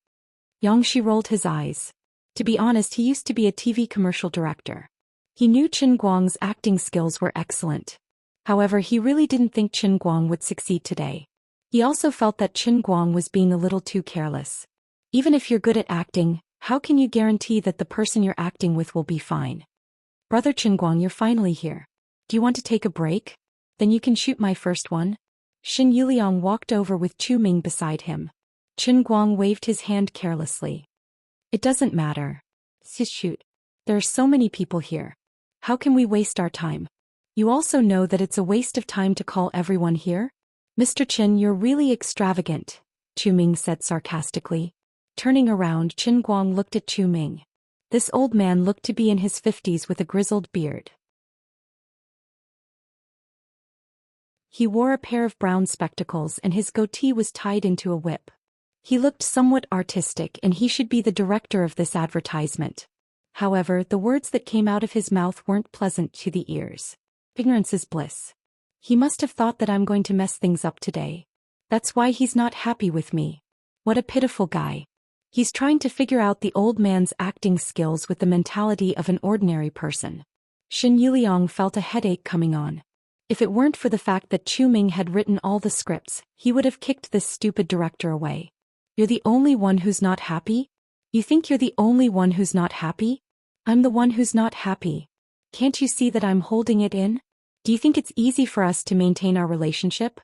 Yang Shi rolled his eyes. To be honest, he used to be a TV commercial director. He knew Qin Guang's acting skills were excellent. However, he really didn't think Qin Guang would succeed today. He also felt that Qin Guang was being a little too careless. Even if you're good at acting, how can you guarantee that the person you're acting with will be fine? Brother Qin Guang, you're finally here. Do you want to take a break? Then you can shoot my first one. Xin Yuliang walked over with Chu Ming beside him. Qin Guang waved his hand carelessly. It doesn't matter. Shoot. There are so many people here. How can we waste our time? You also know that it's a waste of time to call everyone here? Mr. Qin, you're really extravagant, Chu Ming said sarcastically. Turning around, Qin Guang looked at Chu Ming. This old man looked to be in his 50s with a grizzled beard. He wore a pair of brown spectacles and his goatee was tied into a whip. He looked somewhat artistic and he should be the director of this advertisement. However, the words that came out of his mouth weren't pleasant to the ears. Ignorance is bliss. He must have thought that I'm going to mess things up today. That's why he's not happy with me. What a pitiful guy. He's trying to figure out the old man's acting skills with the mentality of an ordinary person. Xin Yuliang felt a headache coming on. If it weren't for the fact that Chu Ming had written all the scripts, he would have kicked this stupid director away. You're the only one who's not happy? You think you're the only one who's not happy? I'm the one who's not happy. Can't you see that I'm holding it in? Do you think it's easy for us to maintain our relationship?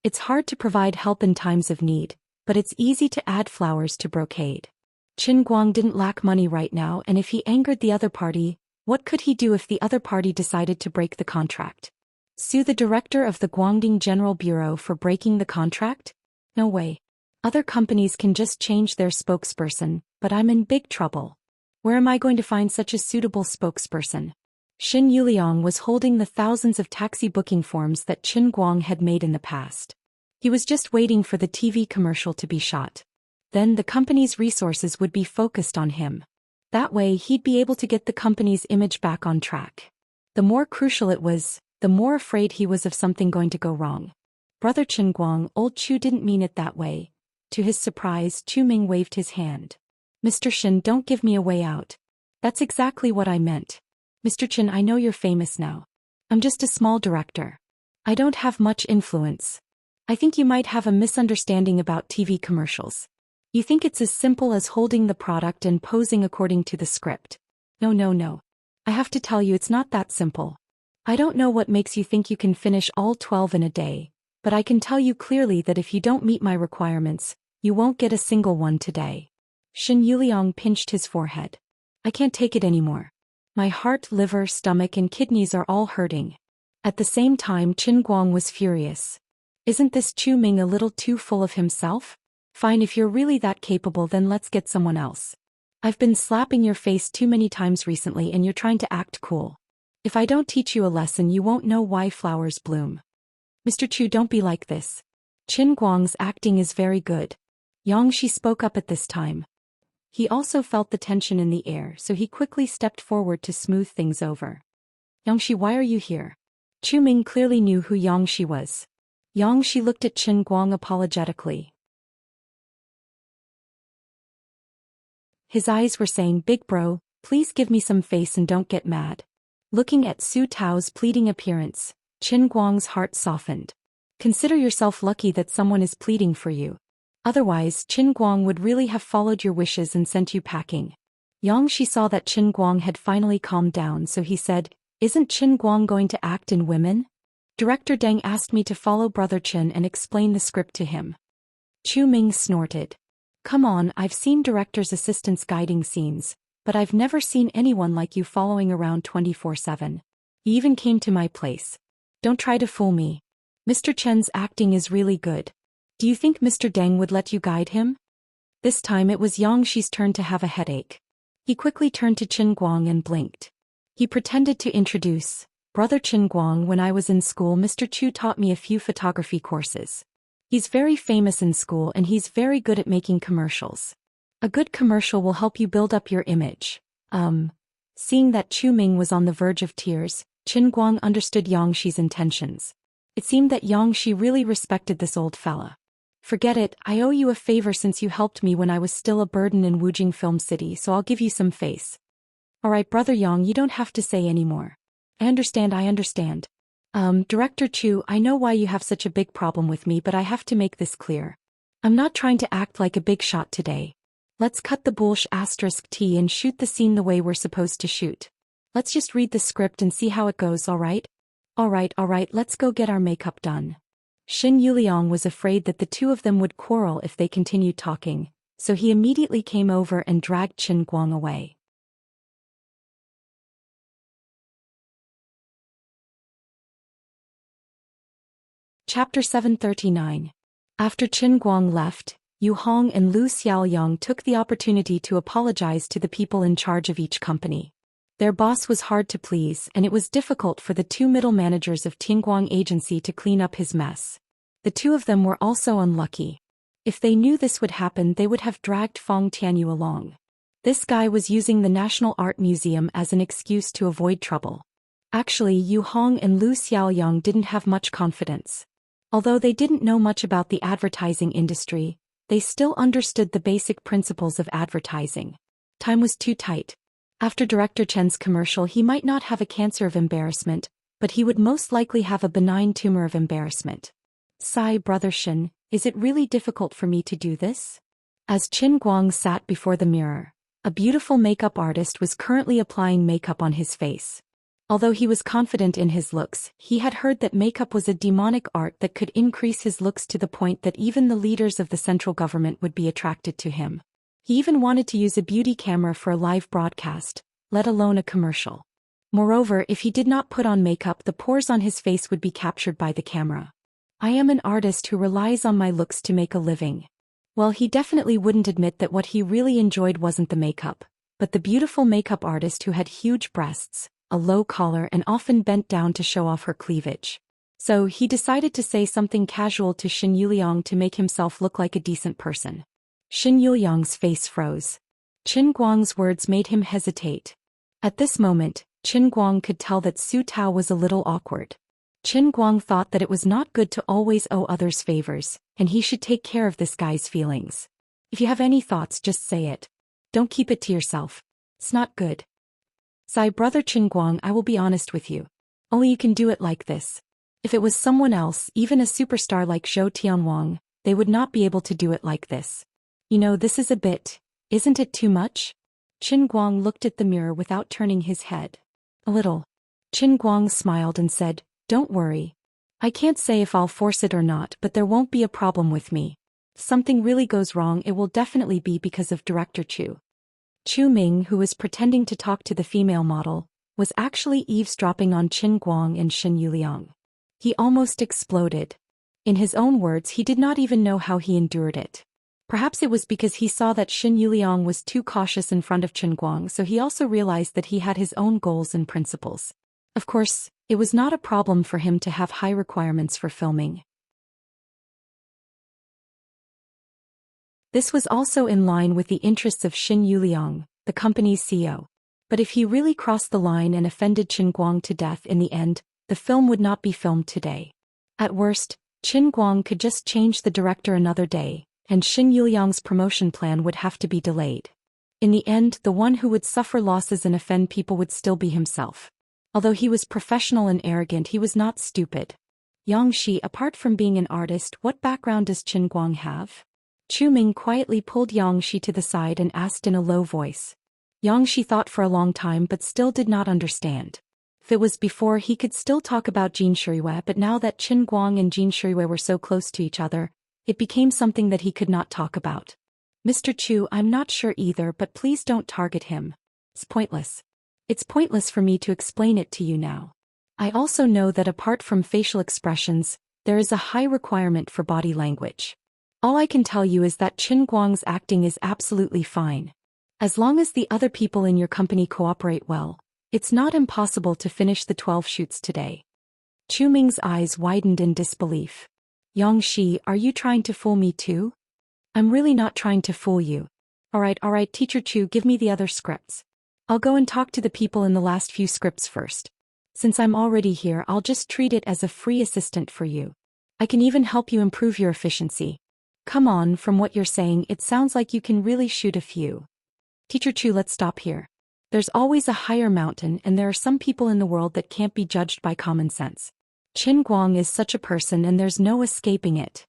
It's hard to provide help in times of need, but it's easy to add flowers to brocade. Qin Guang didn't lack money right now, and if he angered the other party, what could he do if the other party decided to break the contract? Sue the director of the Guangdong General Bureau for breaking the contract? No way. Other companies can just change their spokesperson, but I'm in big trouble. Where am I going to find such a suitable spokesperson? Xin Yuliang was holding the thousands of taxi booking forms that Qin Guang had made in the past. He was just waiting for the TV commercial to be shot. Then the company's resources would be focused on him. That way he'd be able to get the company's image back on track. The more crucial it was, the more afraid he was of something going to go wrong. Brother Qin Guang, old Chu didn't mean it that way. To his surprise, Chu Ming waved his hand. Mr. Shin, don't give me a way out. That's exactly what I meant. Mr. Chin, I know you're famous now. I'm just a small director. I don't have much influence. I think you might have a misunderstanding about TV commercials. You think it's as simple as holding the product and posing according to the script. No. I have to tell you it's not that simple. I don't know what makes you think you can finish all 12 in a day, but I can tell you clearly that if you don't meet my requirements, you won't get a single one today. Xin Yuliang pinched his forehead. I can't take it anymore. My heart, liver, stomach and kidneys are all hurting. At the same time, Qin Guang was furious. Isn't this Chu Ming a little too full of himself? Fine, if you're really that capable, then let's get someone else. I've been slapping your face too many times recently and you're trying to act cool. If I don't teach you a lesson, you won't know why flowers bloom. Mr. Chu, don't be like this. Qin Guang's acting is very good. Xianxia spoke up at this time. He also felt the tension in the air, so he quickly stepped forward to smooth things over. Xianxia, why are you here? Chu Ming clearly knew who Xianxia was. Xianxia looked at Qin Guang apologetically. His eyes were saying, "Big bro, please give me some face and don't get mad." Looking at Su Tao's pleading appearance, Qin Guang's heart softened. Consider yourself lucky that someone is pleading for you. Otherwise, Qin Guang would really have followed your wishes and sent you packing. Xianxia saw that Qin Guang had finally calmed down, so he said, "Isn't Qin Guang going to act in women? Director Deng asked me to follow Brother Qin and explain the script to him." Chu Ming snorted. "Come on, I've seen director's assistants guiding scenes, but I've never seen anyone like you following around 24/7. You even came to my place. Don't try to fool me. Mr. Chen's acting is really good. Do you think Mr. Deng would let you guide him?" This time it was Xiangshi's turn to have a headache. He quickly turned to Qin Guang and blinked. He pretended to introduce, "Brother Qin Guang, when I was in school Mr. Chu taught me a few photography courses. He's very famous in school and he's very good at making commercials. A good commercial will help you build up your image." Seeing that Chu Ming was on the verge of tears, Qin Guang understood Xiangshi's intentions. It seemed that Xianxia really respected this old fella. "Forget it, I owe you a favor since you helped me when I was still a burden in Wujing Film City, so I'll give you some face." "Alright, Brother Yang, you don't have to say anymore. I understand. Director Chu, I know why you have such a big problem with me, but I have to make this clear. I'm not trying to act like a big shot today. Let's cut the **T and shoot the scene the way we're supposed to shoot. Let's just read the script and see how it goes, alright? Alright, let's go get our makeup done." Xin Yuliang was afraid that the two of them would quarrel if they continued talking, so he immediately came over and dragged Qin Guang away. Chapter 739. After Qin Guang left, Yu Hong and Lu Xiaoyang took the opportunity to apologize to the people in charge of each company. Their boss was hard to please, and it was difficult for the two middle managers of Tianguang Agency to clean up his mess. The two of them were also unlucky. If they knew this would happen, they would have dragged Feng Tianyu along. This guy was using the National Art Museum as an excuse to avoid trouble. Actually, Yu Hong and Lu Xiaoyang didn't have much confidence. Although they didn't know much about the advertising industry, they still understood the basic principles of advertising. Time was too tight. After Director Chen's commercial, he might not have a cancer of embarrassment, but he would most likely have a benign tumor of embarrassment. Sigh, Brother Shin, is it really difficult for me to do this? As Qin Guang sat before the mirror, a beautiful makeup artist was currently applying makeup on his face. Although he was confident in his looks, he had heard that makeup was a demonic art that could increase his looks to the point that even the leaders of the central government would be attracted to him. He even wanted to use a beauty camera for a live broadcast, let alone a commercial. Moreover, if he did not put on makeup, the pores on his face would be captured by the camera. I am an artist who relies on my looks to make a living. Well, he definitely wouldn't admit that what he really enjoyed wasn't the makeup, but the beautiful makeup artist who had huge breasts, a low collar, and often bent down to show off her cleavage. So he decided to say something casual to Xin Yuliang to make himself look like a decent person. Xin Yuliang's face froze. Qin Guang's words made him hesitate. At this moment, Qin Guang could tell that Su Tao was a little awkward. Qin Guang thought that it was not good to always owe others favors, and he should take care of this guy's feelings. If you have any thoughts, just say it. Don't keep it to yourself. It's not good. Sigh, Brother Qin Guang, I will be honest with you. Only you can do it like this. If it was someone else, even a superstar like Zhou Tianwang, they would not be able to do it like this. You know, this is a bit, isn't it too much? Qin Guang looked at the mirror without turning his head. A little. Qin Guang smiled and said, don't worry. I can't say if I'll force it or not, but there won't be a problem with me. If something really goes wrong, it will definitely be because of Director Chu. Chu Ming, who was pretending to talk to the female model, was actually eavesdropping on Qin Guang and Xin Yuliang. He almost exploded. In his own words, he did not even know how he endured it. Perhaps it was because he saw that Xin Yuliang was too cautious in front of Qin Guang, so he also realized that he had his own goals and principles. Of course, it was not a problem for him to have high requirements for filming. This was also in line with the interests of Xin Yuliang, the company's CEO. But if he really crossed the line and offended Qin Guang to death in the end, the film would not be filmed today. At worst, Qin Guang could just change the director another day, and Xin Yuliang's promotion plan would have to be delayed. In the end, the one who would suffer losses and offend people would still be himself. Although he was professional and arrogant, he was not stupid. Xianxia, apart from being an artist, what background does Qin Guang have? Chu Ming quietly pulled Xianxia to the side and asked in a low voice. Xianxia thought for a long time but still did not understand. If it was before, he could still talk about Jin Shiriyue, but now that Qin Guang and Jin Shiriyue were so close to each other, it became something that he could not talk about. Mr. Chu, I'm not sure either, but please don't target him. It's pointless. It's pointless for me to explain it to you now. I also know that apart from facial expressions, there is a high requirement for body language. All I can tell you is that Qin Guang's acting is absolutely fine. As long as the other people in your company cooperate well, it's not impossible to finish the 12 shoots today. Chu Ming's eyes widened in disbelief. Xianxia, are you trying to fool me too? I'm really not trying to fool you. Alright, Teacher Chu, give me the other scripts. I'll go and talk to the people in the last few scripts first. Since I'm already here, I'll just treat it as a free assistant for you. I can even help you improve your efficiency. Come on, from what you're saying, it sounds like you can really shoot a few. Teacher Chu, let's stop here. There's always a higher mountain, and there are some people in the world that can't be judged by common sense. Qin Guang is such a person and there's no escaping it.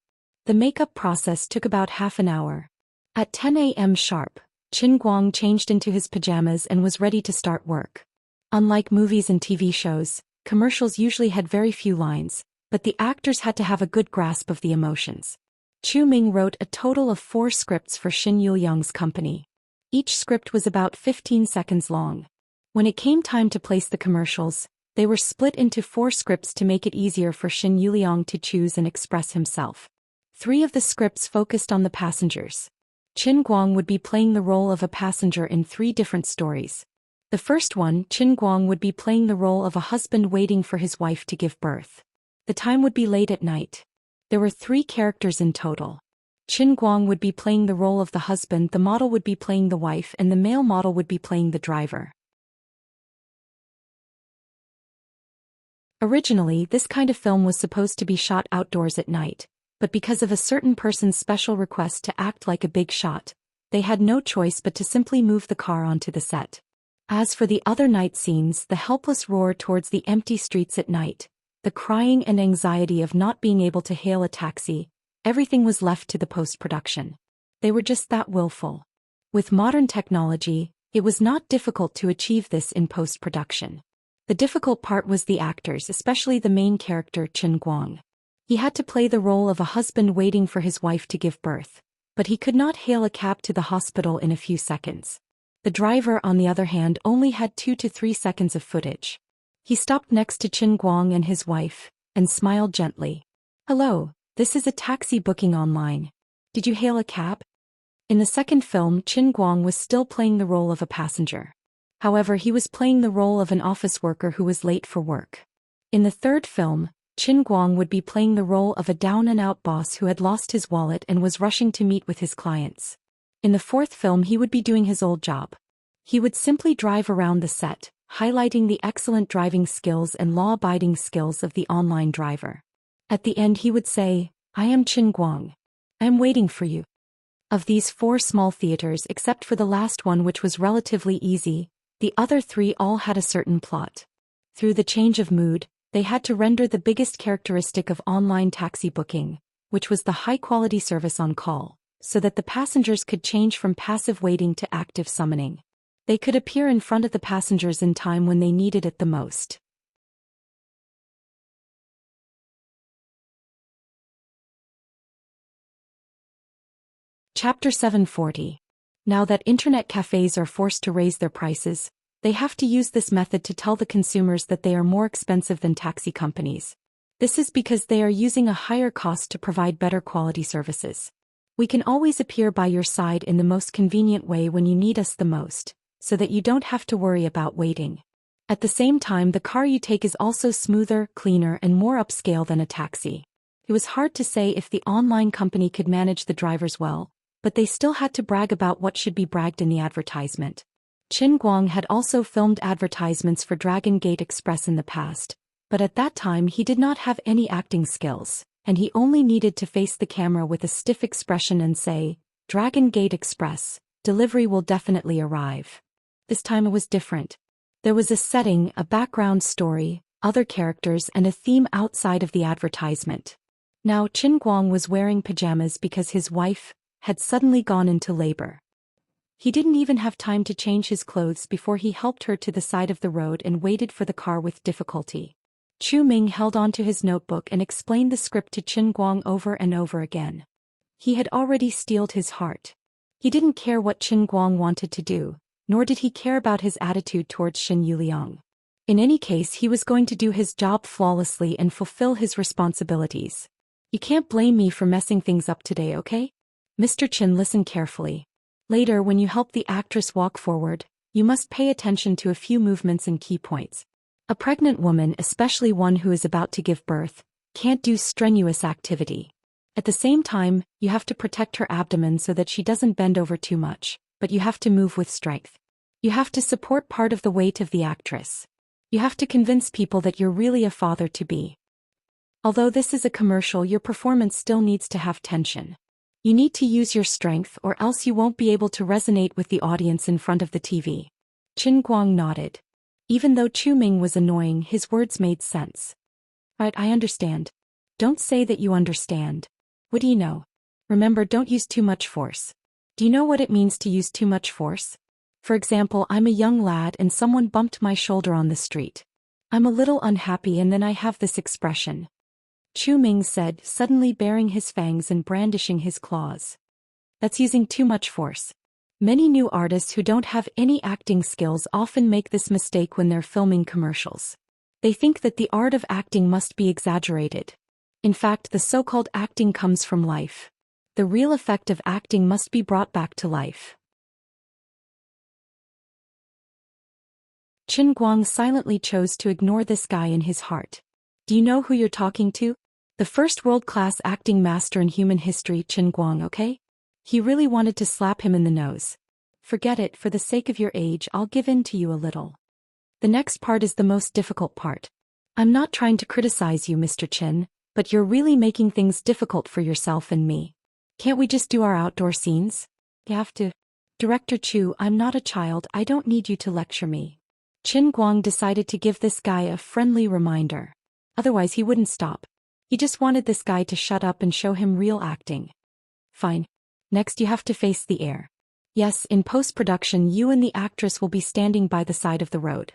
The makeup process took about half an hour. At 10 a.m. sharp, Qin Guang changed into his pajamas and was ready to start work. Unlike movies and TV shows, commercials usually had very few lines, but the actors had to have a good grasp of the emotions. Chu Ming wrote a total of 4 scripts for Xin Yuliang's company. Each script was about 15 seconds long. When it came time to place the commercials, they were split into 4 scripts to make it easier for Xin Yuliang to choose and express himself. 3 of the scripts focused on the passengers. Qin Guang would be playing the role of a passenger in 3 different stories. The first one, Qin Guang would be playing the role of a husband waiting for his wife to give birth. The time would be late at night. There were 3 characters in total. Qin Guang would be playing the role of the husband, the model would be playing the wife, and the male model would be playing the driver. Originally, this kind of film was supposed to be shot outdoors at night, but because of a certain person's special request to act like a big shot, they had no choice but to simply move the car onto the set. As for the other night scenes, the helpless roar towards the empty streets at night, the crying and anxiety of not being able to hail a taxi, everything was left to the post-production. They were just that willful. With modern technology, it was not difficult to achieve this in post-production. The difficult part was the actors, especially the main character Qin Guang. He had to play the role of a husband waiting for his wife to give birth, but he could not hail a cab to the hospital in a few seconds. The driver, on the other hand, only had 2 to 3 seconds of footage. He stopped next to Qin Guang and his wife, and smiled gently. "Hello, this is a taxi booking online. Did you hail a cab?" In the second film, Qin Guang was still playing the role of a passenger. However, he was playing the role of an office worker who was late for work. In the third film, Qin Guang would be playing the role of a down-and-out boss who had lost his wallet and was rushing to meet with his clients. In the fourth film, he would be doing his old job. He would simply drive around the set, highlighting the excellent driving skills and law-abiding skills of the online driver. At the end, he would say, "I am Qin Guang. I am waiting for you." Of these 4 small theaters, except for the last one, which was relatively easy, the other 3 all had a certain plot. Through the change of mood, they had to render the biggest characteristic of online taxi booking, which was the high-quality service on call, so that the passengers could change from passive waiting to active summoning. They could appear in front of the passengers in time when they needed it the most. Chapter 740. Now that internet cafes are forced to raise their prices, they have to use this method to tell the consumers that they are more expensive than taxi companies. This is because they are using a higher cost to provide better quality services. We can always appear by your side in the most convenient way when you need us the most, so that you don't have to worry about waiting. At the same time, the car you take is also smoother, cleaner, and more upscale than a taxi. It was hard to say if the online company could manage the drivers well, but they still had to brag about what should be bragged in the advertisement. Qin Guang had also filmed advertisements for Dragon Gate Express in the past, but at that time he did not have any acting skills, and he only needed to face the camera with a stiff expression and say, "Dragon Gate Express, delivery will definitely arrive." This time it was different. There was a setting, a background story, other characters, and a theme outside of the advertisement. Now Qin Guang was wearing pajamas because his wife had suddenly gone into labor. He didn't even have time to change his clothes before he helped her to the side of the road and waited for the car with difficulty. Chu Ming held onto his notebook and explained the script to Qin Guang over and over again. He had already steeled his heart. He didn't care what Qin Guang wanted to do, nor did he care about his attitude towards Shen Yuliang. In any case, he was going to do his job flawlessly and fulfill his responsibilities. "You can't blame me for messing things up today, okay? Mr. Qin, listen carefully. Later, when you help the actress walk forward, you must pay attention to a few movements and key points. A pregnant woman, especially one who is about to give birth, can't do strenuous activity. At the same time, you have to protect her abdomen so that she doesn't bend over too much, but you have to move with strength. You have to support part of the weight of the actress. You have to convince people that you're really a father-to-be. Although this is a commercial, your performance still needs to have tension. You need to use your strength or else you won't be able to resonate with the audience in front of the TV." Qin Guang nodded. Even though Chu Ming was annoying, his words made sense. "Right, I understand." "Don't say that you understand. What do you know? Remember, don't use too much force." "Do you know what it means to use too much force? For example, I'm a young lad and someone bumped my shoulder on the street. I'm a little unhappy and then I have this expression." Chu Ming said, suddenly baring his fangs and brandishing his claws. "That's using too much force." Many new artists who don't have any acting skills often make this mistake when they're filming commercials. They think that the art of acting must be exaggerated. In fact, the so-called acting comes from life. The real effect of acting must be brought back to life. Qin Guang silently chose to ignore this guy in his heart. "Do you know who you're talking to?" The first world-class acting master in human history, Qin Guang, okay? He really wanted to slap him in the nose. Forget it, for the sake of your age I'll give in to you a little. The next part is the most difficult part. I'm not trying to criticize you, Mr. Qin, but you're really making things difficult for yourself and me. Can't we just do our outdoor scenes? You have to. Director Chu, I'm not a child, I don't need you to lecture me. Qin Guang decided to give this guy a friendly reminder. Otherwise he wouldn't stop. He just wanted this guy to shut up and show him real acting. Fine. Next you have to face the air. Yes, in post-production you and the actress will be standing by the side of the road.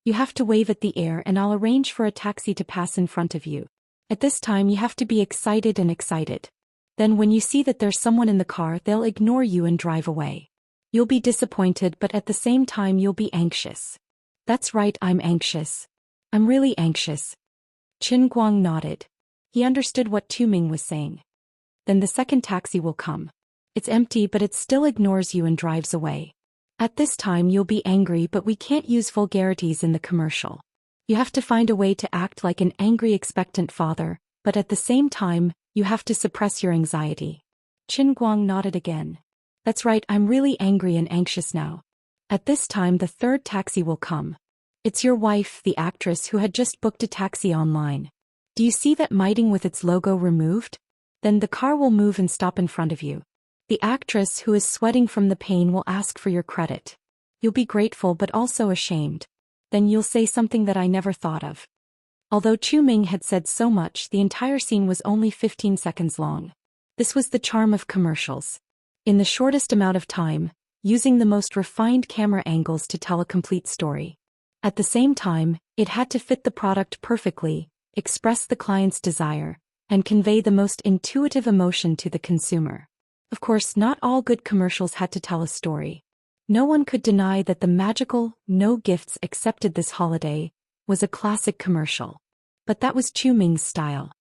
You have to wave at the air and I'll arrange for a taxi to pass in front of you. At this time you have to be excited and excited. Then when you see that there's someone in the car, they'll ignore you and drive away. You'll be disappointed, but at the same time you'll be anxious. That's right, I'm anxious. I'm really anxious. Qin Guang nodded. He understood what Tu Ming was saying. Then the second taxi will come. It's empty but it still ignores you and drives away. At this time you'll be angry, but we can't use vulgarities in the commercial. You have to find a way to act like an angry expectant father, but at the same time, you have to suppress your anxiety. Qin Guang nodded again. That's right, I'm really angry and anxious now. At this time the third taxi will come. It's your wife, the actress, who had just booked a taxi online. Do you see that miting with its logo removed? Then the car will move and stop in front of you. The actress, who is sweating from the pain, will ask for your credit. You'll be grateful but also ashamed. Then you'll say something that I never thought of. Although Tu Ming had said so much, the entire scene was only 15 seconds long. This was the charm of commercials. In the shortest amount of time, using the most refined camera angles to tell a complete story. At the same time, it had to fit the product perfectly, express the client's desire, and convey the most intuitive emotion to the consumer. Of course, not all good commercials had to tell a story. No one could deny that the magical, no gifts accepted this holiday, was a classic commercial. But that was Tu Ming's style.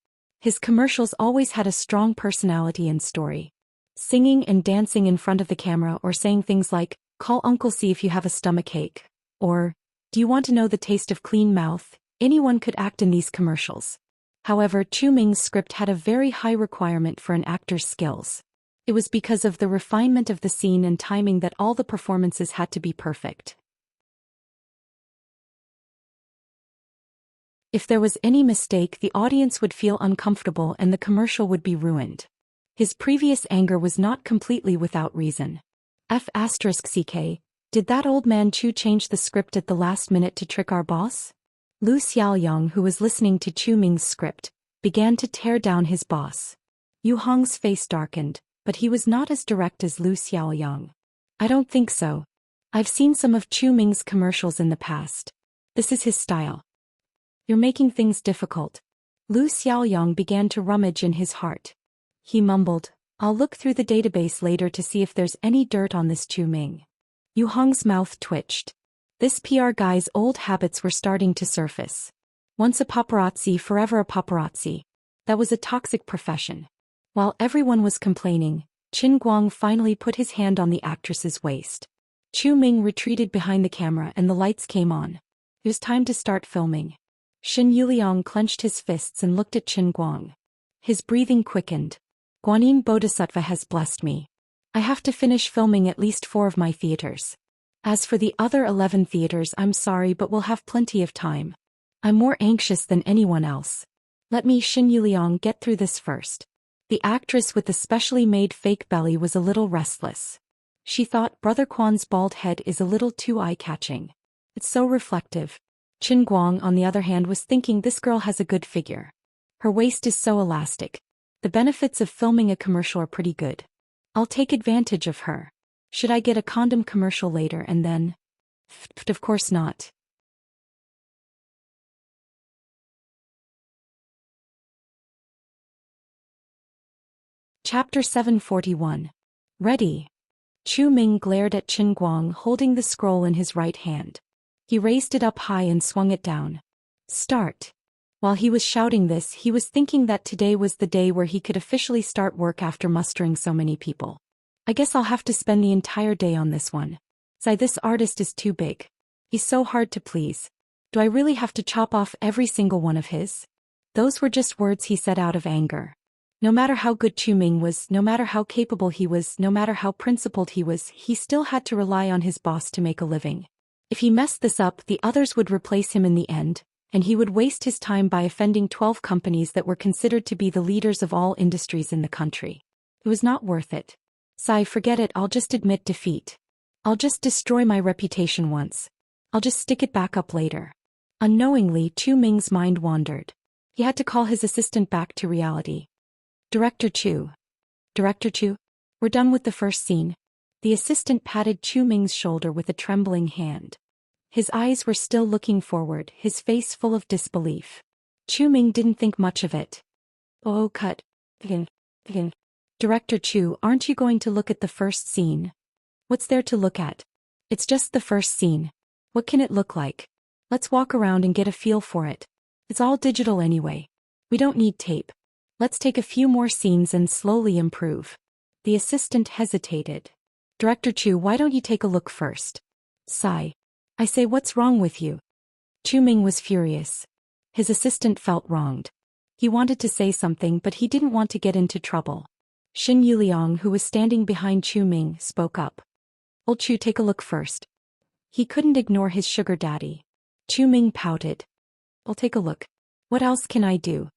His commercials always had a strong personality and story. Singing and dancing in front of the camera, or saying things like, "Call Uncle, see if you have a stomachache," or, "Do you want to know the taste of clean mouth?" Anyone could act in these commercials. However, Tu Ming's script had a very high requirement for an actor's skills. It was because of the refinement of the scene and timing that all the performances had to be perfect. If there was any mistake, the audience would feel uncomfortable and the commercial would be ruined. His previous anger was not completely without reason. F***ck, did that old man Chu change the script at the last minute to trick our boss? Lu Xiaoyang, who was listening to Tu Ming's script, began to tear down his boss. Yu Hong's face darkened, but he was not as direct as Lu Xiaoyang. I don't think so. I've seen some of Tu Ming's commercials in the past. This is his style. You're making things difficult. Lu Xiaoyang began to rummage in his heart. He mumbled, I'll look through the database later to see if there's any dirt on this Tu Ming. Yu Hong's mouth twitched. This PR guy's old habits were starting to surface. Once a paparazzi, forever a paparazzi. That was a toxic profession. While everyone was complaining, Qin Guang finally put his hand on the actress's waist. Tu Ming retreated behind the camera and the lights came on. It was time to start filming. Shen Yuliang clenched his fists and looked at Qin Guang. His breathing quickened. Guanyin Bodhisattva has blessed me. I have to finish filming at least 4 of my theaters. As for the other 11 theaters, I'm sorry, but we'll have plenty of time. I'm more anxious than anyone else. Let me, Shen Yuliang, get through this first. The actress with the specially made fake belly was a little restless. She thought Brother Quan's bald head is a little too eye-catching. It's so reflective. Qin Guang, on the other hand, was thinking this girl has a good figure. Her waist is so elastic. The benefits of filming a commercial are pretty good. I'll take advantage of her. Should I get a condom commercial later and then? Of course not. Chapter 741. Ready. Tu Ming glared at Qin Guang, holding the scroll in his right hand. He raised it up high and swung it down. Start. While he was shouting this, he was thinking that today was the day where he could officially start work after mustering so many people. I guess I'll have to spend the entire day on this one. This artist is too big. He's so hard to please. Do I really have to chop off every single one of his? Those were just words he said out of anger. No matter how good Chu Ming was, no matter how capable he was, no matter how principled he was, he still had to rely on his boss to make a living. If he messed this up, the others would replace him in the end, and he would waste his time by offending 12 companies that were considered to be the leaders of all industries in the country. It was not worth it. Sai, forget it, I'll just admit defeat. I'll just destroy my reputation once. I'll just stick it back up later. Unknowingly, Chu Ming's mind wandered. He had to call his assistant back to reality. Director Chu. Director Chu? We're done with the first scene. The assistant patted Chu Ming's shoulder with a trembling hand. His eyes were still looking forward, his face full of disbelief. Chu Ming didn't think much of it. Oh, cut. Director Chu, aren't you going to look at the first scene? What's there to look at? It's just the first scene. What can it look like? Let's walk around and get a feel for it. It's all digital anyway. We don't need tape. Let's take a few more scenes and slowly improve. The assistant hesitated. Director Chu, why don't you take a look first? Sigh. I say, what's wrong with you? Chu Ming was furious. His assistant felt wronged. He wanted to say something, but he didn't want to get into trouble. Xin Yuliang, who was standing behind Chu Ming, spoke up. Old Chu, take a look first. He couldn't ignore his sugar daddy. Chu Ming pouted. I'll take a look. What else can I do?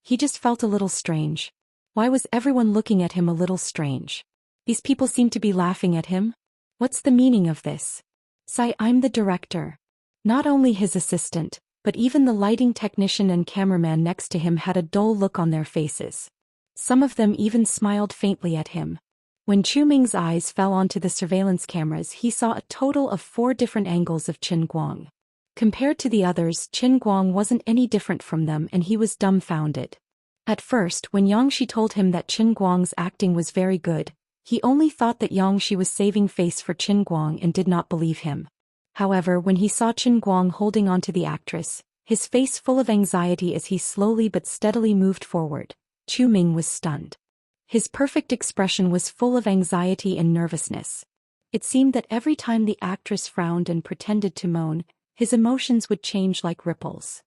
He just felt a little strange. Why was everyone looking at him a little strange? These people seemed to be laughing at him. What's the meaning of this? Sai, I'm the director. Not only his assistant, but even the lighting technician and cameraman next to him had a dull look on their faces. Some of them even smiled faintly at him. When Chu Ming's eyes fell onto the surveillance cameras, he saw a total of 4 different angles of Qin Guang. Compared to the others, Qin Guang wasn't any different from them, and he was dumbfounded. At first, when Xianxia told him that Qin Guang's acting was very good, he only thought that Xianxia was saving face for Qin Guang and did not believe him. However, when he saw Qin Guang holding onto the actress, his face full of anxiety as he slowly but steadily moved forward, Chu Ming was stunned. His perfect expression was full of anxiety and nervousness. It seemed that every time the actress frowned and pretended to moan, his emotions would change like ripples.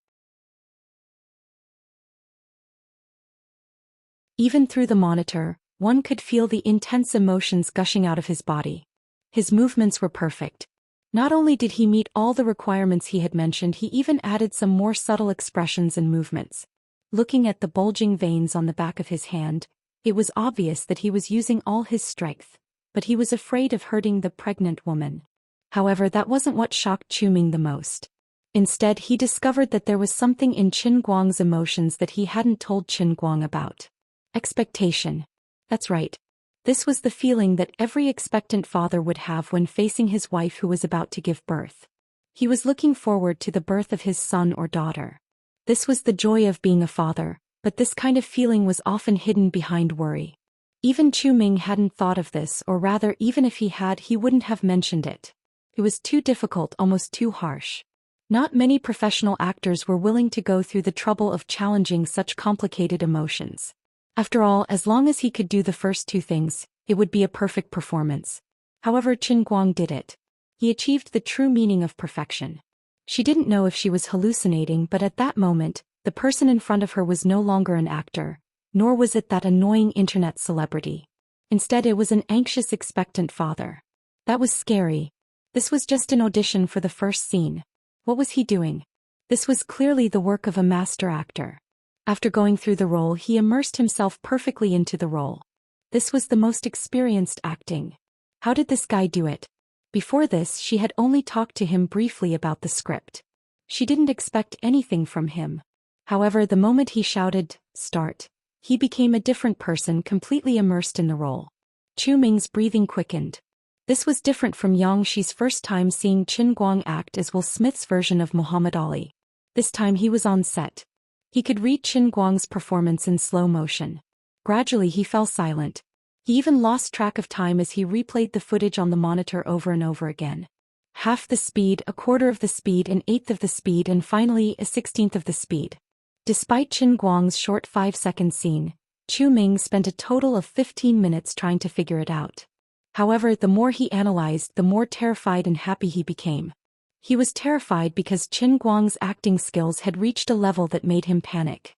Even through the monitor, one could feel the intense emotions gushing out of his body. His movements were perfect. Not only did he meet all the requirements he had mentioned, he even added some more subtle expressions and movements. Looking at the bulging veins on the back of his hand, it was obvious that he was using all his strength, but he was afraid of hurting the pregnant woman. However, that wasn't what shocked Chu Ming the most. Instead, he discovered that there was something in Qin Guang's emotions that he hadn't told Qin Guang about. Expectation. That's right. This was the feeling that every expectant father would have when facing his wife who was about to give birth. He was looking forward to the birth of his son or daughter. This was the joy of being a father, but this kind of feeling was often hidden behind worry. Even Chu Ming hadn't thought of this, or rather, even if he had, he wouldn't have mentioned it. It was too difficult, almost too harsh. Not many professional actors were willing to go through the trouble of challenging such complicated emotions. After all, as long as he could do the first 2 things, it would be a perfect performance. However, Qin Guang did it. He achieved the true meaning of perfection. She didn't know if she was hallucinating, but at that moment, the person in front of her was no longer an actor, nor was it that annoying internet celebrity. Instead, it was an anxious, expectant father. That was scary. This was just an audition for the first scene. What was he doing? This was clearly the work of a master actor. After going through the role, he immersed himself perfectly into the role. This was the most experienced acting. How did this guy do it? Before this, she had only talked to him briefly about the script. She didn't expect anything from him. However, the moment he shouted, "Start," he became a different person, completely immersed in the role. Chu Ming's breathing quickened. This was different from Xianxi's first time seeing Qin Guang act as Will Smith's version of Muhammad Ali. This time he was on set. He could read Qin Guang's performance in slow motion. Gradually he fell silent. He even lost track of time as he replayed the footage on the monitor over and over again. Half the speed, a quarter of the speed, an eighth of the speed, and finally a 16th of the speed. Despite Qin Guang's short 5-second scene, Chu Ming spent a total of 15 minutes trying to figure it out. However, the more he analyzed, the more terrified and happy he became. He was terrified because Qin Guang's acting skills had reached a level that made him panic.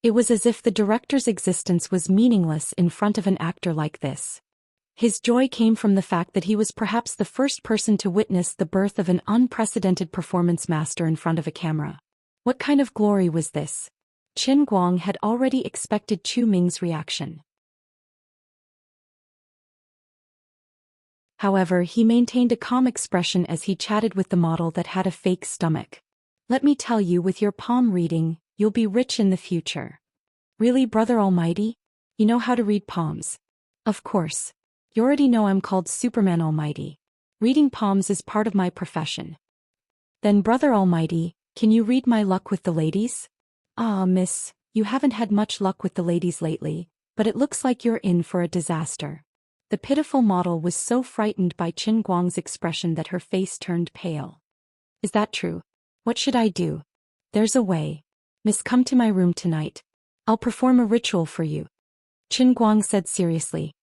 It was as if the director's existence was meaningless in front of an actor like this. His joy came from the fact that he was perhaps the first person to witness the birth of an unprecedented performance master in front of a camera. What kind of glory was this? Qin Guang had already expected Chu Ming's reaction. However, he maintained a calm expression as he chatted with the model that had a fake stomach. Let me tell you, with your palm reading, you'll be rich in the future. Really, Brother Almighty? You know how to read palms? Of course. You already know I'm called Superman Almighty. Reading palms is part of my profession. Then, Brother Almighty, can you read my luck with the ladies? Ah, miss, you haven't had much luck with the ladies lately, but it looks like you're in for a disaster. The pitiful model was so frightened by Qin Guang's expression that her face turned pale. Is that true? What should I do? There's a way. Miss, come to my room tonight. I'll perform a ritual for you. Qin Guang said seriously.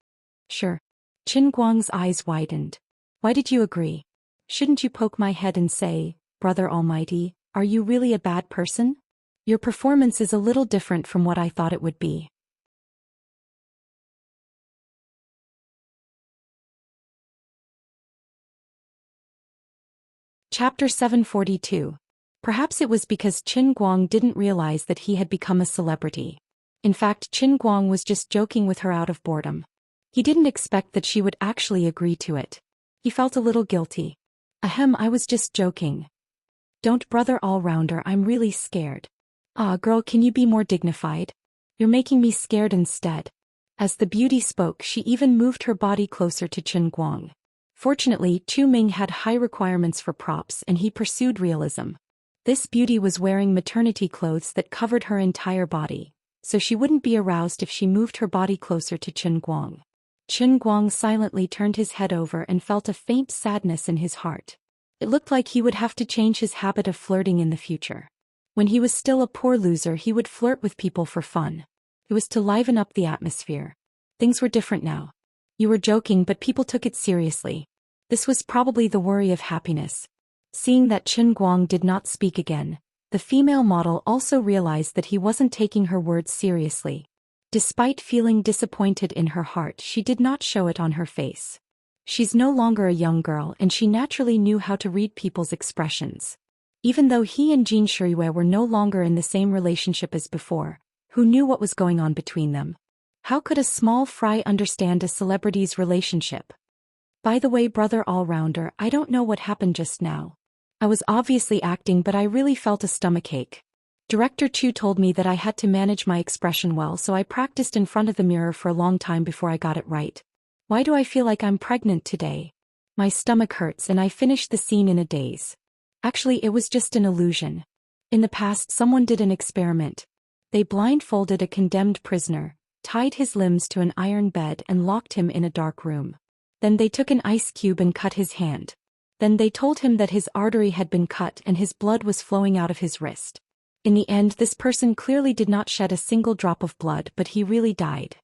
Sure. Qin Guang's eyes widened. Why did you agree? Shouldn't you poke my head and say, Brother Almighty, are you really a bad person? Your performance is a little different from what I thought it would be. Chapter 742. Perhaps it was because Qin Guang didn't realize that he had become a celebrity. In fact, Qin Guang was just joking with her out of boredom. He didn't expect that she would actually agree to it. He felt a little guilty. Ahem, I was just joking. Don't, Brother All-Rounder, I'm really scared. Ah, girl, can you be more dignified? You're making me scared instead. As the beauty spoke, she even moved her body closer to Qin Guang. Fortunately, Chu Ming had high requirements for props and he pursued realism. This beauty was wearing maternity clothes that covered her entire body, so she wouldn't be aroused if she moved her body closer to Qin Guang. Qin Guang silently turned his head over and felt a faint sadness in his heart. It looked like he would have to change his habit of flirting in the future. When he was still a poor loser, he would flirt with people for fun. It was to liven up the atmosphere. Things were different now. You were joking, but people took it seriously. This was probably the worry of happiness. Seeing that Qin Guang did not speak again, the female model also realized that he wasn't taking her words seriously. Despite feeling disappointed in her heart, she did not show it on her face. She's no longer a young girl and she naturally knew how to read people's expressions. Even though he and Jin Shuiwei were no longer in the same relationship as before, who knew what was going on between them? How could a small fry understand a celebrity's relationship? By the way, Brother All-Rounder, I don't know what happened just now. I was obviously acting, but I really felt a stomachache. Director Chu told me that I had to manage my expression well, so I practiced in front of the mirror for a long time before I got it right. Why do I feel like I'm pregnant today? My stomach hurts and I finished the scene in a daze. Actually, it was just an illusion. In the past, someone did an experiment. They blindfolded a condemned prisoner, tied his limbs to an iron bed and locked him in a dark room. Then they took an ice cube and cut his hand. Then they told him that his artery had been cut and his blood was flowing out of his wrist. In the end, this person clearly did not shed a single drop of blood, but he really died.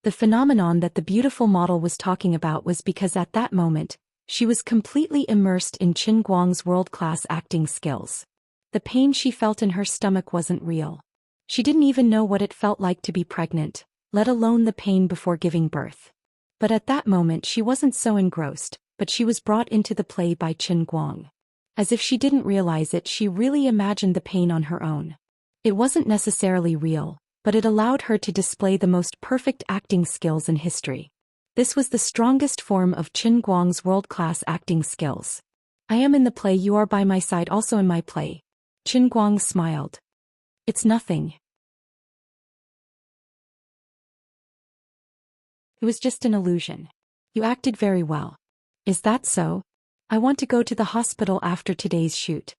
The phenomenon that the beautiful model was talking about was because at that moment, she was completely immersed in Qin Guang's world-class acting skills. The pain she felt in her stomach wasn't real. She didn't even know what it felt like to be pregnant, let alone the pain before giving birth. But at that moment she wasn't so engrossed, but she was brought into the play by Qin Guang. As if she didn't realize it, she really imagined the pain on her own. It wasn't necessarily real, but it allowed her to display the most perfect acting skills in history. This was the strongest form of Qin Guang's world-class acting skills. I am in the play, you are by my side, also in my play. Qin Guang smiled. It's nothing. It was just an illusion. You acted very well. Is that so? I want to go to the hospital after today's shoot.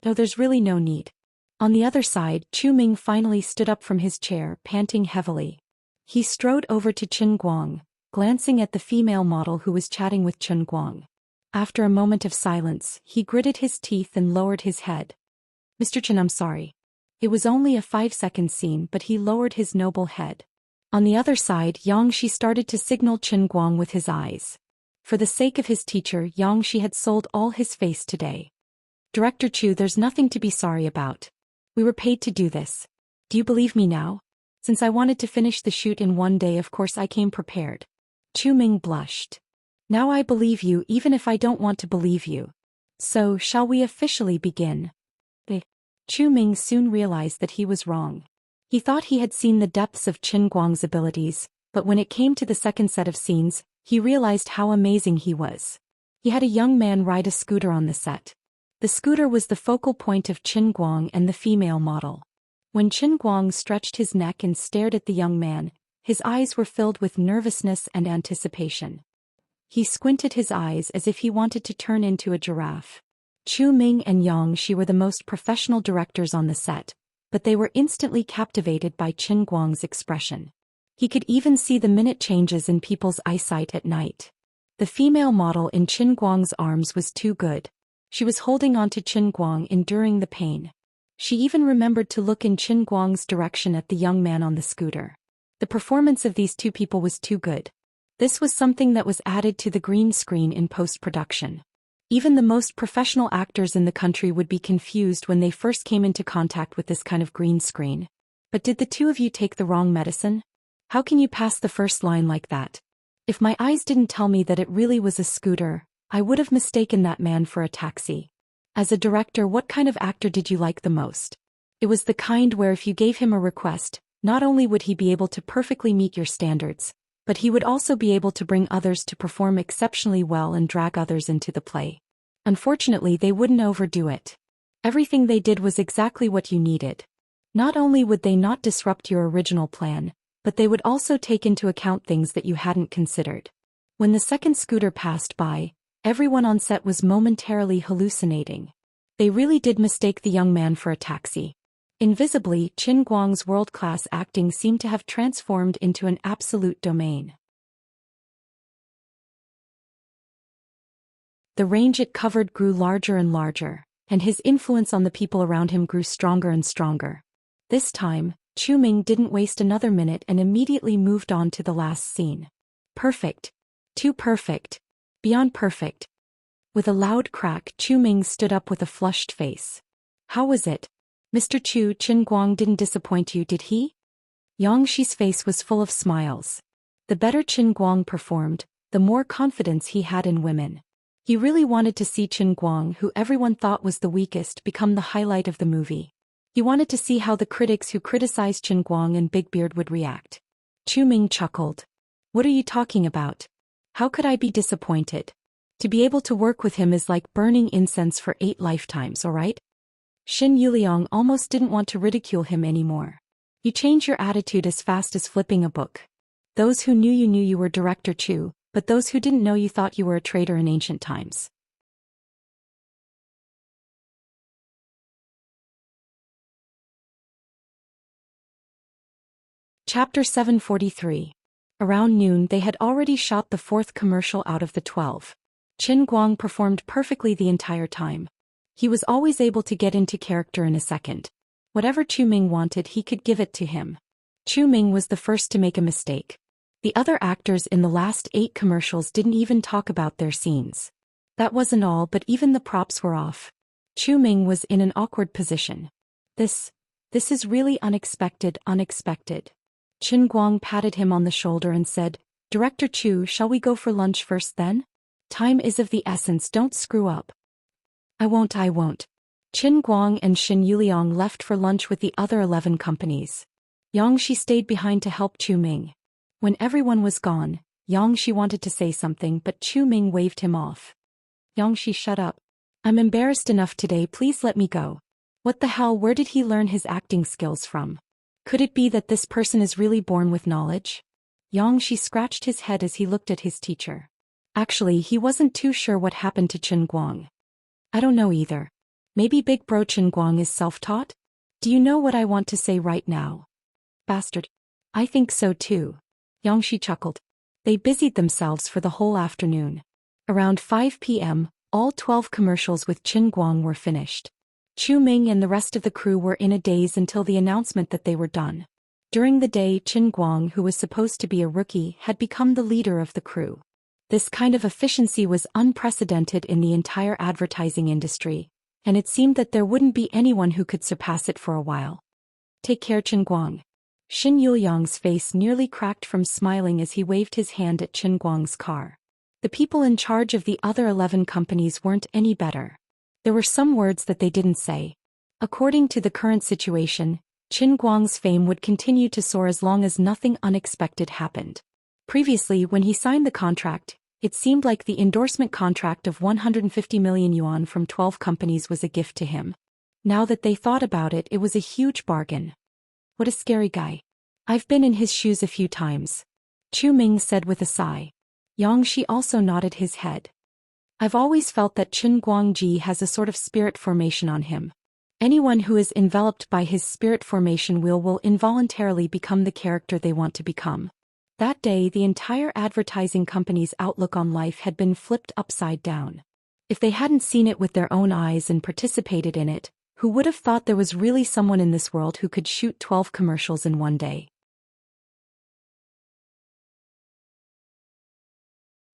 No, there's really no need. On the other side, Chu Ming finally stood up from his chair, panting heavily. He strode over to Qin Guang, glancing at the female model who was chatting with Qin Guang. After a moment of silence, he gritted his teeth and lowered his head. Mr. Qin, I'm sorry. It was only a 5-second scene, but he lowered his noble head. On the other side, Xianxia started to signal Qin Guang with his eyes. For the sake of his teacher, Xianxia had sold all his face today. Director Chu, there's nothing to be sorry about. We were paid to do this. Do you believe me now? Since I wanted to finish the shoot in one day, of course I came prepared. Chu Ming blushed. Now I believe you even if I don't want to believe you. So, shall we officially begin? Chu Ming soon realized that he was wrong. He thought he had seen the depths of Qin Guang's abilities, but when it came to the second set of scenes, he realized how amazing he was. He had a young man ride a scooter on the set. The scooter was the focal point of Qin Guang and the female model. When Qin Guang stretched his neck and stared at the young man, his eyes were filled with nervousness and anticipation. He squinted his eyes as if he wanted to turn into a giraffe. Chu Ming and Xianxia were the most professional directors on the set, but they were instantly captivated by Qin Guang's expression. He could even see the minute changes in people's eyesight at night. The female model in Qin Guang's arms was too good. She was holding on to Qin Guang, enduring the pain. She even remembered to look in Qin Guang's direction at the young man on the scooter. The performance of these two people was too good. This was something that was added to the green screen in post-production. Even the most professional actors in the country would be confused when they first came into contact with this kind of green screen. But did the two of you take the wrong medicine? How can you pass the first line like that? If my eyes didn't tell me that it really was a scooter, I would have mistaken that man for a taxi. As a director, what kind of actor did you like the most? It was the kind where if you gave him a request, not only would he be able to perfectly meet your standards, but he would also be able to bring others to perform exceptionally well and drag others into the play. Unfortunately, they wouldn't overdo it. Everything they did was exactly what you needed. Not only would they not disrupt your original plan, but they would also take into account things that you hadn't considered. When the second scooter passed by, everyone on set was momentarily hallucinating. They really did mistake the young man for a taxi. Invisibly, Qin Guang's world-class acting seemed to have transformed into an absolute domain. The range it covered grew larger and larger, and his influence on the people around him grew stronger and stronger. This time, Chu Ming didn't waste another minute and immediately moved on to the last scene. Perfect. Too perfect. Beyond perfect. With a loud crack, Chu Ming stood up with a flushed face. How was it? Mr. Chu, Qin Guang didn't disappoint you, did he? Xianxi's face was full of smiles. The better Qin Guang performed, the more confidence he had in women. He really wanted to see Qin Guang, who everyone thought was the weakest, become the highlight of the movie. He wanted to see how the critics who criticized Qin Guang and Big Beard would react. Chu Ming chuckled. What are you talking about? How could I be disappointed? To be able to work with him is like burning incense for 8 lifetimes, alright? Xin Yuliang almost didn't want to ridicule him anymore. You change your attitude as fast as flipping a book. Those who knew you were Director Chu, but those who didn't know you thought you were a traitor in ancient times. Chapter 743. Around noon they had already shot the 4th commercial out of the 12. Qin Guang performed perfectly the entire time. He was always able to get into character in a second. Whatever Chu Ming wanted, he could give it to him. Chu Ming was the first to make a mistake. The other actors in the last 8 commercials didn't even talk about their scenes. That wasn't all, but even the props were off. Chu Ming was in an awkward position. This is really unexpected. Qin Guang patted him on the shoulder and said, Director Chu, shall we go for lunch first then? Time is of the essence, don't screw up. I won't. Qin Guang and Xin Yuliang left for lunch with the other 11 companies. Xianxia stayed behind to help Chu Ming. When everyone was gone, Xianxia wanted to say something, but Chu Ming waved him off. Xianxia, shut up. I'm embarrassed enough today, please let me go. What the hell, where did he learn his acting skills from? Could it be that this person is really born with knowledge? Xianxia scratched his head as he looked at his teacher. Actually, he wasn't too sure what happened to Qin Guang. I don't know either. Maybe Big Bro Qin Guang is self-taught? Do you know what I want to say right now? Bastard. I think so too. Xianxia chuckled. They busied themselves for the whole afternoon. Around 5 p.m., all 12 commercials with Qin Guang were finished. Chu Ming and the rest of the crew were in a daze until the announcement that they were done. During the day, Qin Guang, who was supposed to be a rookie, had become the leader of the crew. This kind of efficiency was unprecedented in the entire advertising industry, and it seemed that there wouldn't be anyone who could surpass it for a while. Take care, Chen Guang. Xin Yuliang's face nearly cracked from smiling as he waved his hand at Chen Guang's car. The people in charge of the other 11 companies weren't any better. There were some words that they didn't say. According to the current situation, Chen Guang's fame would continue to soar as long as nothing unexpected happened. Previously, when he signed the contract, it seemed like the endorsement contract of 150 million yuan from 12 companies was a gift to him. Now that they thought about it, it was a huge bargain. What a scary guy. I've been in his shoes a few times. Chu Ming said with a sigh. Xianxia also nodded his head. I've always felt that Chen Guangji has a sort of spirit formation on him. Anyone who is enveloped by his spirit formation will involuntarily become the character they want to become. That day, the entire advertising company's outlook on life had been flipped upside down. If they hadn't seen it with their own eyes and participated in it, who would have thought there was really someone in this world who could shoot 12 commercials in one day?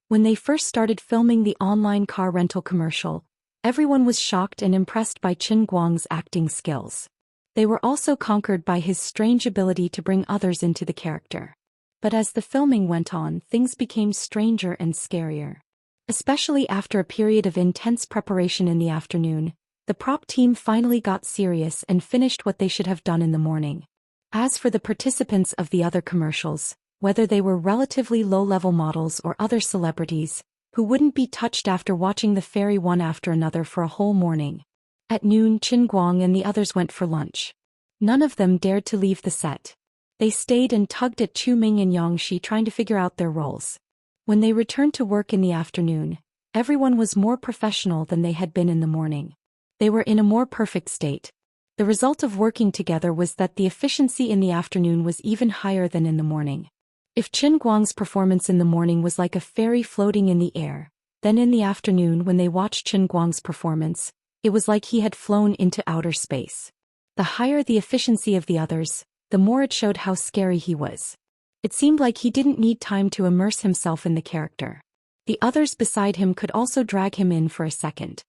When they first started filming the online car rental commercial, everyone was shocked and impressed by Chen Guang's acting skills. They were also conquered by his strange ability to bring others into the character. But as the filming went on, things became stranger and scarier. Especially after a period of intense preparation in the afternoon, the prop team finally got serious and finished what they should have done in the morning. As for the participants of the other commercials, whether they were relatively low-level models or other celebrities, who wouldn't be touched after watching the fairy one after another for a whole morning. At noon, Chen Guang and the others went for lunch. None of them dared to leave the set. They stayed and tugged at Chu Ming and Xianxia trying to figure out their roles. When they returned to work in the afternoon, everyone was more professional than they had been in the morning. They were in a more perfect state. The result of working together was that the efficiency in the afternoon was even higher than in the morning. If Chen Guang's performance in the morning was like a fairy floating in the air, then in the afternoon when they watched Chen Guang's performance, it was like he had flown into outer space. The higher the efficiency of the others, the more it showed how scary he was. It seemed like he didn't need time to immerse himself in the character. The others beside him could also drag him in for a second.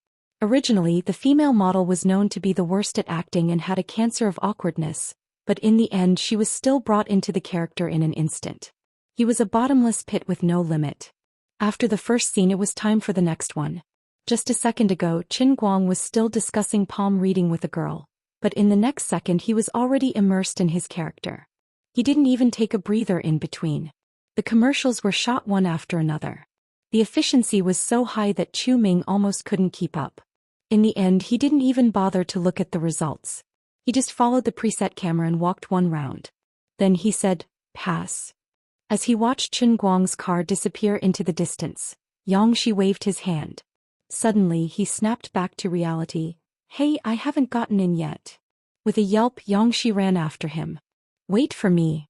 Originally, the female model was known to be the worst at acting and had a cancer of awkwardness, but in the end she was still brought into the character in an instant. He was a bottomless pit with no limit. After the first scene, it was time for the next one. Just a second ago, Chen Guang was still discussing palm reading with a girl, but in the next second he was already immersed in his character. He didn't even take a breather in between. The commercials were shot one after another. The efficiency was so high that Chu Ming almost couldn't keep up. In the end, he didn't even bother to look at the results. He just followed the preset camera and walked one round. Then he said, "Pass." As he watched Chen Guang's car disappear into the distance, Xianxia waved his hand. Suddenly, he snapped back to reality. "Hey, I haven't gotten in yet." With a yelp, Xianxia ran after him. "Wait for me."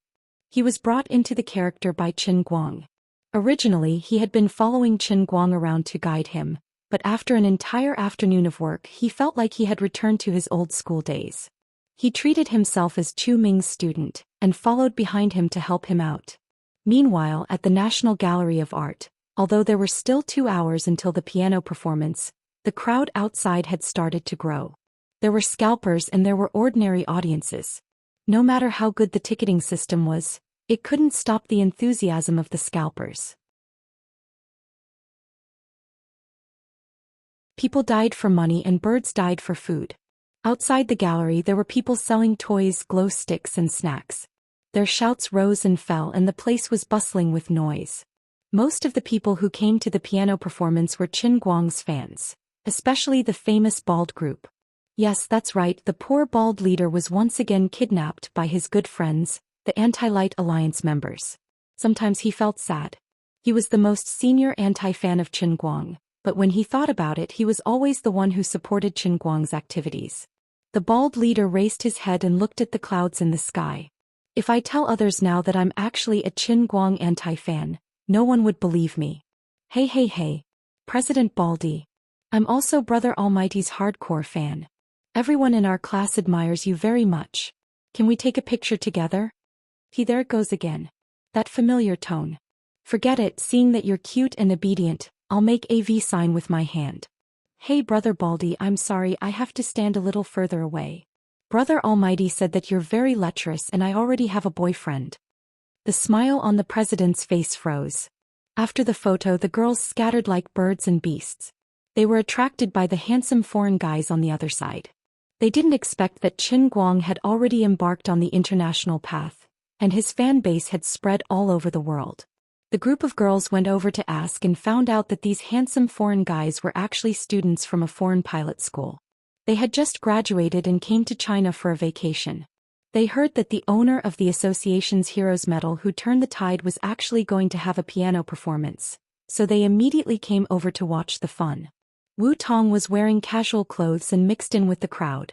He was brought into the character by Chen Guang. Originally, he had been following Chen Guang around to guide him, but after an entire afternoon of work, he felt like he had returned to his old school days. He treated himself as Chu Ming's student, and followed behind him to help him out. Meanwhile, at the National Gallery of Art, although there were still 2 hours until the piano performance, the crowd outside had started to grow. There were scalpers and there were ordinary audiences. No matter how good the ticketing system was, it couldn't stop the enthusiasm of the scalpers. People died for money and birds died for food. Outside the gallery there were people selling toys, glow sticks and snacks. Their shouts rose and fell and the place was bustling with noise. Most of the people who came to the piano performance were Chen Guang's fans, especially the famous bald group. Yes, that's right, the poor bald leader was once again kidnapped by his good friends, the Anti-Light Alliance members. Sometimes he felt sad. He was the most senior anti-fan of Chen Guang, but when he thought about it, he was always the one who supported Chen Guang's activities. The bald leader raised his head and looked at the clouds in the sky. If I tell others now that I'm actually a Chen Guang anti-fan, no one would believe me. Hey, President Baldi. I'm also Brother Almighty's hardcore fan. Everyone in our class admires you very much. Can we take a picture together? There it goes again. That familiar tone. Forget it, seeing that you're cute and obedient, I'll make a V sign with my hand. Hey Brother Baldi, I'm sorry, I have to stand a little further away. Brother Almighty said that you're very lecherous and I already have a boyfriend. The smile on the president's face froze. After the photo, the girls scattered like birds and beasts. They were attracted by the handsome foreign guys on the other side. They didn't expect that Qin Guang had already embarked on the international path, and his fan base had spread all over the world. The group of girls went over to ask and found out that these handsome foreign guys were actually students from a foreign pilot school. They had just graduated and came to China for a vacation. They heard that the owner of the association's Heroes Medal who turned the tide was actually going to have a piano performance, so they immediately came over to watch the fun. Wu Tong was wearing casual clothes and mixed in with the crowd.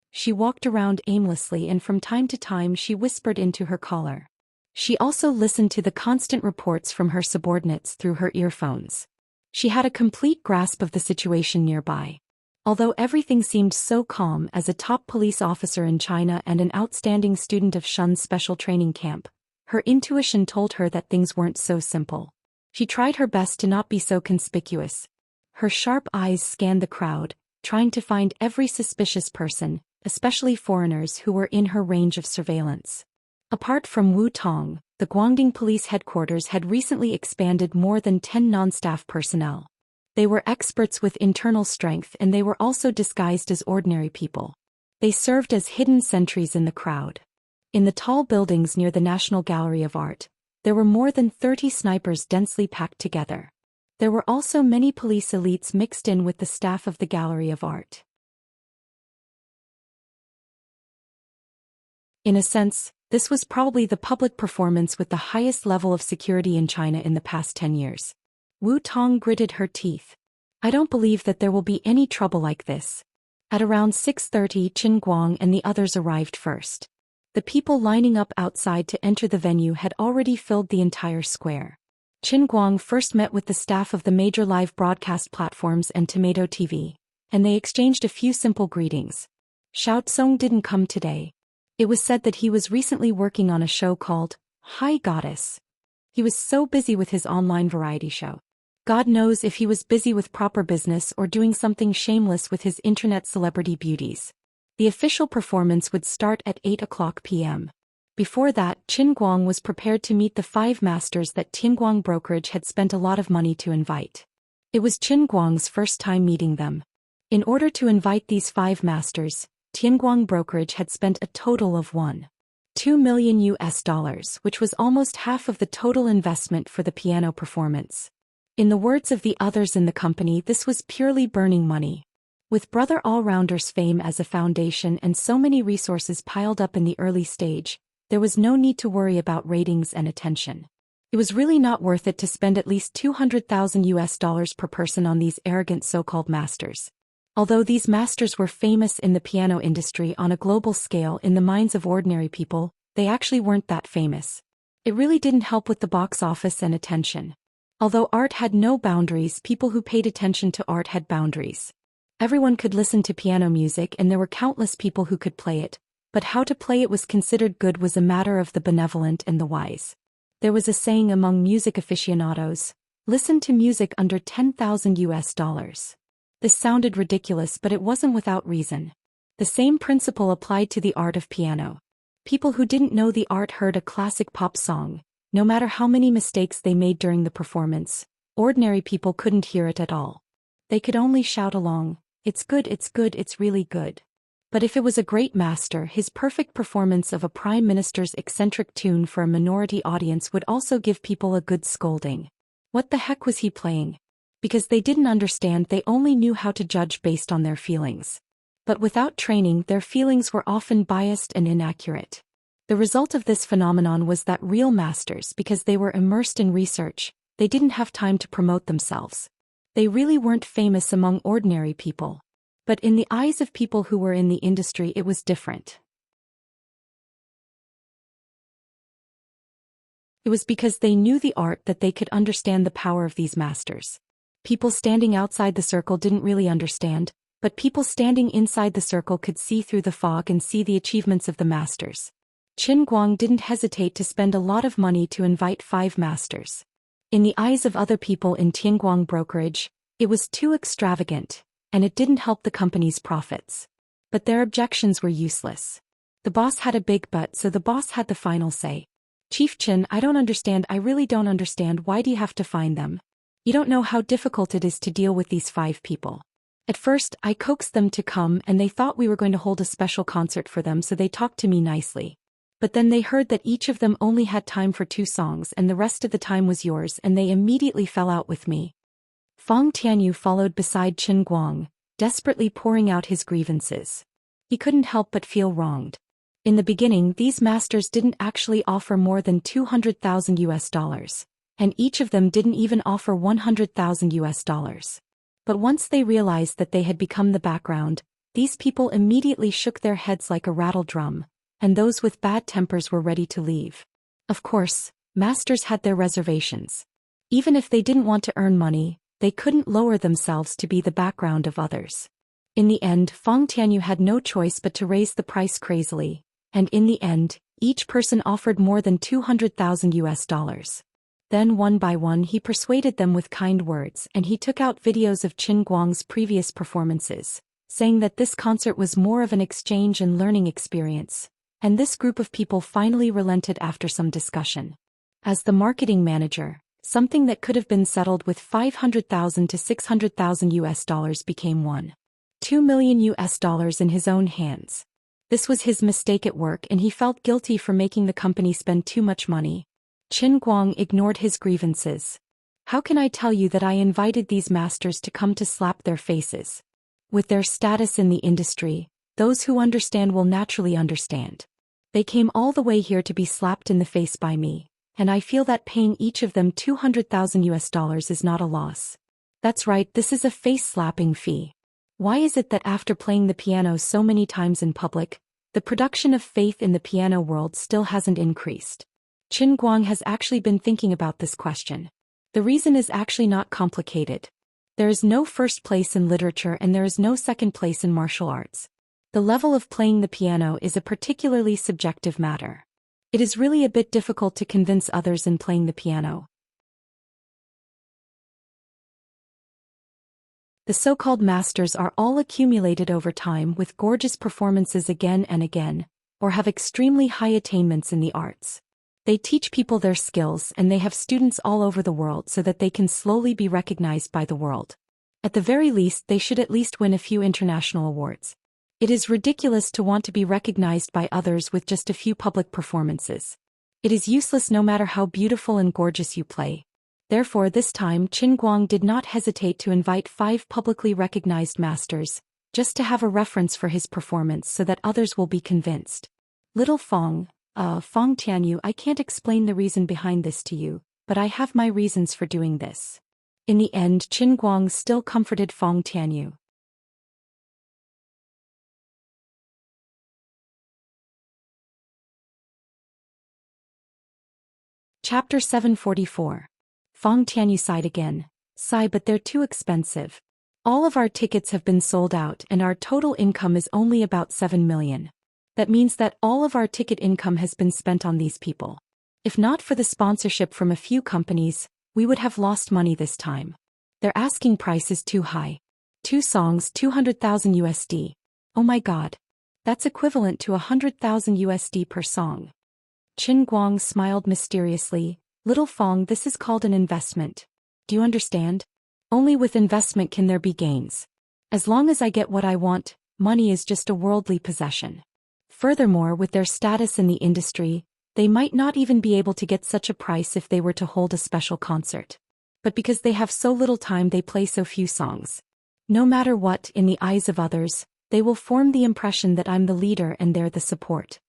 She walked around aimlessly and from time to time she whispered into her collar. She also listened to the constant reports from her subordinates through her earphones. She had a complete grasp of the situation nearby. Although everything seemed so calm as a top police officer in China and an outstanding student of Shun's special training camp, her intuition told her that things weren't so simple. She tried her best to not be so conspicuous. Her sharp eyes scanned the crowd, trying to find every suspicious person, especially foreigners who were in her range of surveillance. Apart from Wu Tong, the Guangdong police headquarters had recently expanded more than 10 non-staff personnel. They were experts with internal strength and they were also disguised as ordinary people. They served as hidden sentries in the crowd. In the tall buildings near the National Gallery of Art, there were more than 30 snipers densely packed together. There were also many police elites mixed in with the staff of the Gallery of Art. In a sense, this was probably the public performance with the highest level of security in China in the past 10 years. Wu Tong gritted her teeth. I don't believe that there will be any trouble like this. At around 6:30, Qin Guang and the others arrived first. The people lining up outside to enter the venue had already filled the entire square. Qin Guang first met with the staff of the major live broadcast platforms and Tomato TV, and they exchanged a few simple greetings. Xiao Tsong didn't come today. It was said that he was recently working on a show called Hi Goddess. He was so busy with his online variety show. God knows if he was busy with proper business or doing something shameless with his internet celebrity beauties. The official performance would start at 8 p.m. Before that, Qin Guang was prepared to meet the 5 masters that Tianguang Brokerage had spent a lot of money to invite. It was Qin Guang's first time meeting them. In order to invite these 5 masters, Tianguang Brokerage had spent a total of $1.2 million, which was almost half of the total investment for the piano performance. In the words of the others in the company, this was purely burning money. With Brother All-Rounder's fame as a foundation and so many resources piled up in the early stage, there was no need to worry about ratings and attention. It was really not worth it to spend at least $200,000 per person on these arrogant so-called masters. Although these masters were famous in the piano industry on a global scale in the minds of ordinary people, they actually weren't that famous. It really didn't help with the box office and attention. Although art had no boundaries, people who paid attention to art had boundaries. Everyone could listen to piano music and there were countless people who could play it, but how to play it was considered good was a matter of the benevolent and the wise. There was a saying among music aficionados, listen to music under $10,000. This sounded ridiculous, but it wasn't without reason. The same principle applied to the art of piano. People who didn't know the art heard a classic pop song. No matter how many mistakes they made during the performance, ordinary people couldn't hear it at all. They could only shout along, it's good, it's really good. But if it was a great master, his perfect performance of a prime minister's eccentric tune for a minority audience would also give people a good scolding. What the heck was he playing? Because they didn't understand, they only knew how to judge based on their feelings. But without training, their feelings were often biased and inaccurate. The result of this phenomenon was that real masters, because they were immersed in research, they didn't have time to promote themselves. They really weren't famous among ordinary people. But in the eyes of people who were in the industry, it was different. It was because they knew the art that they could understand the power of these masters. People standing outside the circle didn't really understand, but people standing inside the circle could see through the fog and see the achievements of the masters. Qin Guang didn't hesitate to spend a lot of money to invite 5 masters. In the eyes of other people in Tianguang Brokerage, it was too extravagant, and it didn't help the company's profits. But their objections were useless. The boss had a big butt, so the boss had the final say. Chief Qin, I don't understand, I really don't understand, why do you have to find them? You don't know how difficult it is to deal with these 5 people. At first, I coaxed them to come and they thought we were going to hold a special concert for them, so they talked to me nicely. But then they heard that each of them only had time for 2 songs and the rest of the time was yours, and they immediately fell out with me. Feng Tianyu followed beside Qin Guang, desperately pouring out his grievances. He couldn't help but feel wronged. In the beginning, these masters didn't actually offer more than $200,000, and each of them didn't even offer $100,000. But once they realized that they had become the background, these people immediately shook their heads like a rattle drum, and those with bad tempers were ready to leave. Of course, masters had their reservations. Even if they didn't want to earn money, they couldn't lower themselves to be the background of others. In the end, Feng Tianyu had no choice but to raise the price crazily, and in the end, each person offered more than $200,000. Then one by one he persuaded them with kind words, and he took out videos of Qin Guang's previous performances, saying that this concert was more of an exchange and learning experience, and this group of people finally relented after some discussion. As the marketing manager, something that could have been settled with $500,000 to $600,000 became $2 million in his own hands. This was his mistake at work, and he felt guilty for making the company spend too much money. Qin Guang ignored his grievances. How can I tell you that I invited these masters to come to slap their faces? With their status in the industry, those who understand will naturally understand. They came all the way here to be slapped in the face by me, and I feel that paying each of them $200,000 is not a loss. That's right, this is a face-slapping fee. Why is it that after playing the piano so many times in public, the production of faith in the piano world still hasn't increased? Qin Guang has actually been thinking about this question. The reason is actually not complicated. There is no first place in literature and there is no second place in martial arts. The level of playing the piano is a particularly subjective matter. It is really a bit difficult to convince others in playing the piano. The so-called masters are all accumulated over time with gorgeous performances again and again, or have extremely high attainments in the arts. They teach people their skills and they have students all over the world so that they can slowly be recognized by the world. At the very least, they should at least win a few international awards. It is ridiculous to want to be recognized by others with just a few public performances. It is useless no matter how beautiful and gorgeous you play. Therefore this time Qin Guang did not hesitate to invite 5 publicly recognized masters, just to have a reference for his performance so that others will be convinced. Little Feng Tianyu, I can't explain the reason behind this to you, but I have my reasons for doing this. In the end, Qin Guang still comforted Feng Tianyu. Chapter 744. Feng Tianyu sighed again. Sigh, but they're too expensive. All of our tickets have been sold out and our total income is only about 7 million. That means that all of our ticket income has been spent on these people. If not for the sponsorship from a few companies, we would have lost money this time. Their asking price is too high. 2 songs, 200,000 USD. Oh my god. That's equivalent to 100,000 USD per song. Qin Guang smiled mysteriously. Little Feng, this is called an investment. Do you understand? Only with investment can there be gains. As long as I get what I want, money is just a worldly possession. Furthermore, with their status in the industry, they might not even be able to get such a price if they were to hold a special concert. But because they have so little time, they play so few songs. No matter what, in the eyes of others, they will form the impression that I'm the leader and they're the support.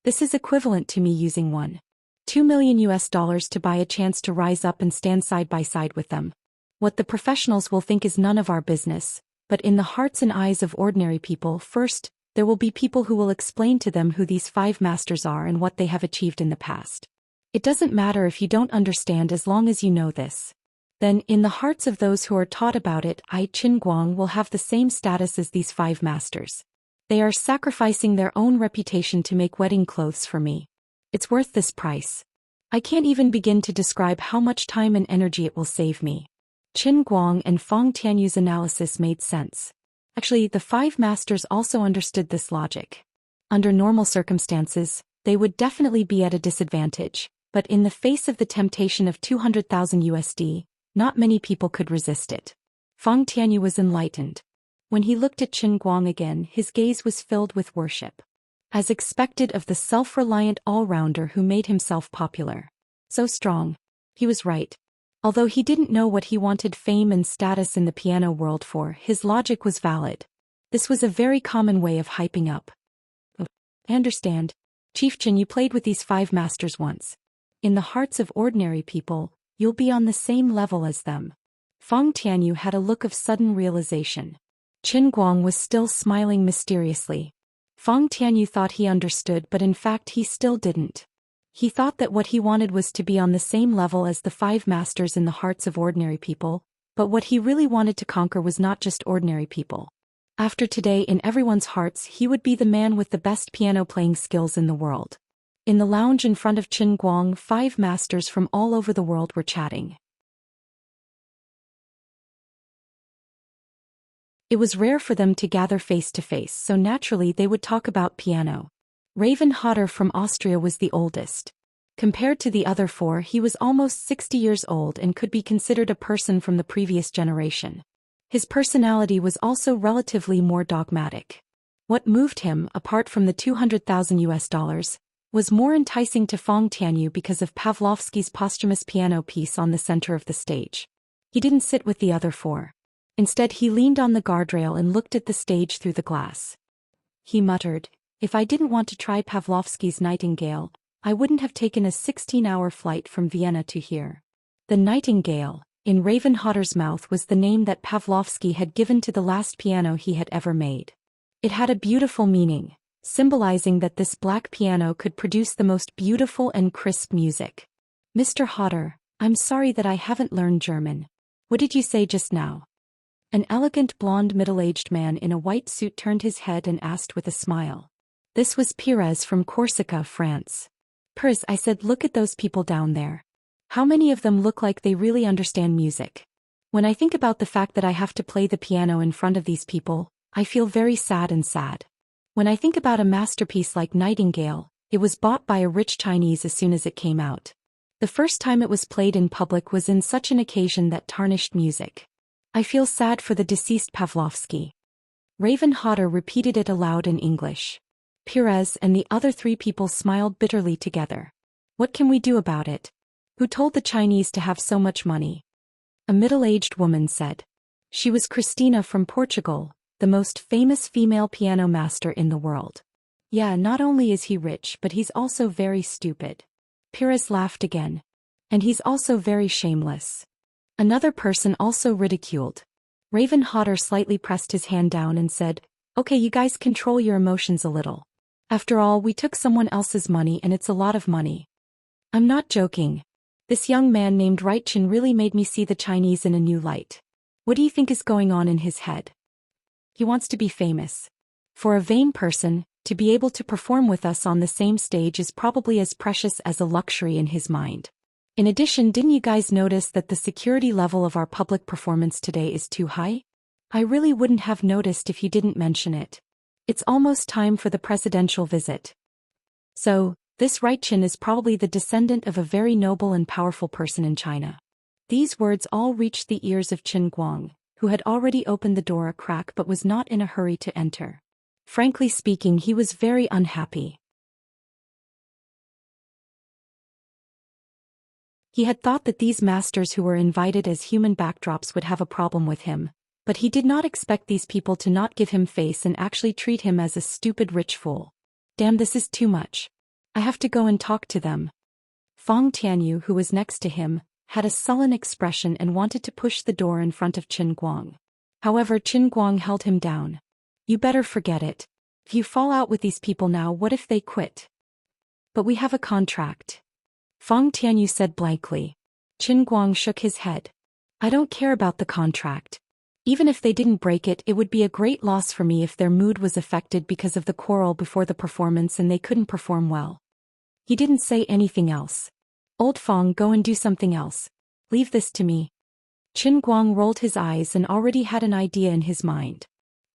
This is equivalent to me using $2 million to buy a chance to rise up and stand side by side with them. What the professionals will think is none of our business, but in the hearts and eyes of ordinary people, first, there will be people who will explain to them who these 5 masters are and what they have achieved in the past. It doesn't matter if you don't understand as long as you know this. Then, in the hearts of those who are taught about it, I, Qin Guang, will have the same status as these 5 masters. They are sacrificing their own reputation to make wedding clothes for me. It's worth this price. I can't even begin to describe how much time and energy it will save me. Qin Guang and Feng Tianyu's analysis made sense. Actually, the five masters also understood this logic. Under normal circumstances, they would definitely be at a disadvantage, but in the face of the temptation of 200,000 USD, not many people could resist it. Feng Tianyu was enlightened. When he looked at Qin Guang again, his gaze was filled with worship. As expected of the self-reliant all-rounder who made himself popular. So strong. He was right. Although he didn't know what he wanted fame and status in the piano world for, his logic was valid. This was a very common way of hyping up. Oh, I understand. Chief Qin, you played with these five masters once. In the hearts of ordinary people, you'll be on the same level as them. Feng Tianyu had a look of sudden realization. Qin Guang was still smiling mysteriously. Feng Tianyu thought he understood, but in fact he still didn't. He thought that what he wanted was to be on the same level as the five masters in the hearts of ordinary people, but what he really wanted to conquer was not just ordinary people. After today, in everyone's hearts, he would be the man with the best piano-playing skills in the world. In the lounge in front of Qin Guang, five masters from all over the world were chatting. It was rare for them to gather face to face, so naturally they would talk about piano. Raven Hodder from Austria was the oldest. Compared to the other four, he was almost 60 years old and could be considered a person from the previous generation. His personality was also relatively more dogmatic. What moved him, apart from the 200,000 US dollars, was more enticing to Feng Tianyu because of Pavlovsky's posthumous piano piece on the center of the stage. He didn't sit with the other four. Instead, he leaned on the guardrail and looked at the stage through the glass. He muttered, "If I didn't want to try Pavlovsky's Nightingale, I wouldn't have taken a 16-hour flight from Vienna to here." The Nightingale, in Raven Hodder's mouth, was the name that Pavlovsky had given to the last piano he had ever made. It had a beautiful meaning, symbolizing that this black piano could produce the most beautiful and crisp music. "Mr. Hodder, I'm sorry that I haven't learned German. What did you say just now?" An elegant blonde middle-aged man in a white suit turned his head and asked with a smile. This was Pires from Corsica, France. "Pires," I said, "look at those people down there. How many of them look like they really understand music? When I think about the fact that I have to play the piano in front of these people, I feel very sad and sad. When I think about a masterpiece like Nightingale, it was bought by a rich Chinese as soon as it came out. The first time it was played in public was in such an occasion that tarnished music. I feel sad for the deceased Pavlovsky." Raven Hodder repeated it aloud in English. Pires and the other three people smiled bitterly together. "What can we do about it? Who told the Chinese to have so much money?" A middle-aged woman said. She was Christina from Portugal, the most famous female piano master in the world. "Yeah, not only is he rich, but he's also very stupid." Pires laughed again. "And he's also very shameless." Another person also ridiculed. Raven Hodder slightly pressed his hand down and said, "Okay, you guys control your emotions a little. After all, we took someone else's money and it's a lot of money. I'm not joking. This young man named Raichin really made me see the Chinese in a new light. What do you think is going on in his head? He wants to be famous. For a vain person, to be able to perform with us on the same stage is probably as precious as a luxury in his mind. In addition, didn't you guys notice that the security level of our public performance today is too high? I really wouldn't have noticed if you didn't mention it. It's almost time for the presidential visit. So, this Raichin is probably the descendant of a very noble and powerful person in China." These words all reached the ears of Qin Guang, who had already opened the door a crack but was not in a hurry to enter. Frankly speaking, he was very unhappy. He had thought that these masters who were invited as human backdrops would have a problem with him, but he did not expect these people to not give him face and actually treat him as a stupid rich fool. Damn, this is too much. I have to go and talk to them. Feng Tianyu, who was next to him, had a sullen expression and wanted to push the door in front of Qin Guang. However, Qin Guang held him down. "You better forget it. If you fall out with these people now, what if they quit?" "But we have a contract." Feng Tianyu said blankly. Qin Guang shook his head. "I don't care about the contract. Even if they didn't break it, it would be a great loss for me if their mood was affected because of the quarrel before the performance and they couldn't perform well." He didn't say anything else. "Old Feng, go and do something else. Leave this to me." Qin Guang rolled his eyes and already had an idea in his mind.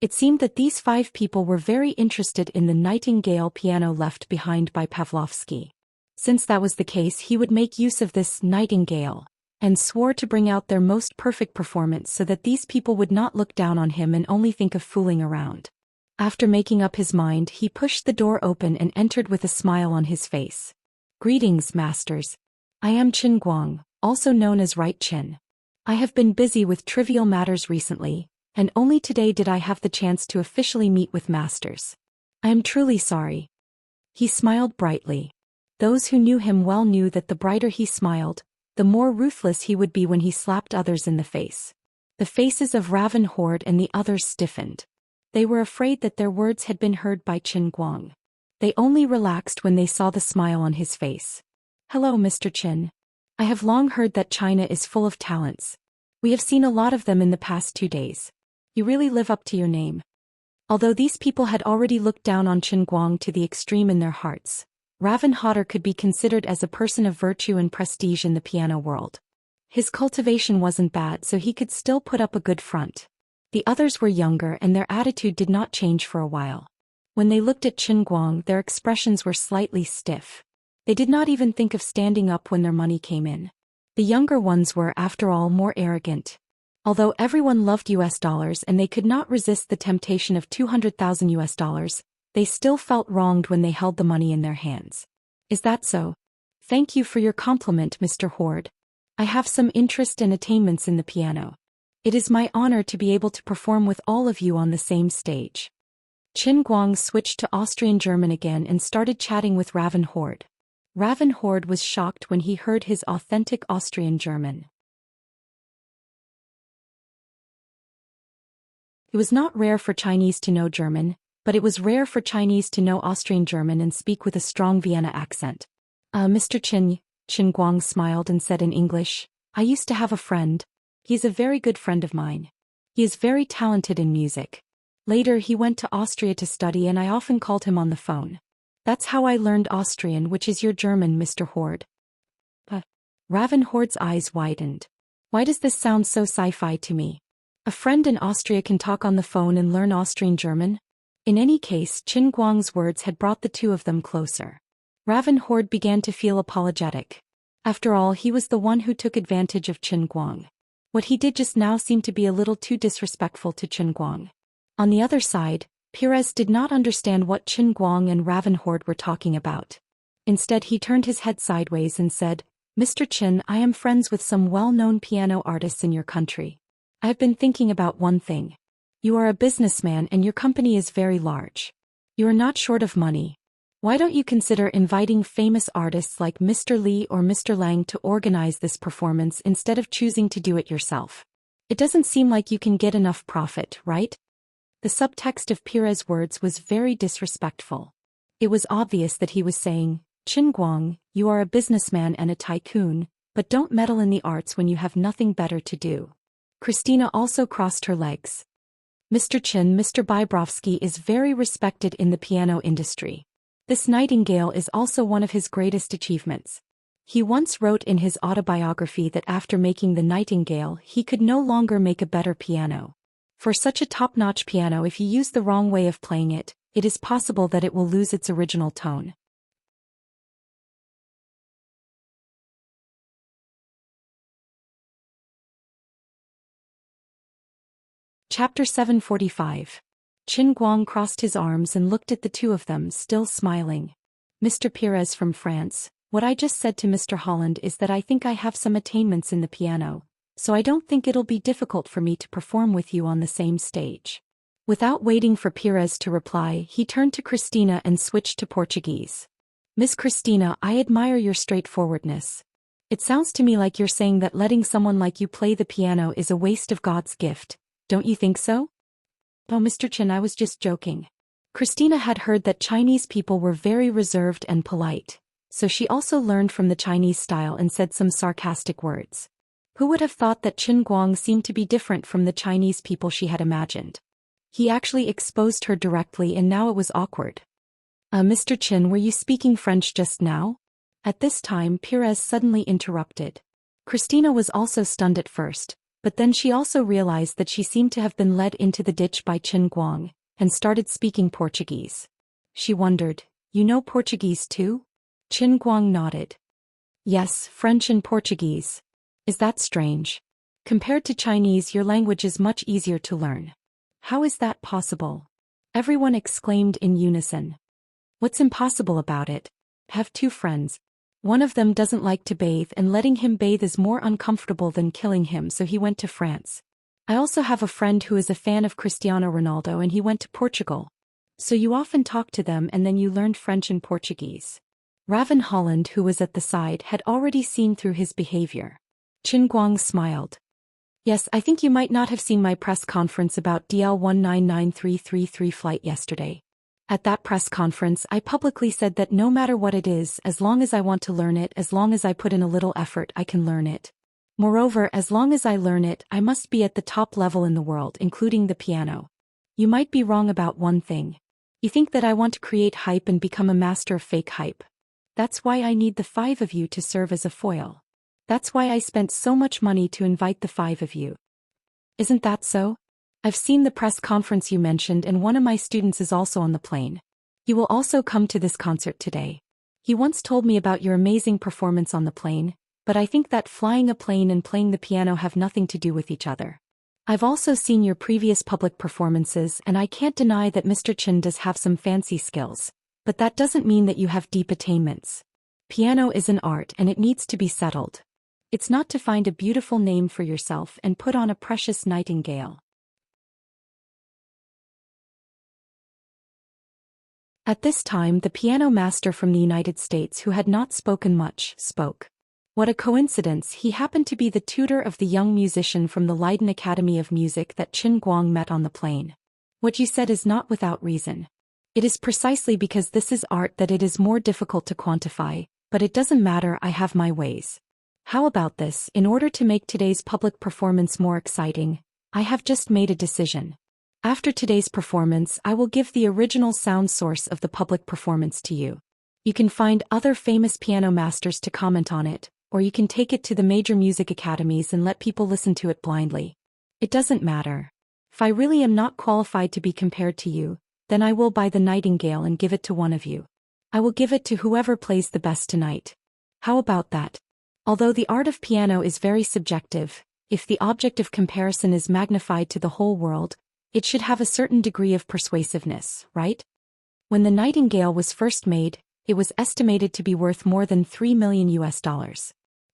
It seemed that these 5 people were very interested in the nightingale piano left behind by Pavlovsky. Since that was the case, he would make use of this nightingale, and swore to bring out their most perfect performance so that these people would not look down on him and only think of fooling around. After making up his mind, he pushed the door open and entered with a smile on his face. "Greetings, masters. I am Qin Guang, also known as Right Qin. I have been busy with trivial matters recently, and only today did I have the chance to officially meet with masters. I am truly sorry." He smiled brightly. Those who knew him well knew that the brighter he smiled, the more ruthless he would be when he slapped others in the face. The faces of Raven Horde and the others stiffened. They were afraid that their words had been heard by Qin Guang. They only relaxed when they saw the smile on his face. "Hello, Mr. Qin. I have long heard that China is full of talents. We have seen a lot of them in the past 2 days. You really live up to your name." Although these people had already looked down on Qin Guang to the extreme in their hearts, Raven Hodder could be considered as a person of virtue and prestige in the piano world. His cultivation wasn't bad, so he could still put up a good front. The others were younger and their attitude did not change for a while. When they looked at Qin Guang, their expressions were slightly stiff. They did not even think of standing up when their money came in. The younger ones were, after all, more arrogant. Although everyone loved US dollars and they could not resist the temptation of 200,000 US dollars, they still felt wronged when they held the money in their hands. "Is that so? Thank you for your compliment, Mr. Horde. I have some interest and attainments in the piano. It is my honor to be able to perform with all of you on the same stage." Qin Guang switched to Austrian German again and started chatting with Raven Horde. Raven Horde was shocked when he heard his authentic Austrian German. It was not rare for Chinese to know German, but it was rare for Chinese to know Austrian German and speak with a strong Vienna accent. Mr. Qin," Qin Guang smiled and said in English, "I used to have a friend. He's a very good friend of mine. He is very talented in music. Later he went to Austria to study and I often called him on the phone. That's how I learned Austrian, which is your German, Mr. Horde." Raven Horde's eyes widened. Why does this sound so sci-fi to me? A friend in Austria can talk on the phone and learn Austrian German? In any case, Qin Guang's words had brought the two of them closer. Raven Horde began to feel apologetic. After all, he was the one who took advantage of Qin Guang. What he did just now seemed to be a little too disrespectful to Qin Guang. On the other side, Pires did not understand what Qin Guang and Raven Horde were talking about. Instead, he turned his head sideways and said, "Mr. Qin, I am friends with some well-known piano artists in your country. I have been thinking about one thing. You are a businessman and your company is very large. You are not short of money. Why don't you consider inviting famous artists like Mr. Li or Mr. Lang to organize this performance instead of choosing to do it yourself? It doesn't seem like you can get enough profit, right?" The subtext of Pires' words was very disrespectful. It was obvious that he was saying, "Qin Guang, you are a businessman and a tycoon, but don't meddle in the arts when you have nothing better to do." Christina also crossed her legs. "Mr. Qin, Mr. Bybrovsky is very respected in the piano industry. This nightingale is also one of his greatest achievements. He once wrote in his autobiography that after making the nightingale he could no longer make a better piano. For such a top-notch piano, if you use the wrong way of playing it, it is possible that it will lose its original tone." Chapter 745. Qin Guang crossed his arms and looked at the two of them, still smiling. "Mr. Pires from France, what I just said to Mr. Holland is that I think I have some attainments in the piano, so I don't think it'll be difficult for me to perform with you on the same stage." Without waiting for Pires to reply, he turned to Christina and switched to Portuguese. "Miss Christina, I admire your straightforwardness. It sounds to me like you're saying that letting someone like you play the piano is a waste of God's gift. Don't you think so?" "Oh, Mr. Qin, I was just joking." Christina had heard that Chinese people were very reserved and polite, so she also learned from the Chinese style and said some sarcastic words. Who would have thought that Qin Guang seemed to be different from the Chinese people she had imagined? He actually exposed her directly and now it was awkward. Mr. Qin, were you speaking French just now?" At this time, Pires suddenly interrupted. Christina was also stunned at first, But then she also realized that she seemed to have been led into the ditch by Qin Guang, and started speaking Portuguese. She wondered, "You know Portuguese too?" Qin Guang nodded. "Yes, French and Portuguese. Is that strange? Compared to Chinese, your language is much easier to learn." "How is that possible?" everyone exclaimed in unison. "What's impossible about it? Have two friends. One of them doesn't like to bathe, and letting him bathe is more uncomfortable than killing him, so he went to France. I also have a friend who is a fan of Cristiano Ronaldo, and he went to Portugal. So you often talk to them and then you learned French and Portuguese." Raven Holland, who was at the side, had already seen through his behavior. Qin Guang smiled. "Yes, I think you might not have seen my press conference about DL199333 flight yesterday. At that press conference, I publicly said that no matter what it is, as long as I want to learn it, as long as I put in a little effort, I can learn it. Moreover, as long as I learn it, I must be at the top level in the world, including the piano. You might be wrong about one thing. You think that I want to create hype and become a master of fake hype. That's why I need the 5 of you to serve as a foil. That's why I spent so much money to invite the 5 of you. Isn't that so? I've seen the press conference you mentioned, and one of my students is also on the plane. He will also come to this concert today. He once told me about your amazing performance on the plane, but I think that flying a plane and playing the piano have nothing to do with each other. I've also seen your previous public performances, and I can't deny that Mr. Chen does have some fancy skills, but that doesn't mean that you have deep attainments. Piano is an art and it needs to be settled. It's not to find a beautiful name for yourself and put on a precious nightingale." At this time, the piano master from the United States, who had not spoken much, spoke. What a coincidence, he happened to be the tutor of the young musician from the Leiden Academy of Music that Qin Guang met on the plane. "What you said is not without reason. It is precisely because this is art that it is more difficult to quantify, but it doesn't matter, I have my ways. How about this? In order to make today's public performance more exciting, I have just made a decision. After today's performance, I will give the original sound source of the public performance to you. You can find other famous piano masters to comment on it, or you can take it to the major music academies and let people listen to it blindly. It doesn't matter. If I really am not qualified to be compared to you, then I will buy the nightingale and give it to one of you. I will give it to whoever plays the best tonight. How about that? Although the art of piano is very subjective, if the object of comparison is magnified to the whole world, it should have a certain degree of persuasiveness, right? When the nightingale was first made, it was estimated to be worth more than $3 million.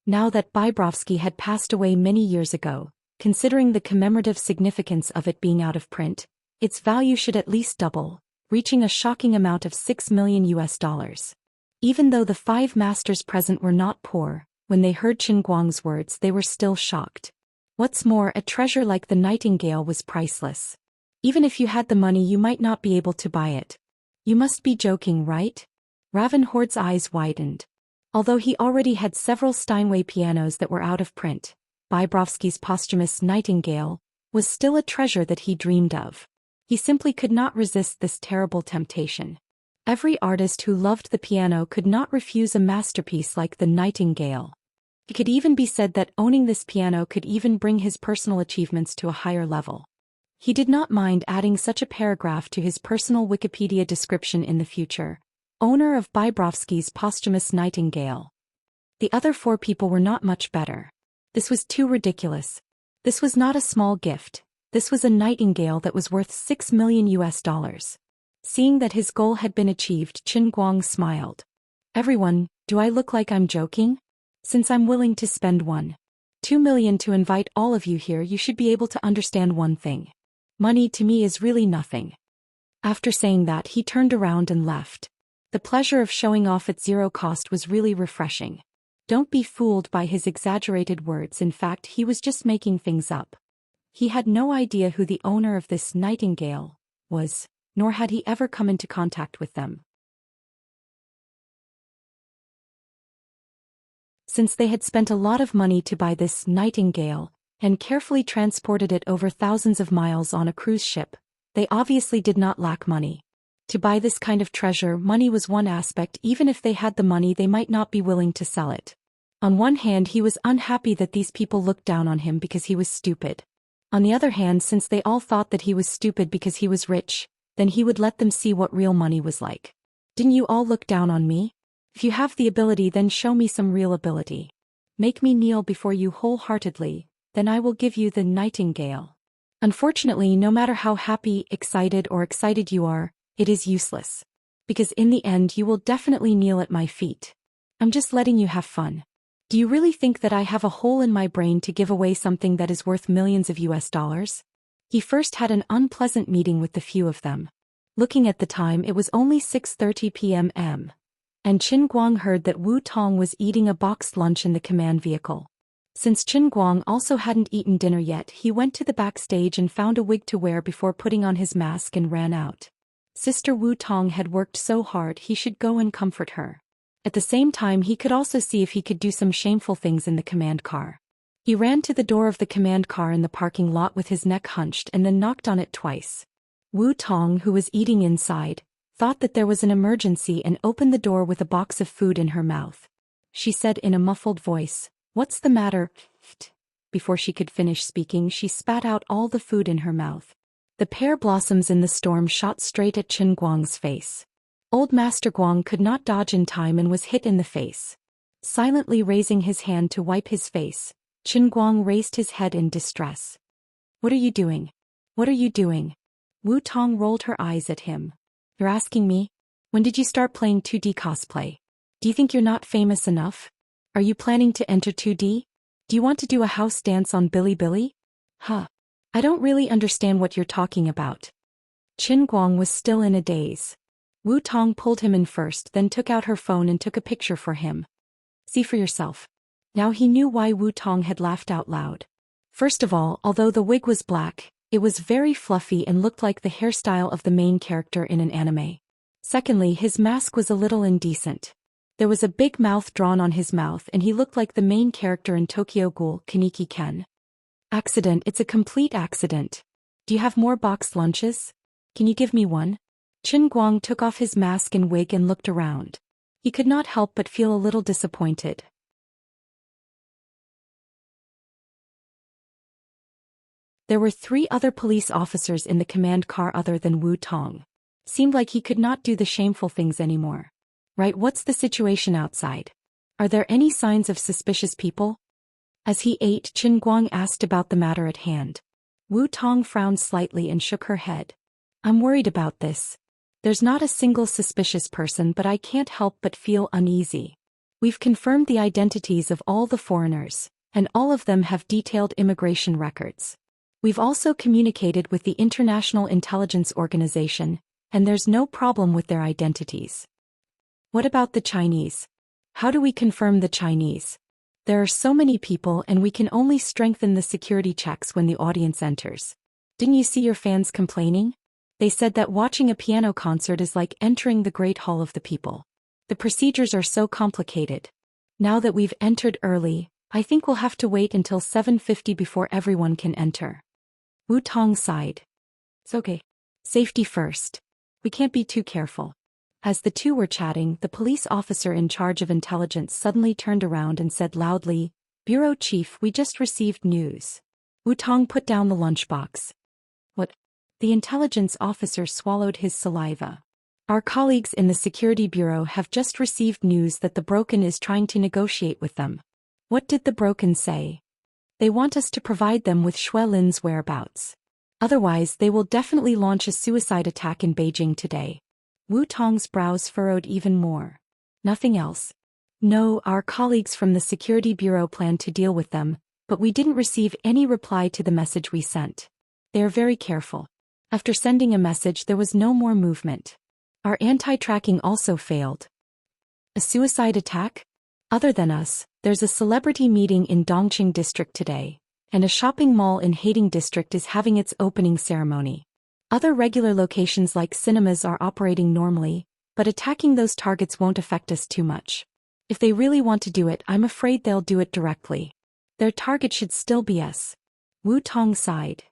Now that Bybrovsky had passed away many years ago, considering the commemorative significance of it being out of print, its value should at least double, reaching a shocking amount of $6 million. Even though the 5 masters present were not poor, when they heard Qin Guang's words, they were still shocked. What's more, a treasure like the nightingale was priceless. Even if you had the money, you might not be able to buy it. You must be joking, right? Raven Hord's eyes widened. Although he already had several Steinway pianos that were out of print, Bybrovsky's posthumous Nightingale was still a treasure that he dreamed of. He simply could not resist this terrible temptation. Every artist who loved the piano could not refuse a masterpiece like the Nightingale. It could even be said that owning this piano could even bring his personal achievements to a higher level. He did not mind adding such a paragraph to his personal Wikipedia description in the future: owner of Bybrovsky's posthumous Nightingale. The other 4 people were not much better. This was too ridiculous. This was not a small gift. This was a nightingale that was worth $6 million. Seeing that his goal had been achieved, Qin Guang smiled. "Everyone, do I look like I'm joking? Since I'm willing to spend $1.2 million to invite all of you here, you should be able to understand one thing. Money to me is really nothing." After saying that, he turned around and left. The pleasure of showing off at zero cost was really refreshing. Don't be fooled by his exaggerated words. In fact, he was just making things up. He had no idea who the owner of this nightingale was, nor had he ever come into contact with them. Since they had spent a lot of money to buy this nightingale, and carefully transported it over thousands of miles on a cruise ship, they obviously did not lack money. To buy this kind of treasure, money was one aspect. Even if they had the money, they might not be willing to sell it. On one hand, he was unhappy that these people looked down on him because he was stupid. On the other hand, since they all thought that he was stupid because he was rich, then he would let them see what real money was like. Didn't you all look down on me? If you have the ability, then show me some real ability. Make me kneel before you wholeheartedly, then I will give you the nightingale. Unfortunately, no matter how happy, excited you are, it is useless. Because in the end you will definitely kneel at my feet. I'm just letting you have fun. Do you really think that I have a hole in my brain to give away something that is worth millions of US dollars? He first had an unpleasant meeting with the few of them. Looking at the time, it was only 6:30 p.m. And Qin Guang heard that Wu Tong was eating a boxed lunch in the command vehicle. Since Qin Guang also hadn't eaten dinner yet, he went to the backstage and found a wig to wear before putting on his mask and ran out. Sister Wu Tong had worked so hard, he should go and comfort her. At the same time, he could also see if he could do some shameful things in the command car. He ran to the door of the command car in the parking lot with his neck hunched and then knocked on it twice. Wu Tong, who was eating inside, thought that there was an emergency and opened the door with a box of food in her mouth. She said in a muffled voice, "What's the matter?" Before she could finish speaking, she spat out all the food in her mouth. The pear blossoms in the storm shot straight at Qin Guang's face. Old Master Guang could not dodge in time and was hit in the face. Silently raising his hand to wipe his face, Qin Guang raised his head in distress. "What are you doing? What are you doing?" Wu Tong rolled her eyes at him. "You're asking me? When did you start playing 2D cosplay? Do you think you're not famous enough? Are you planning to enter 2D? Do you want to do a house dance on Bilibili? Huh. I don't really understand what you're talking about." Qin Guang was still in a daze. Wu Tong pulled him in first, then took out her phone and took a picture for him. "See for yourself." Now he knew why Wu Tong had laughed out loud. First of all, although the wig was black, it was very fluffy and looked like the hairstyle of the main character in an anime. Secondly, his mask was a little indecent. There was a big mouth drawn on his mouth and he looked like the main character in Tokyo Ghoul Kaneki Ken. Accident, it's a complete accident. Do you have more boxed lunches? Can you give me one? Qin Guang took off his mask and wig and looked around. He could not help but feel a little disappointed. There were 3 other police officers in the command car other than Wu Tong. Seemed like he could not do the shameful things anymore. Right, what's the situation outside? Are there any signs of suspicious people? As he ate, Qin Guang asked about the matter at hand. Wu Tong frowned slightly and shook her head. "I'm worried about this. There's not a single suspicious person, but I can't help but feel uneasy. We've confirmed the identities of all the foreigners, and all of them have detailed immigration records. We've also communicated with the International Intelligence Organization, and there's no problem with their identities." "What about the Chinese? How do we confirm the Chinese? There are so many people and we can only strengthen the security checks when the audience enters. Didn't you see your fans complaining? They said that watching a piano concert is like entering the Great Hall of the People. The procedures are so complicated. Now that we've entered early, I think we'll have to wait until 7:50 before everyone can enter." Wu Tong sighed. "It's okay. Safety first. We can't be too careful." As the two were chatting, the police officer in charge of intelligence suddenly turned around and said loudly, "Bureau Chief, we just received news." Wu Tong put down the lunchbox. "What?" The intelligence officer swallowed his saliva. "Our colleagues in the Security Bureau have just received news that the Broken is trying to negotiate with them." "What did the Broken say?" "They want us to provide them with Xue Lin's whereabouts. Otherwise, they will definitely launch a suicide attack in Beijing today." Wu Tong's brows furrowed even more. "Nothing else?" "No, our colleagues from the Security Bureau plan to deal with them, but we didn't receive any reply to the message we sent. They are very careful. After sending a message, there was no more movement. Our anti-tracking also failed." "A suicide attack? Other than us, there's a celebrity meeting in Dongqing District today, and a shopping mall in Haiding District is having its opening ceremony. Other regular locations like cinemas are operating normally, but attacking those targets won't affect us too much. If they really want to do it, I'm afraid they'll do it directly. Their target should still be us." Wu Tong sighed.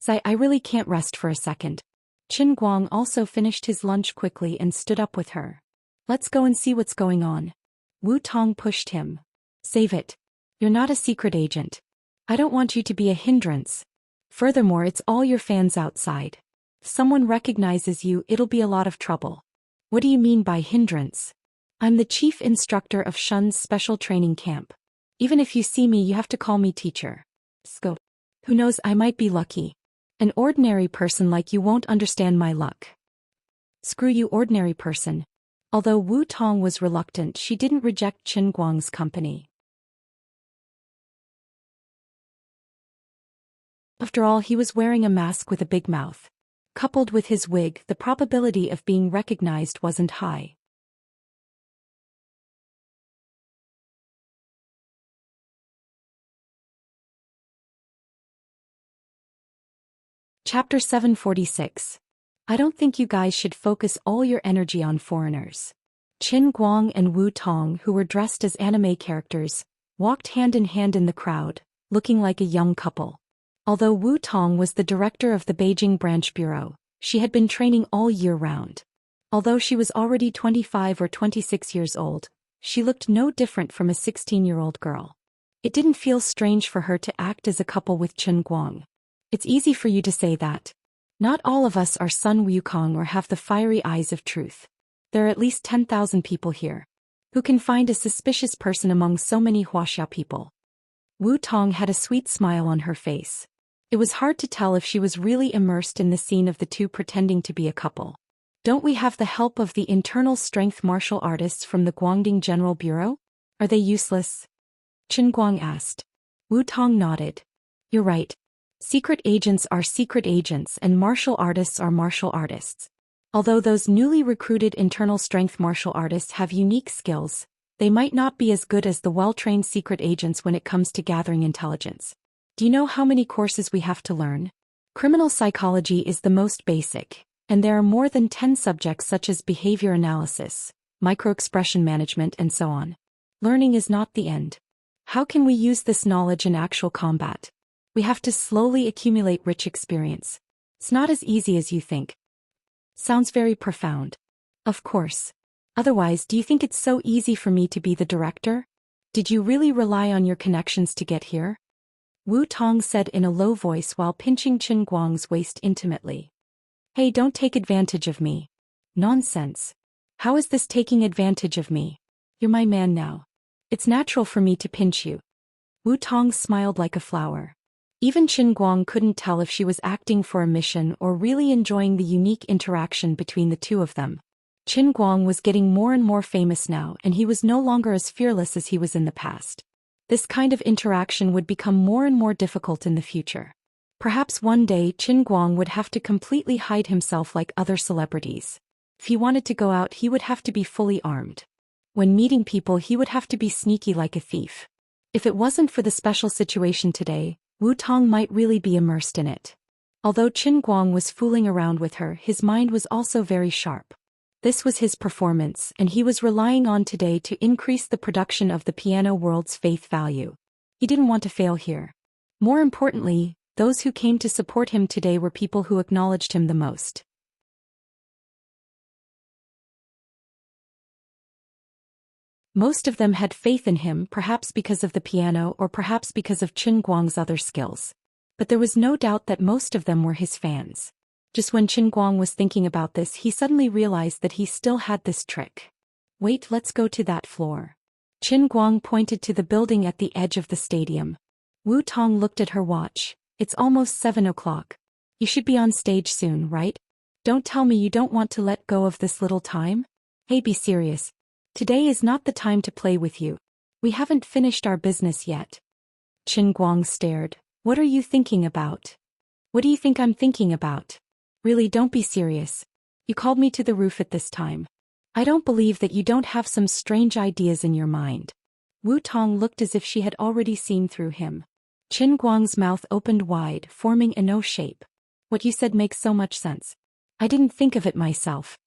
I really can't rest for a second." Qin Guang also finished his lunch quickly and stood up with her. "Let's go and see what's going on." Wu Tong pushed him. Save it. You're not a secret agent. I don't want you to be a hindrance. Furthermore, it's all your fans outside. If someone recognizes you, it'll be a lot of trouble. What do you mean by hindrance? I'm the chief instructor of Shun's special training camp. Even if you see me, you have to call me teacher. Sco. Who knows, I might be lucky. An ordinary person like you won't understand my luck. Screw you, ordinary person. Although Wu Tong was reluctant, she didn't reject Qin Guang's company. After all, he was wearing a mask with a big mouth. Coupled with his wig, the probability of being recognized wasn't high. Chapter 746. I don't think you guys should focus all your energy on foreigners. Qin Guang and Wu Tong, who were dressed as anime characters, walked hand in hand in the crowd, looking like a young couple. Although Wu Tong was the director of the Beijing branch bureau, she had been training all year round. Although she was already 25 or 26 years old, she looked no different from a 16-year-old girl. It didn't feel strange for her to act as a couple with Qin Guang. It's easy for you to say that. Not all of us are Sun Wukong or have the fiery eyes of truth. There are at least 10,000 people here. Who can find a suspicious person among so many Wuxia people? Wu Tong had a sweet smile on her face. It was hard to tell if she was really immersed in the scene of the two pretending to be a couple. Don't we have the help of the internal strength martial artists from the Guangdong General Bureau? Are they useless? Qin Guang asked. Wu Tong nodded. You're right. Secret agents are secret agents and martial artists are martial artists. Although those newly recruited internal strength martial artists have unique skills, they might not be as good as the well-trained secret agents when it comes to gathering intelligence. Do you know how many courses we have to learn? Criminal psychology is the most basic, and there are more than 10 subjects such as behavior analysis, microexpression management, and so on. Learning is not the end. How can we use this knowledge in actual combat? We have to slowly accumulate rich experience. It's not as easy as you think. Sounds very profound. Of course. Otherwise, do you think it's so easy for me to be the director? Did you really rely on your connections to get here? Wu Tong said in a low voice while pinching Qin Guang's waist intimately. Hey, don't take advantage of me. Nonsense. How is this taking advantage of me? You're my man now. It's natural for me to pinch you. Wu Tong smiled like a flower. Even Qin Guang couldn't tell if she was acting for a mission or really enjoying the unique interaction between the two of them. Qin Guang was getting more and more famous now, and he was no longer as fearless as he was in the past. This kind of interaction would become more and more difficult in the future. Perhaps one day Qin Guang would have to completely hide himself like other celebrities. If he wanted to go out, he would have to be fully armed. When meeting people, he would have to be sneaky like a thief. If it wasn't for the special situation today, Wu Tong might really be immersed in it. Although Qin Guang was fooling around with her, his mind was also very sharp. This was his performance, and he was relying on today to increase the production of the piano world's faith value. He didn't want to fail here. More importantly, those who came to support him today were people who acknowledged him the most. Most of them had faith in him, perhaps because of the piano or perhaps because of Qin Guang's other skills. But there was no doubt that most of them were his fans. Just when Qin Guang was thinking about this, he suddenly realized that he still had this trick. Wait, let's go to that floor. Qin Guang pointed to the building at the edge of the stadium. Wu Tong looked at her watch. It's almost 7 o'clock. You should be on stage soon, right? Don't tell me you don't want to let go of this little time? Hey, be serious. Today is not the time to play with you. We haven't finished our business yet. Qin Guang stared. What are you thinking about? What do you think I'm thinking about? Really, don't be serious. You called me to the roof at this time. I don't believe that you don't have some strange ideas in your mind. Wu Tong looked as if she had already seen through him. Qin Guang's mouth opened wide, forming an O shape. What you said makes so much sense. I didn't think of it myself.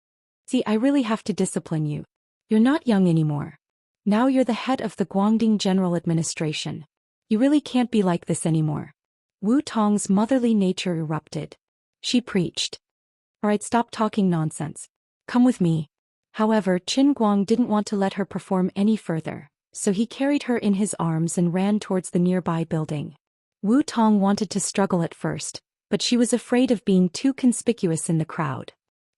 See, I really have to discipline you. You're not young anymore. Now you're the head of the Guangdong General Administration. You really can't be like this anymore. Wu Tong's motherly nature erupted. She preached. Alright, stop talking nonsense. Come with me. However, Qin Guang didn't want to let her perform any further. so he carried her in his arms and ran towards the nearby building. Wu Tong wanted to struggle at first, but she was afraid of being too conspicuous in the crowd.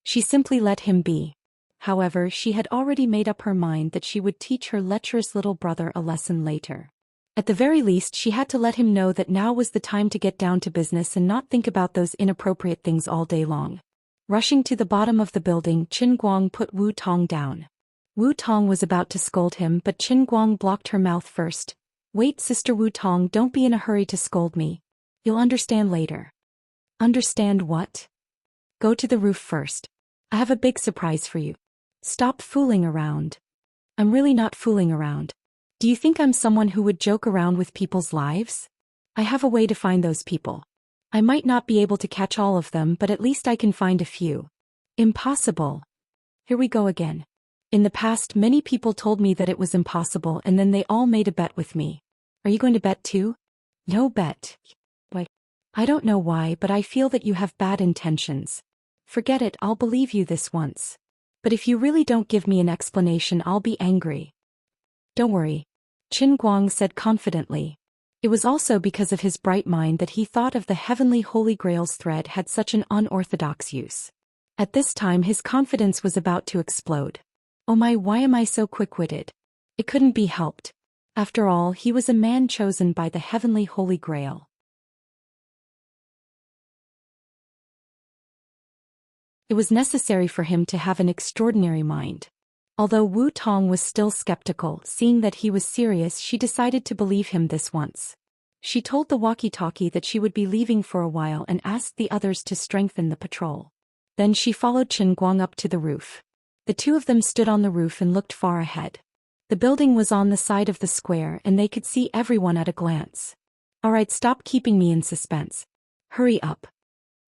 She simply let him be. However, she had already made up her mind that she would teach her lecherous little brother a lesson later. At the very least, she had to let him know that now was the time to get down to business and not think about those inappropriate things all day long. Rushing to the bottom of the building, Qin Guang put Wu Tong down. Wu Tong was about to scold him, but Qin Guang blocked her mouth first. "Wait, Sister Wu Tong, don't be in a hurry to scold me. You'll understand later." "Understand what?" "Go to the roof first. I have a big surprise for you." "Stop fooling around." "I'm really not fooling around. Do you think I'm someone who would joke around with people's lives? I have a way to find those people. I might not be able to catch all of them, but at least I can find a few." "Impossible." "Here we go again. In the past, many people told me that it was impossible, and then they all made a bet with me. Are you going to bet too?" "No bet." "Why?" "I don't know why, but I feel that you have bad intentions." "Forget it, I'll believe you this once. But if you really don't give me an explanation, I'll be angry." "Don't worry," Qin Guang said confidently. It was also because of his bright mind that he thought of the heavenly Holy Grail's thread had such an unorthodox use. At this time his confidence was about to explode. Oh my, why am I so quick-witted? It couldn't be helped. After all, he was a man chosen by the heavenly Holy Grail. It was necessary for him to have an extraordinary mind. Although Wu Tong was still skeptical, seeing that he was serious, she decided to believe him this once. She told the walkie-talkie that she would be leaving for a while and asked the others to strengthen the patrol. Then she followed Qin Guang up to the roof. The two of them stood on the roof and looked far ahead. The building was on the side of the square and they could see everyone at a glance. "All right, stop keeping me in suspense. Hurry up,"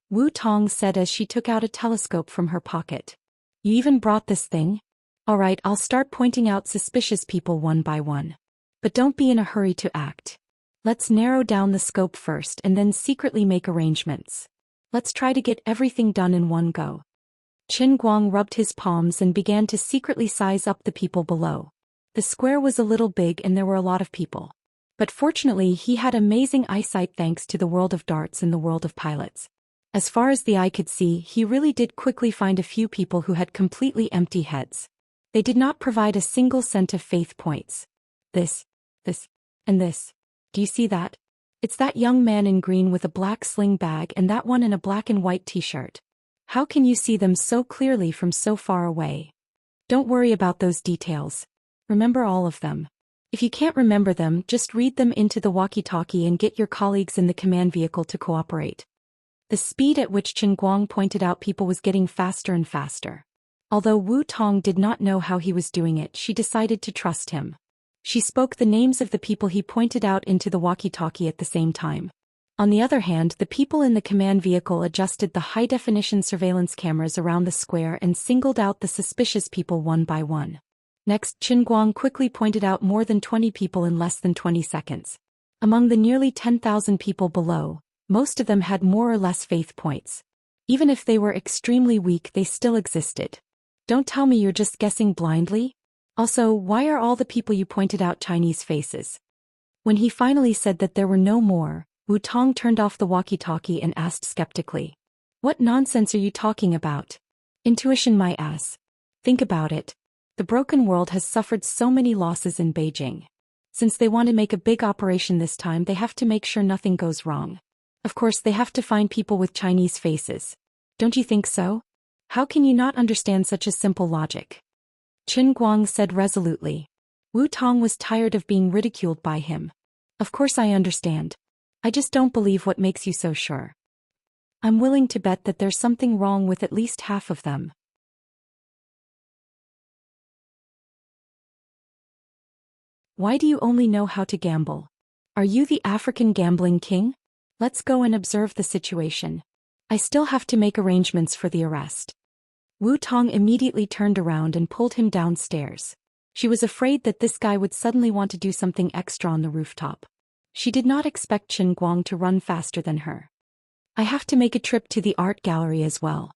Wu Tong said as she took out a telescope from her pocket. "You even brought this thing? All right, I'll start pointing out suspicious people one by one. But don't be in a hurry to act. Let's narrow down the scope first and then secretly make arrangements. Let's try to get everything done in one go." Qin Guang rubbed his palms and began to secretly size up the people below. The square was a little big and there were a lot of people. But fortunately he had amazing eyesight thanks to the world of darts and the world of pilots. As far as the eye could see, he really did quickly find a few people who had completely empty heads. They did not provide a single cent of faith points. This, and this. Do you see that? It's that young man in green with a black sling bag and that one in a black and white t-shirt. How can you see them so clearly from so far away? Don't worry about those details. Remember all of them. If you can't remember them, just read them into the walkie-talkie and get your colleagues in the command vehicle to cooperate. The speed at which Qin Guang pointed out people was getting faster and faster. Although Wu Tong did not know how he was doing it, she decided to trust him. She spoke the names of the people he pointed out into the walkie-talkie at the same time. On the other hand, the people in the command vehicle adjusted the high-definition surveillance cameras around the square and singled out the suspicious people one by one. Next, Qin Guang quickly pointed out more than 20 people in less than 20 seconds. Among the nearly 10,000 people below, most of them had more or less faith points. Even if they were extremely weak, they still existed. Don't tell me you're just guessing blindly? Also, why are all the people you pointed out Chinese faces? When he finally said that there were no more, Wu Tong turned off the walkie-talkie and asked skeptically. "What nonsense are you talking about? Intuition my ass. Think about it. The broken world has suffered so many losses in Beijing. Since they want to make a big operation this time, they have to make sure nothing goes wrong. Of course, they have to find people with Chinese faces. Don't you think so? How can you not understand such a simple logic?" Qin Guang said resolutely. Wu Tong was tired of being ridiculed by him. "Of course I understand. I just don't believe what makes you so sure. I'm willing to bet that there's something wrong with at least half of them." "Why do you only know how to gamble? Are you the African gambling king? Let's go and observe the situation. I still have to make arrangements for the arrest." Wu Tong immediately turned around and pulled him downstairs. She was afraid that this guy would suddenly want to do something extra on the rooftop. She did not expect Qin Guang to run faster than her. "I have to make a trip to the art gallery as well.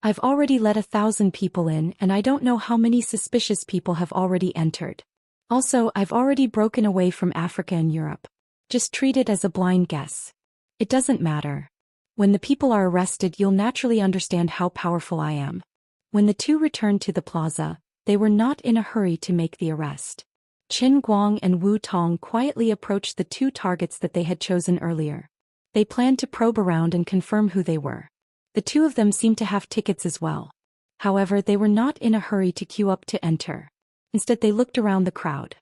I've already let 1,000 people in and I don't know how many suspicious people have already entered. Also, I've already broken away from Africa and Europe. Just treat it as a blind guess. It doesn't matter. When the people are arrested, you'll naturally understand how powerful I am. When the two returned to the plaza, they were not in a hurry to make the arrest. Qin Guang and Wu Tong quietly approached the two targets that they had chosen earlier. They planned to probe around and confirm who they were. The two of them seemed to have tickets as well. However, they were not in a hurry to queue up to enter. Instead, they looked around the crowd.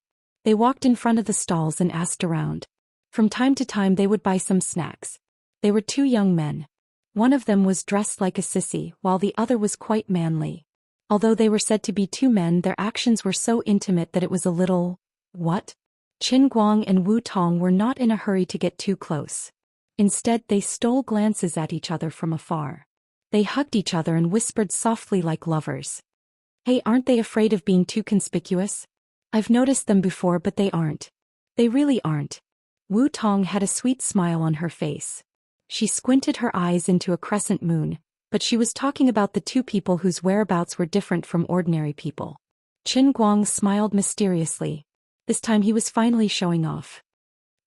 They walked in front of the stalls and asked around. From time to time they would buy some snacks. They were two young men. One of them was dressed like a sissy, while the other was quite manly. Although they were said to be two men, their actions were so intimate that it was a little... what? Qin Guang and Wu Tong were not in a hurry to get too close. Instead, they stole glances at each other from afar. They hugged each other and whispered softly like lovers. Hey, aren't they afraid of being too conspicuous? I've noticed them before, but they aren't. They really aren't. Wu Tong had a sweet smile on her face. She squinted her eyes into a crescent moon, but she was talking about the two people whose whereabouts were different from ordinary people. Qin Guang smiled mysteriously. This time he was finally showing off.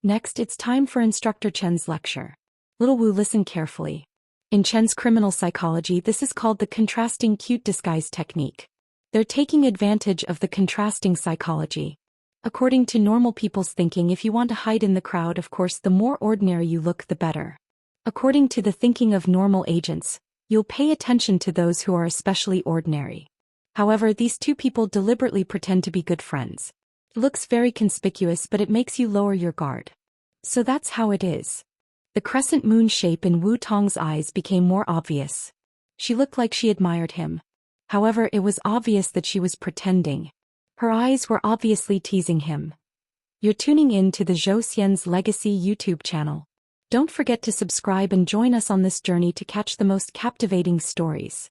Next, it's time for Instructor Chen's lecture. Little Wu, listen carefully. In Chen's criminal psychology, this is called the contrasting cute disguise technique. They're taking advantage of the contrasting psychology. According to normal people's thinking, if you want to hide in the crowd, of course, the more ordinary you look, the better. According to the thinking of normal agents, you'll pay attention to those who are especially ordinary. However, these two people deliberately pretend to be good friends. It looks very conspicuous, but it makes you lower your guard. So that's how it is. The crescent moon shape in Wu Tong's eyes became more obvious. She looked like she admired him. However, it was obvious that she was pretending. Her eyes were obviously teasing him. You're tuning in to the Zhou Xian's Legacy YouTube channel. Don't forget to subscribe and join us on this journey to catch the most captivating stories.